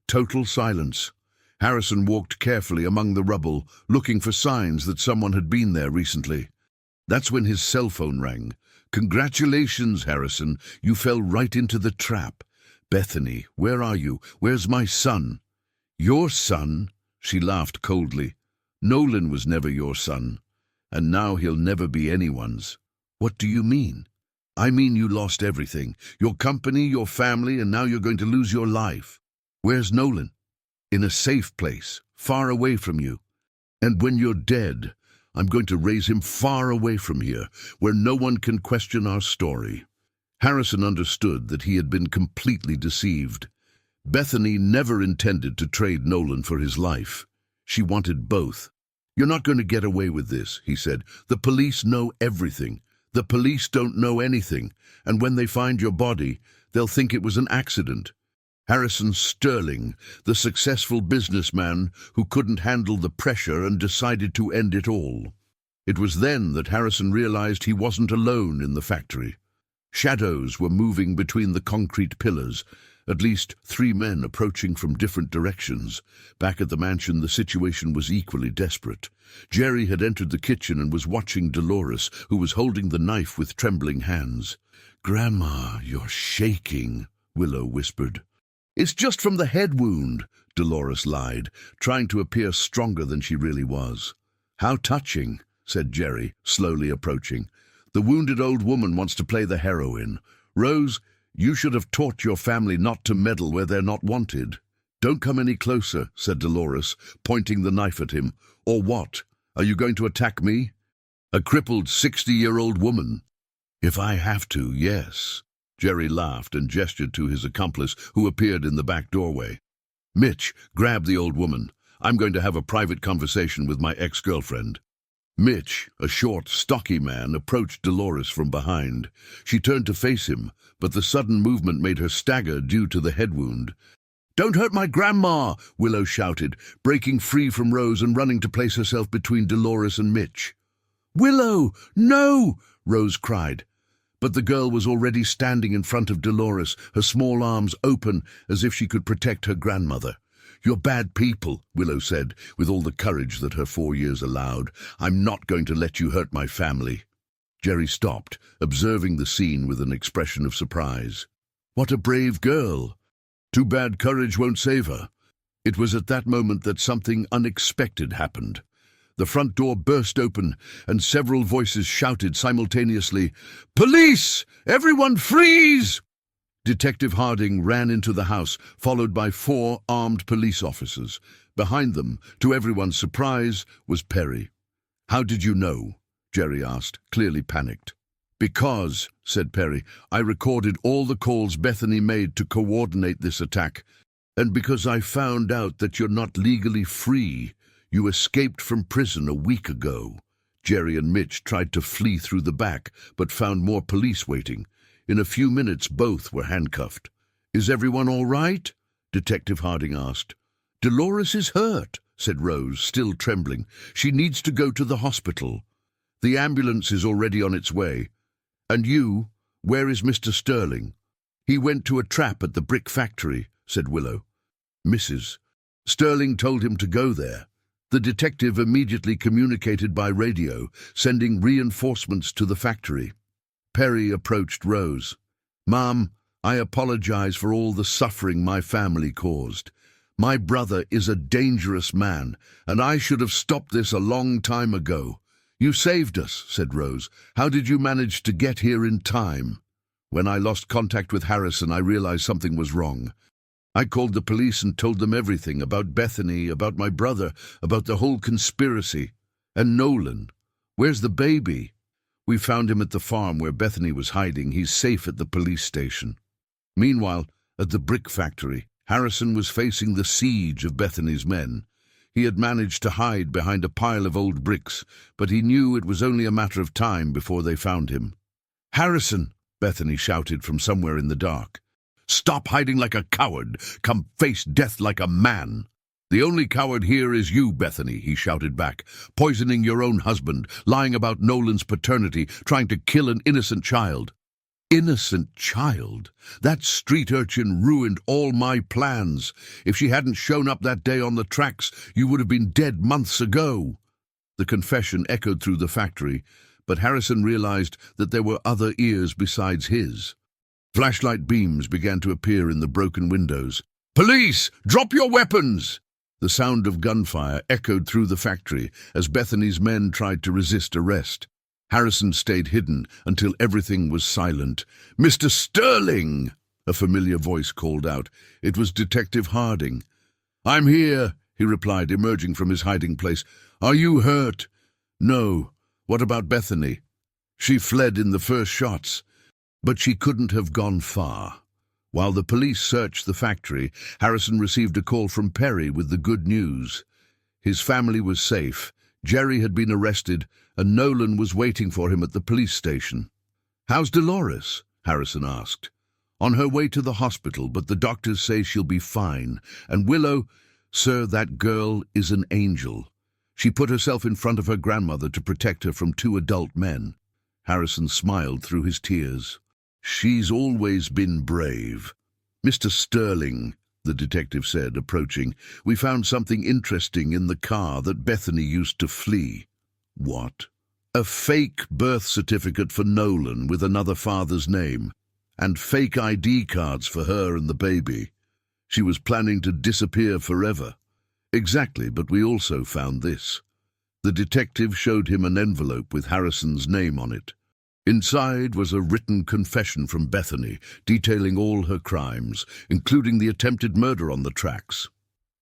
Total silence. Harrison walked carefully among the rubble, looking for signs that someone had been there recently. That's when his cell phone rang. "Congratulations, Harrison. You fell right into the trap. Bethany, where are you? Where's my son?" "Your son?" She laughed coldly. "Nolan was never your son, and now he'll never be anyone's." "What do you mean?" "I mean you lost everything. Your company, your family, and now you're going to lose your life." "Where's Nolan?" "In a safe place, far away from you. And when you're dead, I'm going to raise him far away from here, where no one can question our story." Harrison understood that he had been completely deceived. Bethany never intended to trade Nolan for his life. She wanted both. "You're not going to get away with this," he said. "The police know everything. The police don't know anything, and when they find your body, they'll think it was an accident." Harrison Sterling, the successful businessman who couldn't handle the pressure and decided to end it all. It was then that Harrison realized he wasn't alone in the factory. Shadows were moving between the concrete pillars, at least 3 men approaching from different directions. Back at the mansion, the situation was equally desperate. Jerry had entered the kitchen and was watching Dolores, who was holding the knife with trembling hands. "Grandma, you're shaking," Willow whispered. "It's just from the head wound," Dolores lied, trying to appear stronger than she really was. "How touching," said Jerry, slowly approaching. "The wounded old woman wants to play the heroine. Rose, you should have taught your family not to meddle where they're not wanted." "Don't come any closer," said Dolores, pointing the knife at him. "Or what? Are you going to attack me? A crippled 60-year-old woman?" "If I have to, yes." Jerry laughed and gestured to his accomplice, who appeared in the back doorway. "Mitch, grab the old woman. I'm going to have a private conversation with my ex-girlfriend." Mitch, a short, stocky man, approached Dolores from behind. She turned to face him, but the sudden movement made her stagger due to the head wound. "Don't hurt my grandma!" Willow shouted, breaking free from Rose and running to place herself between Dolores and Mitch. "Willow, no!" Rose cried. But the girl was already standing in front of Dolores, her small arms open as if she could protect her grandmother. "You're bad people," Willow said, with all the courage that her 4 years allowed. "I'm not going to let you hurt my family." Jerry stopped, observing the scene with an expression of surprise. "What a brave girl! Too bad courage won't save her." It was at that moment that something unexpected happened. The front door burst open, and several voices shouted simultaneously, "Police! Everyone freeze!" Detective Harding ran into the house, followed by 4 armed police officers. Behind them, to everyone's surprise, was Perry. "How did you know?" Jerry asked, clearly panicked. "Because," said Perry, "I recorded all the calls Bethany made to coordinate this attack, and because I found out that you're not legally free. You escaped from prison a week ago." Jerry and Mitch tried to flee through the back, but found more police waiting. In a few minutes, both were handcuffed. "Is everyone all right?" Detective Harding asked. "Dolores is hurt," said Rose, still trembling. "She needs to go to the hospital. The ambulance is already on its way. And you, where is Mr. Sterling?" "He went to a trap at the brick factory," said Willow. "Mrs. Sterling told him to go there." The detective immediately communicated by radio, sending reinforcements to the factory. Perry approached Rose. "Mom, I apologize for all the suffering my family caused. My brother is a dangerous man, and I should have stopped this a long time ago." "You saved us," said Rose. "How did you manage to get here in time?" "When I lost contact with Harrison, I realized something was wrong. I called the police and told them everything about Bethany, about my brother, about the whole conspiracy. And Nolan. Where's the baby?" "We found him at the farm where Bethany was hiding. He's safe at the police station." Meanwhile, at the brick factory, Harrison was facing the siege of Bethany's men. He had managed to hide behind a pile of old bricks, but he knew it was only a matter of time before they found him. "Harrison!" Bethany shouted from somewhere in the dark. "Stop hiding like a coward. Come face death like a man." "The only coward here is you, Bethany," he shouted back. "Poisoning your own husband, lying about Nolan's paternity, trying to kill an innocent child." "Innocent child? That street urchin ruined all my plans. If she hadn't shown up that day on the tracks, you would have been dead months ago." The confession echoed through the factory, but Harrison realized that there were other ears besides his. Flashlight beams began to appear in the broken windows. "Police! Drop your weapons!" The sound of gunfire echoed through the factory as Bethany's men tried to resist arrest. Harrison stayed hidden until everything was silent. "Mr. Sterling!" a familiar voice called out. It was Detective Harding. "I'm here," he replied, emerging from his hiding place. "Are you hurt?" "No. What about Bethany?" "She fled in the first shots." But she couldn't have gone far. While the police searched the factory, Harrison received a call from Perry with the good news. His family was safe, Jerry had been arrested, and Nolan was waiting for him at the police station. "How's Dolores?" Harrison asked. "On her way to the hospital, but the doctors say she'll be fine. And Willow, sir, that girl is an angel. She put herself in front of her grandmother to protect her from 2 adult men." Harrison smiled through his tears. "She's always been brave." "Mr. Sterling," the detective said, approaching, "we found something interesting in the car that Bethany used to flee." "What?" "A fake birth certificate for Nolan with another father's name, and fake ID cards for her and the baby. She was planning to disappear forever." "Exactly, but we also found this." The detective showed him an envelope with Harrison's name on it. Inside was a written confession from Bethany, detailing all her crimes, including the attempted murder on the tracks.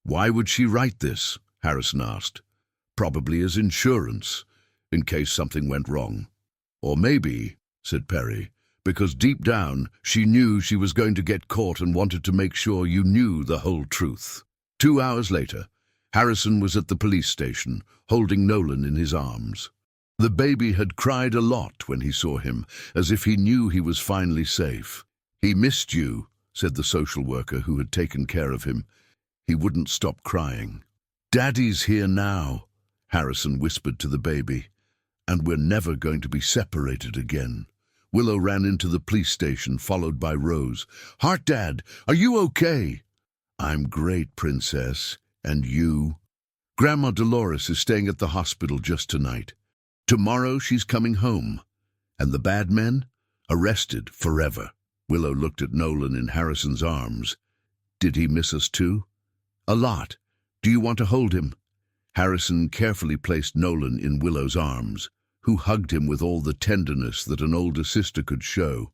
"Why would she write this?" Harrison asked. "Probably as insurance, in case something went wrong." "Or maybe," said Perry, "because deep down she knew she was going to get caught and wanted to make sure you knew the whole truth." 2 hours later, Harrison was at the police station, holding Nolan in his arms. The baby had cried a lot when he saw him, as if he knew he was finally safe. "He missed you," said the social worker who had taken care of him. He wouldn't stop crying. "Daddy's here now," Harrison whispered to the baby, "and we're never going to be separated again." Willow ran into the police station, followed by Rose. "Heart Dad, are you okay?" "I'm great, Princess. And you?" "Grandma Dolores is staying at the hospital just tonight. Tomorrow she's coming home. And the bad men? Arrested forever." Willow looked at Nolan in Harrison's arms. "Did he miss us too?" "A lot. Do you want to hold him?" Harrison carefully placed Nolan in Willow's arms, who hugged him with all the tenderness that an older sister could show.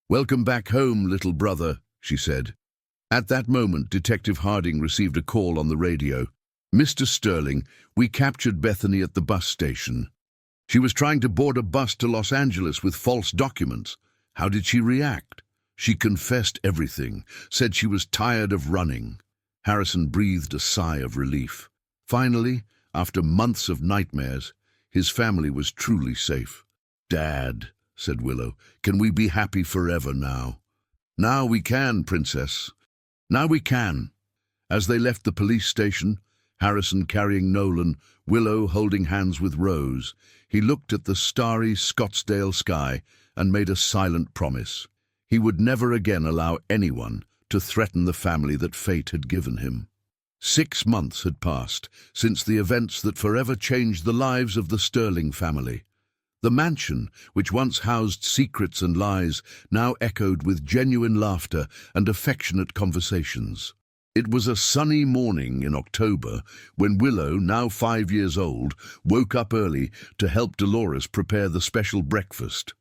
"Welcome back home, little brother," she said. At that moment, Detective Harding received a call on the radio. "Mr. Sterling, we captured Bethany at the bus station. She was trying to board a bus to Los Angeles with false documents. How did she react?" "She confessed everything, said she was tired of running." Harrison breathed a sigh of relief. Finally, after months of nightmares, his family was truly safe. "Dad," said Willow, "can we be happy forever now?" "Now we can, Princess. Now we can." As they left the police station, Harrison carrying Nolan, Willow holding hands with Rose, he looked at the starry Scottsdale sky and made a silent promise. He would never again allow anyone to threaten the family that fate had given him. 6 months had passed since the events that forever changed the lives of the Sterling family. The mansion, which once housed secrets and lies, now echoed with genuine laughter and affectionate conversations. It was a sunny morning in October when Willow, now 5 years old, woke up early to help Dolores prepare the special breakfast.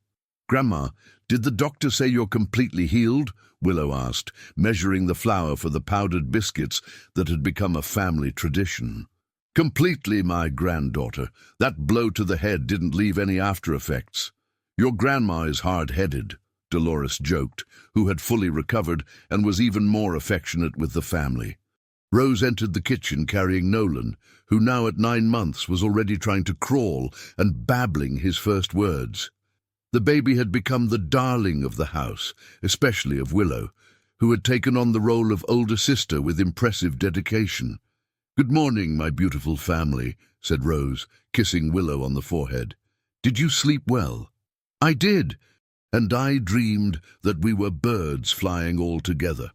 "Grandma, did the doctor say you're completely healed?" Willow asked, measuring the flour for the powdered biscuits that had become a family tradition. "Completely, my granddaughter. That blow to the head didn't leave any after-effects. Your grandma is hard-headed," Dolores joked, who had fully recovered and was even more affectionate with the family. Rose entered the kitchen carrying Nolan, who now at 9 months was already trying to crawl and babbling his first words. The baby had become the darling of the house, especially of Willow, who had taken on the role of older sister with impressive dedication. "Good morning, my beautiful family," said Rose, kissing Willow on the forehead. "Did you sleep well?" "I did, and I dreamed that we were birds flying all together."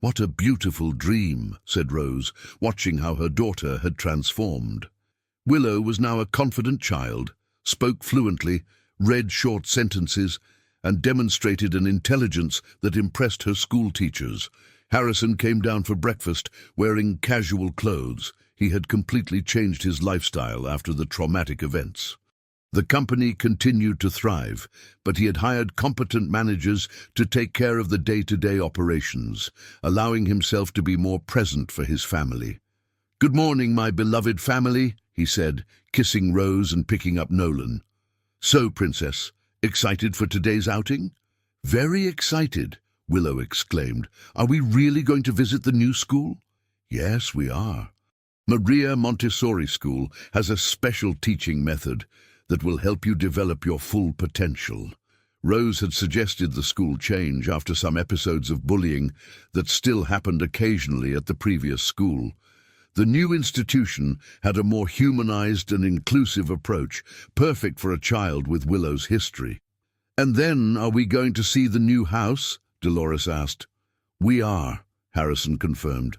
"What a beautiful dream," said Rose, watching how her daughter had transformed. Willow was now a confident child, spoke fluently, read short sentences, and demonstrated an intelligence that impressed her school teachers. Harrison came down for breakfast wearing casual clothes. He had completely changed his lifestyle after the traumatic events. The company continued to thrive, but he had hired competent managers to take care of the day-to-day operations, allowing himself to be more present for his family. "Good morning, my beloved family," he said, kissing Rose and picking up Nolan. "So, Princess, excited for today's outing?" "Very excited," Willow exclaimed. "Are we really going to visit the new school?" "Yes, we are. Maria Montessori School has a special teaching method that will help you develop your full potential." Rose had suggested the school change after some episodes of bullying that still happened occasionally at the previous school. The new institution had a more humanized and inclusive approach, perfect for a child with Willow's history. "And then, are we going to see the new house?" Dolores asked. "We are," Harrison confirmed.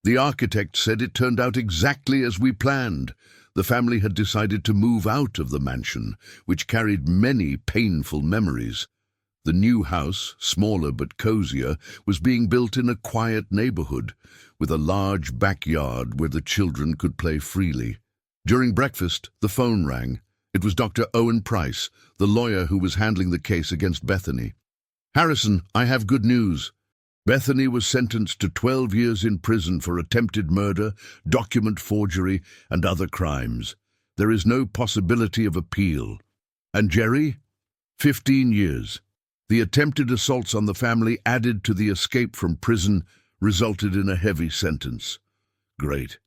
"The architect said it turned out exactly as we planned." The family had decided to move out of the mansion, which carried many painful memories. The new house, smaller but cozier, was being built in a quiet neighborhood, with a large backyard where the children could play freely. During breakfast, the phone rang. It was Dr. Owen Price, the lawyer who was handling the case against Bethany. "Harrison, I have good news. Bethany was sentenced to 12 years in prison for attempted murder, document forgery, and other crimes. There is no possibility of appeal. And Jerry? 15 years. The attempted assaults on the family added to the escape from prison resulted in a heavy sentence." "Great.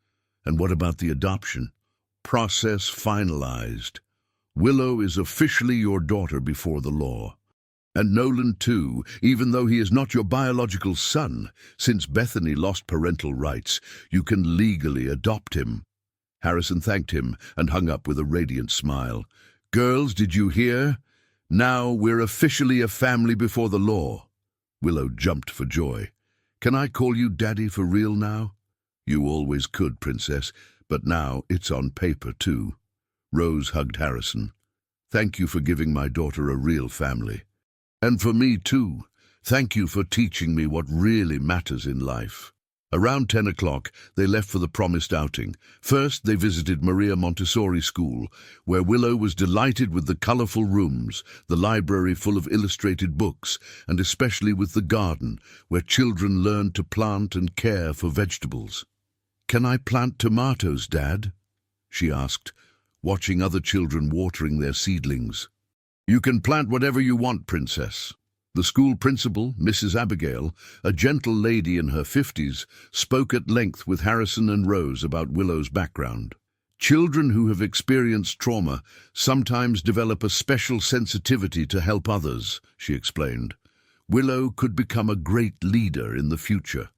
And what about the adoption?" "Process finalized. Willow is officially your daughter before the law. And Nolan too, even though he is not your biological son. Since Bethany lost parental rights, you can legally adopt him." Harrison thanked him and hung up with a radiant smile. "Girls, did you hear? Now we're officially a family before the law." Willow jumped for joy. "Can I call you Daddy for real now?" "You always could, Princess, but now it's on paper too." Rose hugged Harrison. "Thank you for giving my daughter a real family. And for me too. Thank you for teaching me what really matters in life." Around 10 o'clock, they left for the promised outing. First, they visited Maria Montessori School, where Willow was delighted with the colorful rooms, the library full of illustrated books, and especially with the garden, where children learned to plant and care for vegetables. "Can I plant tomatoes, Dad?" she asked, watching other children watering their seedlings. "You can plant whatever you want, Princess." The school principal, Mrs. Abigail, a gentle lady in her 50s, spoke at length with Harrison and Rose about Willow's background. "Children who have experienced trauma sometimes develop a special sensitivity to help others," she explained. "Willow could become a great leader in the future."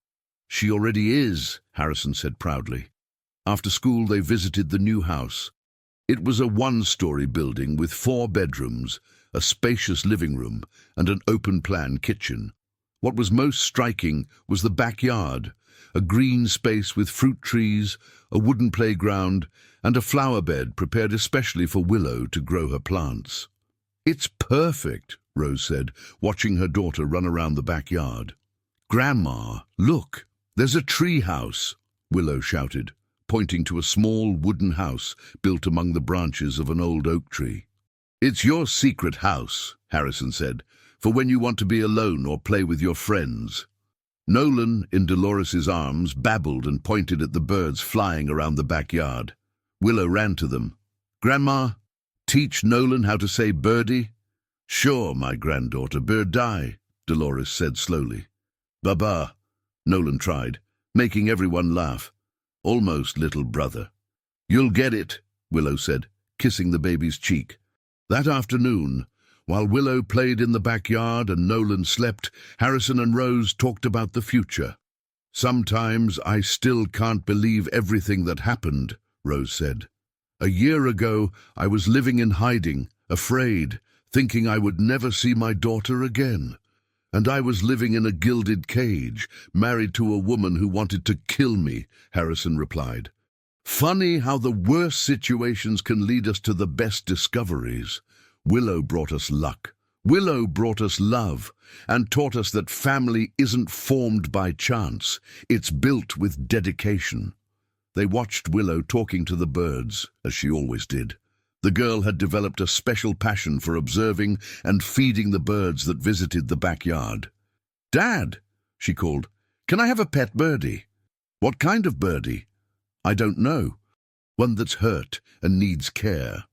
"She already is," Harrison said proudly. After school, they visited the new house. It was a one-story building with 4 bedrooms, a spacious living room, and an open-plan kitchen. What was most striking was the backyard, a green space with fruit trees, a wooden playground, and a flower bed prepared especially for Willow to grow her plants. "It's perfect," Rose said, watching her daughter run around the backyard. "Grandma, look, there's a tree house," Willow shouted, pointing to a small wooden house built among the branches of an old oak tree. "It's your secret house," Harrison said, "for when you want to be alone or play with your friends." Nolan, in Dolores's arms, babbled and pointed at the birds flying around the backyard. Willow ran to them. "Grandma, teach Nolan how to say birdie?" "Sure, my granddaughter, birdie," Dolores said slowly. "Baba," Nolan tried, making everyone laugh. "Almost, little brother." "You'll get it," Willow said, kissing the baby's cheek. That afternoon, while Willow played in the backyard and Nolan slept, Harrison and Rose talked about the future. "Sometimes I still can't believe everything that happened," Rose said. "A year ago, I was living in hiding, afraid, thinking I would never see my daughter again. And I was living in a gilded cage, married to a woman who wanted to kill me," Harrison replied. "Funny how the worst situations can lead us to the best discoveries. Willow brought us luck. Willow brought us love, and taught us that family isn't formed by chance. It's built with dedication." They watched Willow talking to the birds, as she always did. The girl had developed a special passion for observing and feeding the birds that visited the backyard. "Dad," she called, "can I have a pet birdie?" "What kind of birdie?" "I don't know. One that's hurt and needs care."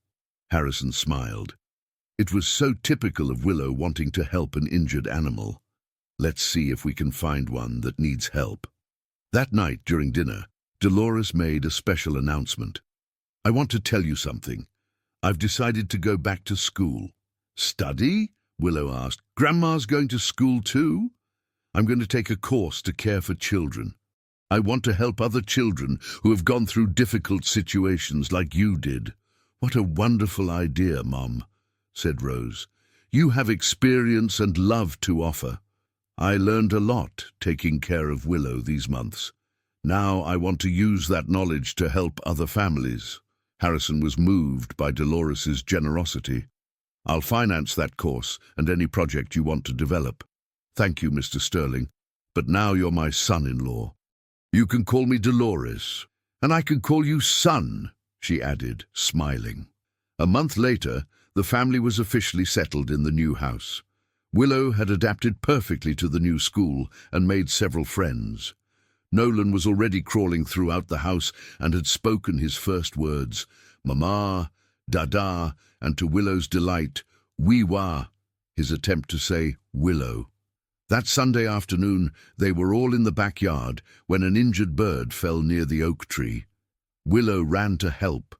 Harrison smiled. It was so typical of Willow wanting to help an injured animal. "Let's see if we can find one that needs help." That night during dinner, Dolores made a special announcement. "I want to tell you something. I've decided to go back to school." "Study?" Willow asked. "Grandma's going to school too?" "I'm going to take a course to care for children. I want to help other children who have gone through difficult situations like you did." "What a wonderful idea, Mom," said Rose. "You have experience and love to offer. I learned a lot taking care of Willow these months. Now I want to use that knowledge to help other families." Harrison was moved by Dolores's generosity. "I'll finance that course and any project you want to develop." "Thank you, Mr. Sterling, but now you're my son-in-law." "You can call me Dolores, and I can call you son," she added, smiling. A month later, the family was officially settled in the new house. Willow had adapted perfectly to the new school and made several friends. Nolan was already crawling throughout the house and had spoken his first words, Mama, Dada, and to Willow's delight, Wee-wah, his attempt to say Willow. That Sunday afternoon, they were all in the backyard when an injured bird fell near the oak tree. Willow ran to help.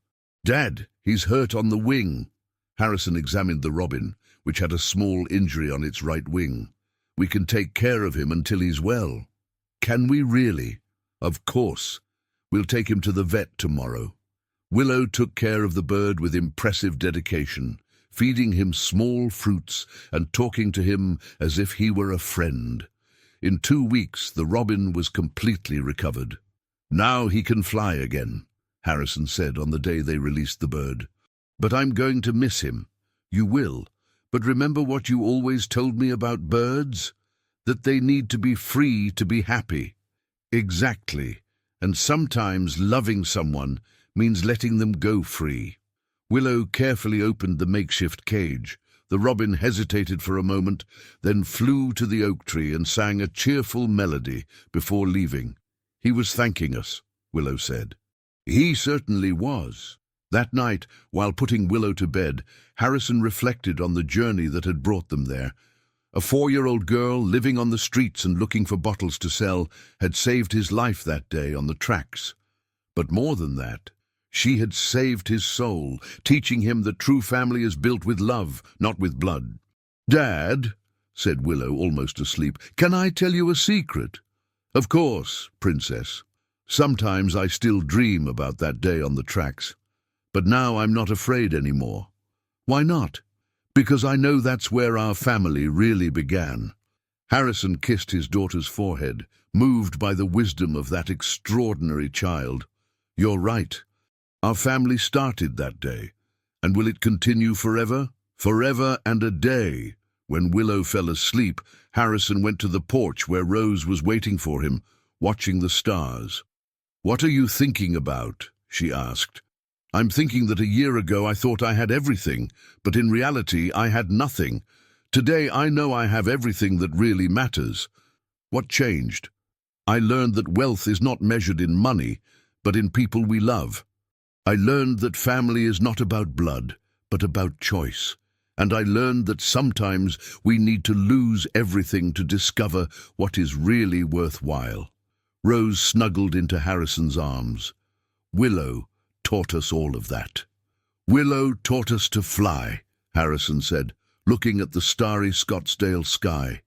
"Dad, he's hurt on the wing." Harrison examined the robin, which had a small injury on its right wing. "We can take care of him until he's well." "Can we really?" "Of course. We'll take him to the vet tomorrow." Willow took care of the bird with impressive dedication, feeding him small fruits and talking to him as if he were a friend. In 2 weeks, the robin was completely recovered. "Now he can fly again," Harrison said on the day they released the bird. "But I'm going to miss him." "You will, but remember what you always told me about birds? That they need to be free to be happy." "Exactly, and sometimes loving someone means letting them go free." Willow carefully opened the makeshift cage. The robin hesitated for a moment, then flew to the oak tree and sang a cheerful melody before leaving. "He was thanking us," Willow said. He certainly was. That night, while putting Willow to bed, Harrison reflected on the journey that had brought them there. A 4-year-old girl living on the streets and looking for bottles to sell had saved his life that day on the tracks. But more than that, she had saved his soul, teaching him that true family is built with love, not with blood. "Dad," said Willow, almost asleep, "can I tell you a secret?" "Of course, Princess. Sometimes I still dream about that day on the tracks. But now I'm not afraid anymore." "Why not?" "Because I know that's where our family really began." Harrison kissed his daughter's forehead, moved by the wisdom of that extraordinary child. "You're right. Our family started that day. And will it continue forever? Forever and a day." When Willow fell asleep, Harrison went to the porch where Rose was waiting for him, watching the stars. "What are you thinking about?" she asked. "I'm thinking that a year ago I thought I had everything, but in reality I had nothing. Today I know I have everything that really matters." "What changed?" "I learned that wealth is not measured in money, but in people we love. I learned that family is not about blood, but about choice. And I learned that sometimes we need to lose everything to discover what is really worthwhile." Rose snuggled into Harrison's arms. "Willow taught us all of that." "Willow taught us to fly," Harrison said, looking at the starry Scottsdale sky.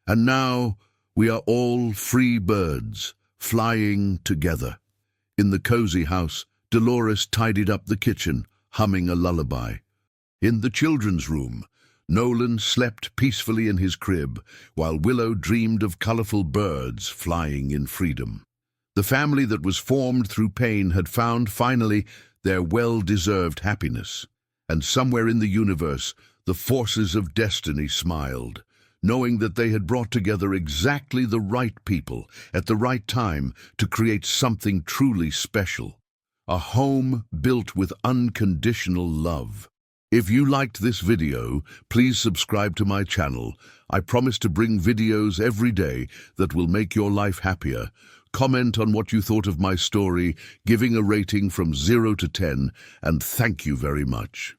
"And now we are all free birds, flying together." In the cozy house, Dolores tidied up the kitchen, humming a lullaby. In the children's room, Nolan slept peacefully in his crib, while Willow dreamed of colorful birds flying in freedom. The family that was formed through pain had found, finally, their well-deserved happiness. And somewhere in the universe, the forces of destiny smiled, knowing that they had brought together exactly the right people at the right time to create something truly special. A home built with unconditional love. If you liked this video, please subscribe to my channel. I promise to bring videos every day that will make your life happier. Comment on what you thought of my story, giving a rating from 0 to 10, and thank you very much.